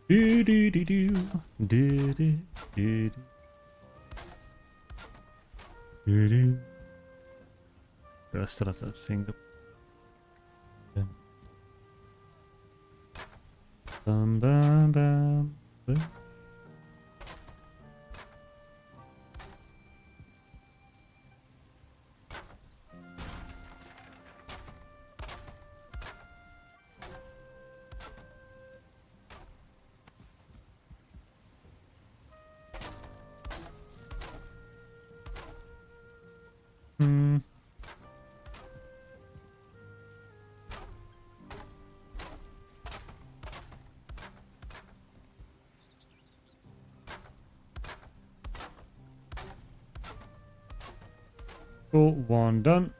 Do do do do do do do do do. I still have that thing up. Bum bum bum bum. Cool, one done.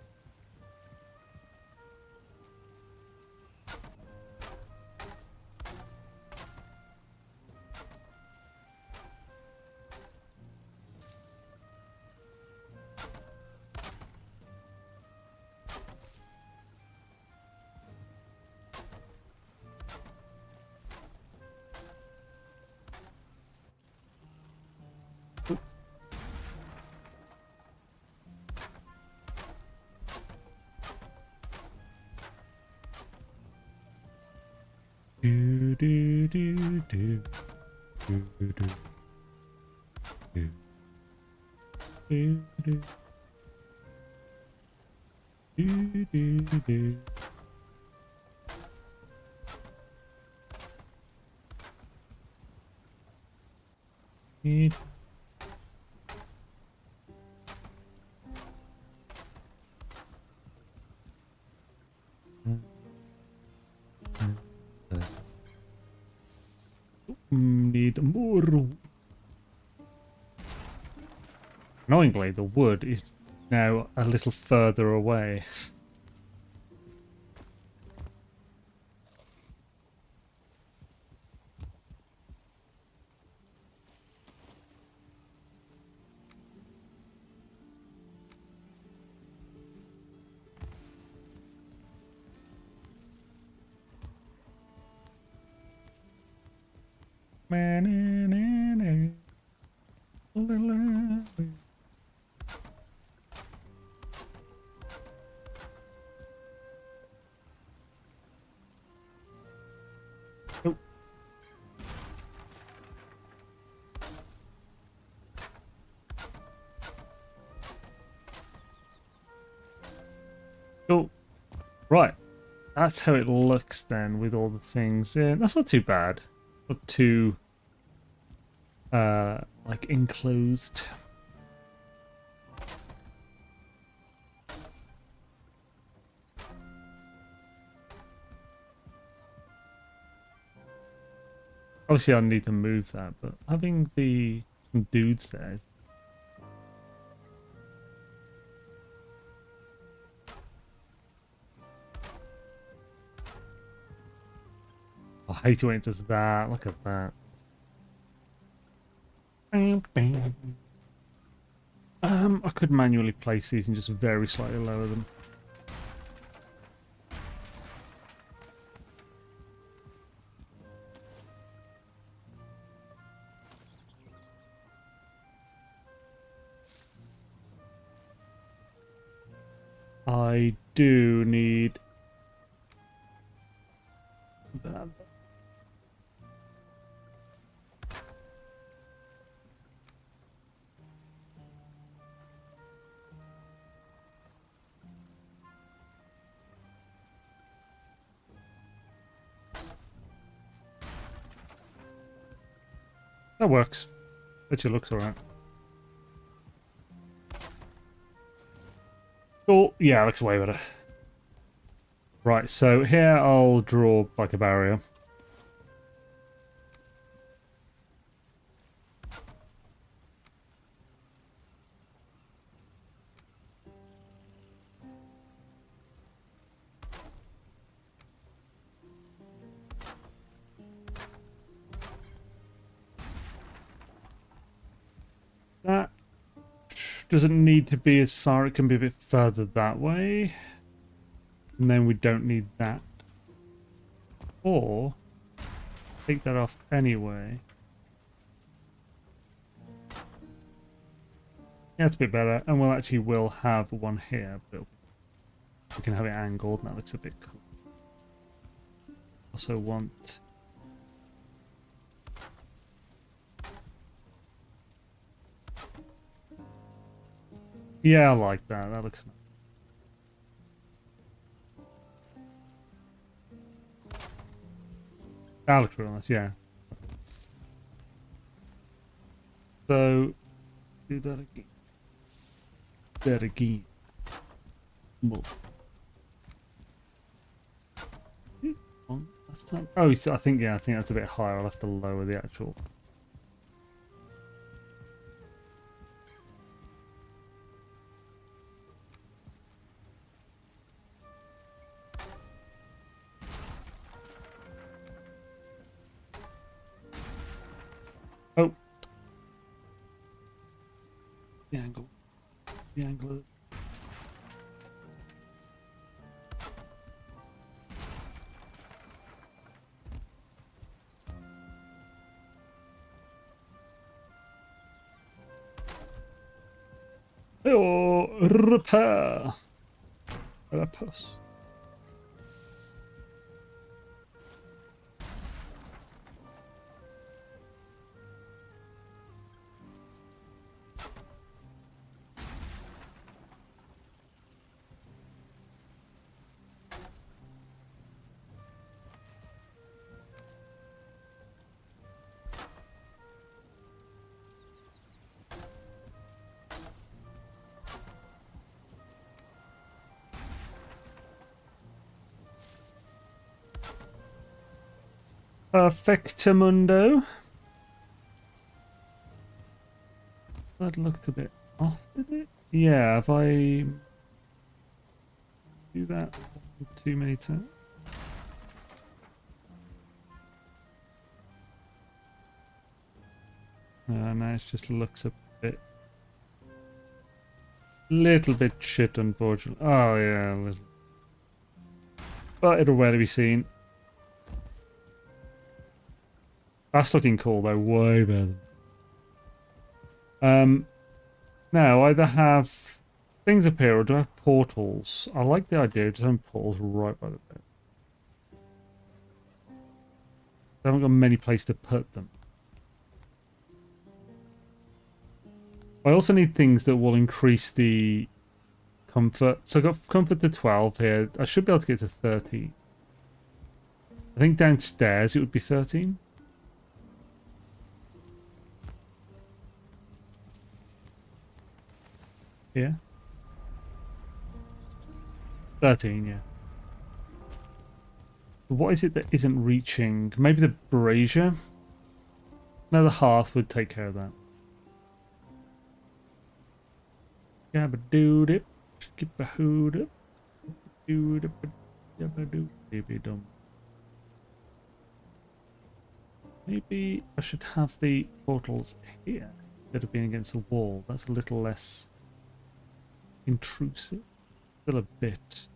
Do do do do do do do do do do do do. Need. Need more. Annoyingly, the wood is now a little further away. Oh. Oh, right. That's how it looks then with all the things in. That's not too bad. Not too like enclosed. Obviously I need to move that, but having some dudes there. I hate it when it does that. Look at that. I could manually place these and just very slightly lower them. I do need that. That works. Actually looks alright. Oh, yeah, looks way better. Right, so here I'll draw like a barrier. doesn't need to be as far. It can be a bit further that way. And then we don't need that. Or take that off anyway. Yeah, that's a bit better. And we'll have one here, but we can have it angled, and that looks a bit cool. Also want... Yeah, I like that. That looks nice. That looks real nice, yeah. So, do that again. That again. More. Last time. Oh, so I think that's a bit higher. I'll have to lower the actual. Oh. The angle. The angle. Oh, repair. Repairs. Perfectamundo. That looked a bit off, did it? Yeah, if I do that too many times. No, it just looks a little bit shit, unfortunately. Oh yeah, a little. But it'll rarely be seen. That's looking cool though, way better. Now either have things appear or do I have portals? I like the idea of just having portals right by the bed. I haven't got many places to put them. I also need things that will increase the comfort. So I've got comfort to 12 here. I should be able to get to 13. I think downstairs it would be 13. Yeah. 13, yeah. What is it that isn't reaching? Maybe the brazier? No, the hearth would take care of that. Yabba-doo-dip. Skip-a-hoo-dip. Doo-dip. Yabba-doo-dip-dum. Maybe I should have the portals here instead of being against the wall. That's a little less intrusive. Still a bit.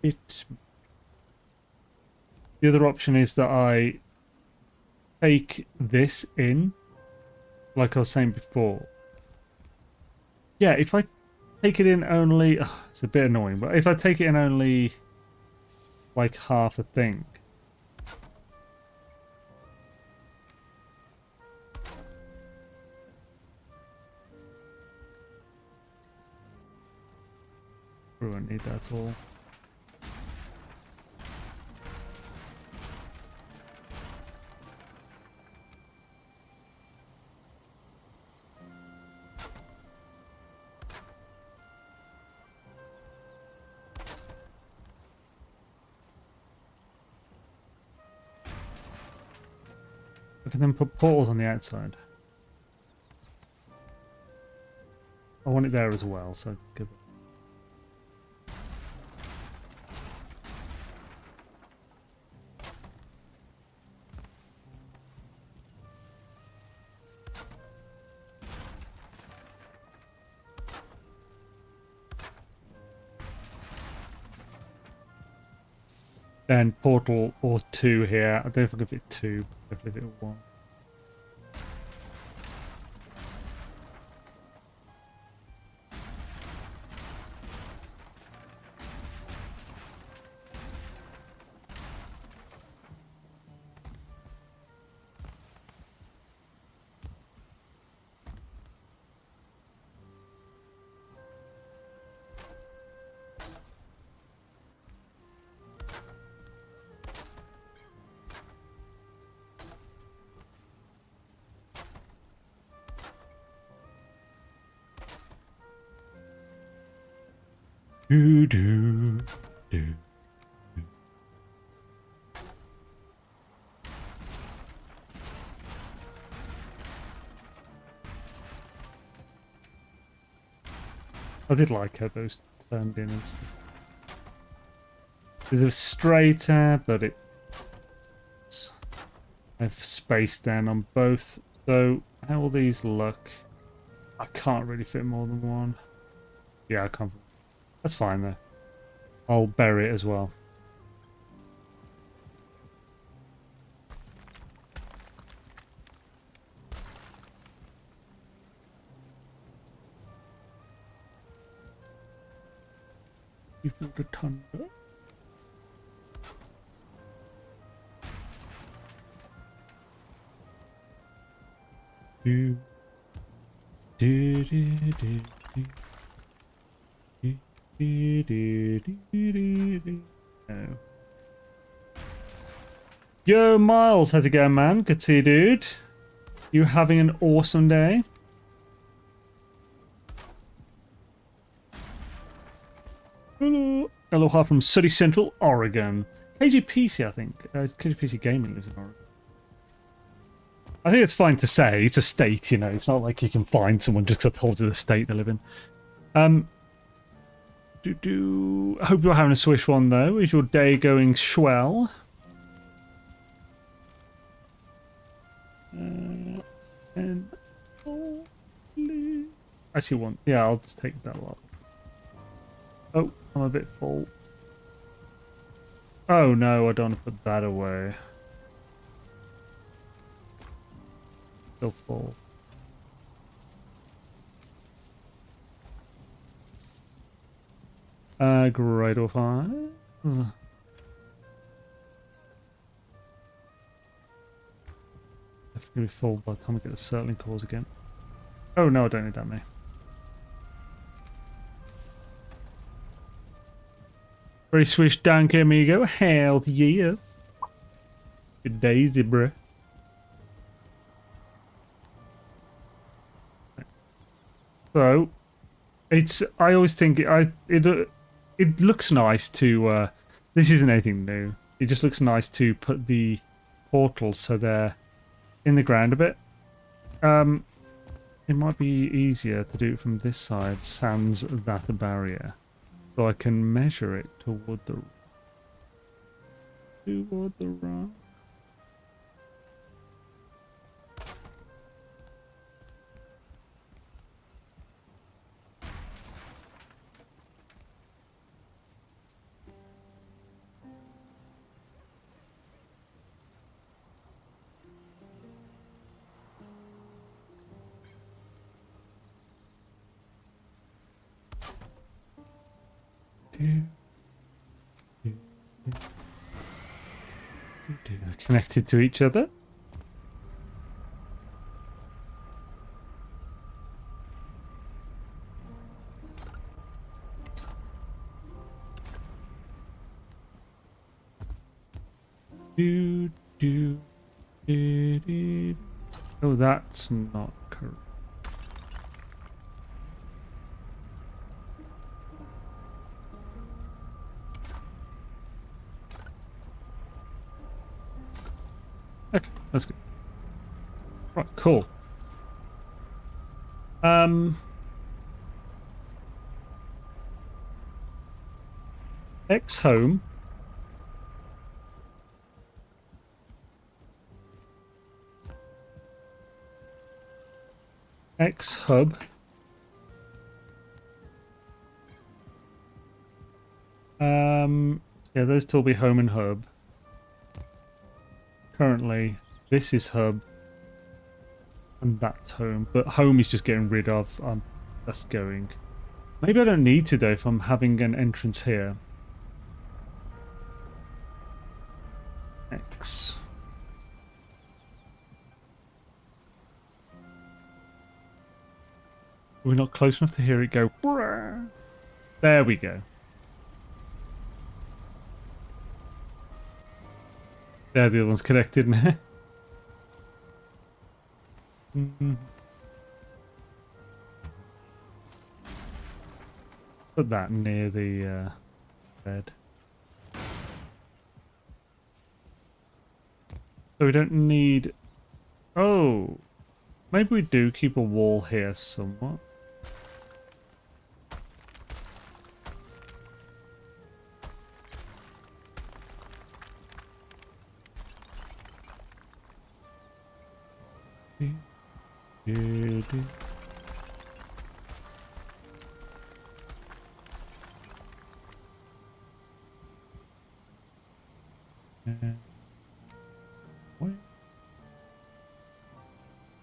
The other option is that I take this in, like I was saying before. Yeah, if I take it in only... it's a bit annoying, but if I take it in only like half a thing. We won't need that at all. I can then put portals on the outside. I want it there as well, so give it. Then portal or 2 here. I don't know if I'll give it 2. I'll give it 1. Do do do. I did like how those turned in and stuff. It's straighter, but I've spaced down on both. So how will these look? I can't really fit more than one. Yeah, I can't. That's fine though. I'll bury it as well. You've built a ton. Do do do do do. No. Yo, Miles, how's it going, man? Good to see you, dude. You having an awesome day? Hello. Aloha from City Central, Oregon. KGPC, I think. KGPC Gaming lives in Oregon. I think it's fine to say. It's a state, you know. It's not like you can find someone just because I told you the state they live in. I hope you're having a swish one, though. Is your day going swell? And actually, yeah, I'll just take that lot. Oh, I'm a bit full. Oh no, I don't want to put that away. Still full. Great or fine. Have to be full by the time I get the circling cores again. Oh no, I don't need that many. Very swish, danke amigo. Hell yeah. Good daisy, bruh. So, I always think it looks nice to. This isn't anything new. It just looks nice to put the portals so they're in the ground a bit. It might be easier to do it from this side, sans that barrier, so I can measure it toward the right. Connected to each other. Oh, that's not correct. Okay, that's good. Right, cool. X home. X hub. Yeah, those two will be home and hub. Currently, this is hub. And that's home. But home is just getting rid of. That's going. Maybe I don't need to though if I'm having an entrance here. X. We're not close enough to hear it go. There we go. There, the other one's connected now. Put that near the bed. So we don't need... Oh! Maybe we do keep a wall here somewhat.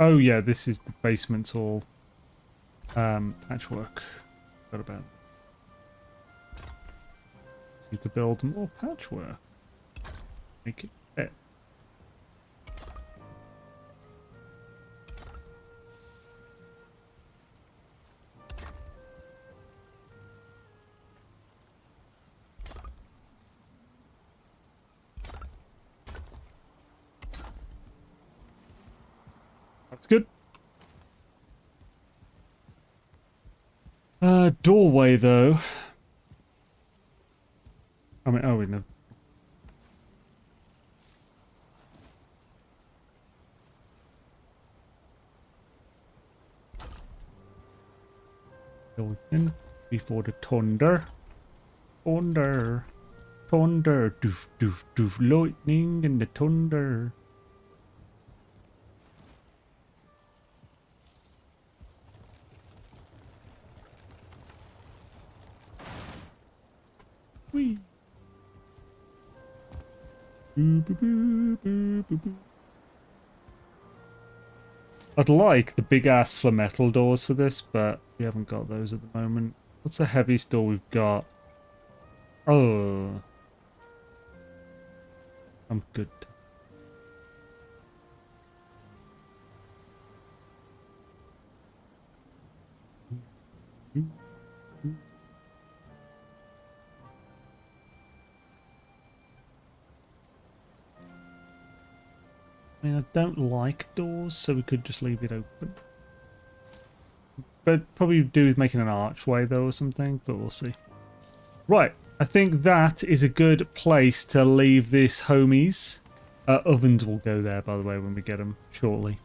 Oh yeah, this is the basement's all patchwork. Forgot about. Need to build more patchwork. Make it fit. That's good. Doorway though. I mean, oh wait, no. Go in before the thunder. Thunder. Thunder. Doof, doof, doof. Lightning and the thunder. Whee. Boo, boo, boo, boo, boo, boo. I'd like the big ass flametal doors for this, but we haven't got those at the moment. What's the heaviest door we've got? Oh, I'm good. I mean, I don't like doors, so we could just leave it open. But probably do with making an archway, though, or something, but we'll see. Right, I think that is a good place to leave this, homies. Ovens will go there, by the way, when we get them shortly.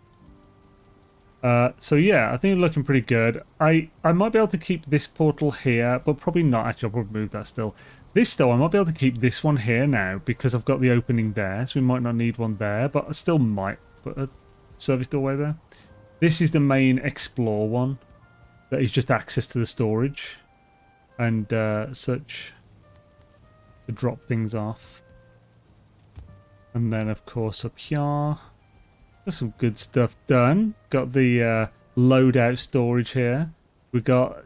So yeah, I think we're looking pretty good. I might be able to keep this portal here, but probably not. Actually, I'll probably move that still. This though, I might be able to keep this one here now because I've got the opening there, so we might not need one there, but I still might put a service doorway there. This is the main explore one. That is just access to the storage and such to drop things off. And then of course up here, got some good stuff done. Got the loadout storage here. We got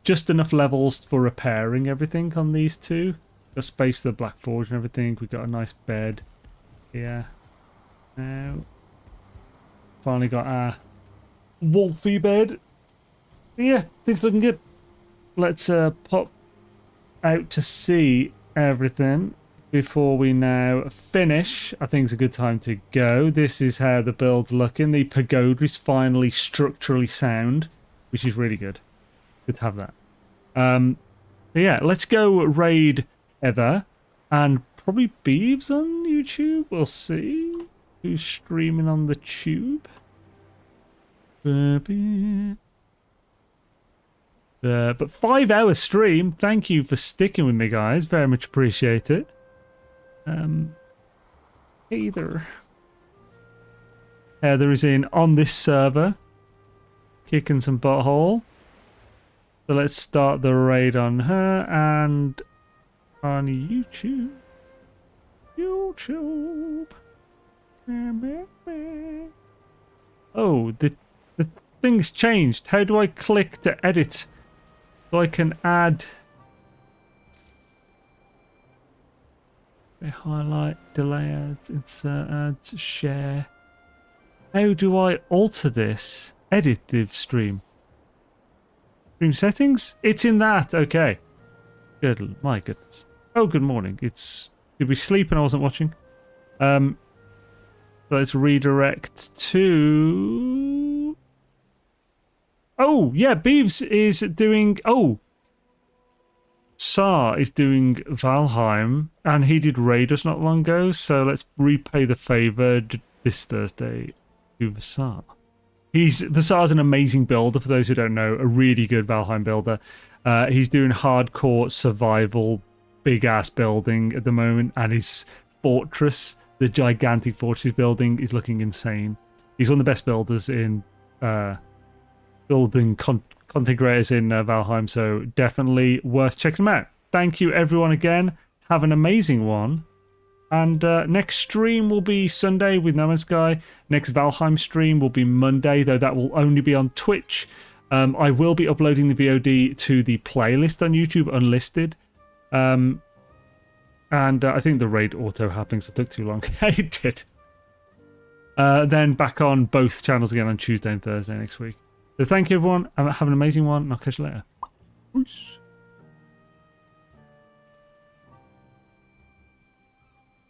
just enough levels for repairing everything on these two. Got space for the Black Forge and everything. We got a nice bed here. Now, finally got our Wolfie bed. Yeah, things looking good. Let's pop out to see everything before we now finish. I think it's a good time to go. This is how the build's looking. The pagoda is finally structurally sound, which is really good. Good to have that. Yeah, let's go raid Heather and probably Beebs on YouTube. We'll see who's streaming on the tube. But 5 hour stream. Thank you for sticking with me, guys. Very much appreciate it. Heather is in on this server, kicking some butthole. So let's start the raid on her, and on YouTube. YouTube. Oh, the thing's changed. How do I click to edit? So I can add a highlight, delay ads, insert ads, share. How do I alter this? Edit the stream. Stream settings? It's in that. Okay. Good. My goodness. Oh, good morning. Did we sleep and I wasn't watching? Let's redirect to... Oh, yeah, Beebs is doing... Oh! Sar is doing Valheim, and he did raid us not long ago, so let's repay the favour this Thursday to Vasar. Vasar's an amazing builder, for those who don't know, a really good Valheim builder. He's doing hardcore survival, big-ass building at the moment, and his fortress, the gigantic fortress he's building, is looking insane. He's one of the best builders in building content creators in Valheim, so definitely worth checking him out. Thank you, everyone, again. Have an amazing one. And next stream will be Sunday with No Man's Sky. Next Valheim stream will be Monday, though that will only be on Twitch. I will be uploading the VOD to the playlist on YouTube, unlisted. And I think the raid auto happened, so it took too long. It did. Then back on both channels again on Tuesday and Thursday next week. So thank you, everyone. Have an amazing one, and I'll catch you later. Peace.